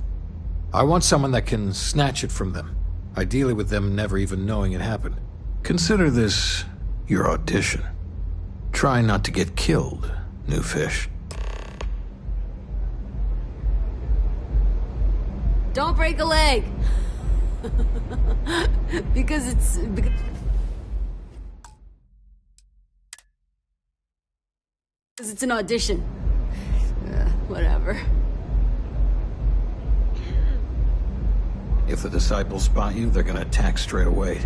I want someone that can snatch it from them. Ideally with them never even knowing it happened. Consider this your audition. Try not to get killed, new fish. Don't break a leg! Because it's an audition. Whatever. If the Disciples spot you, they're gonna attack straight away.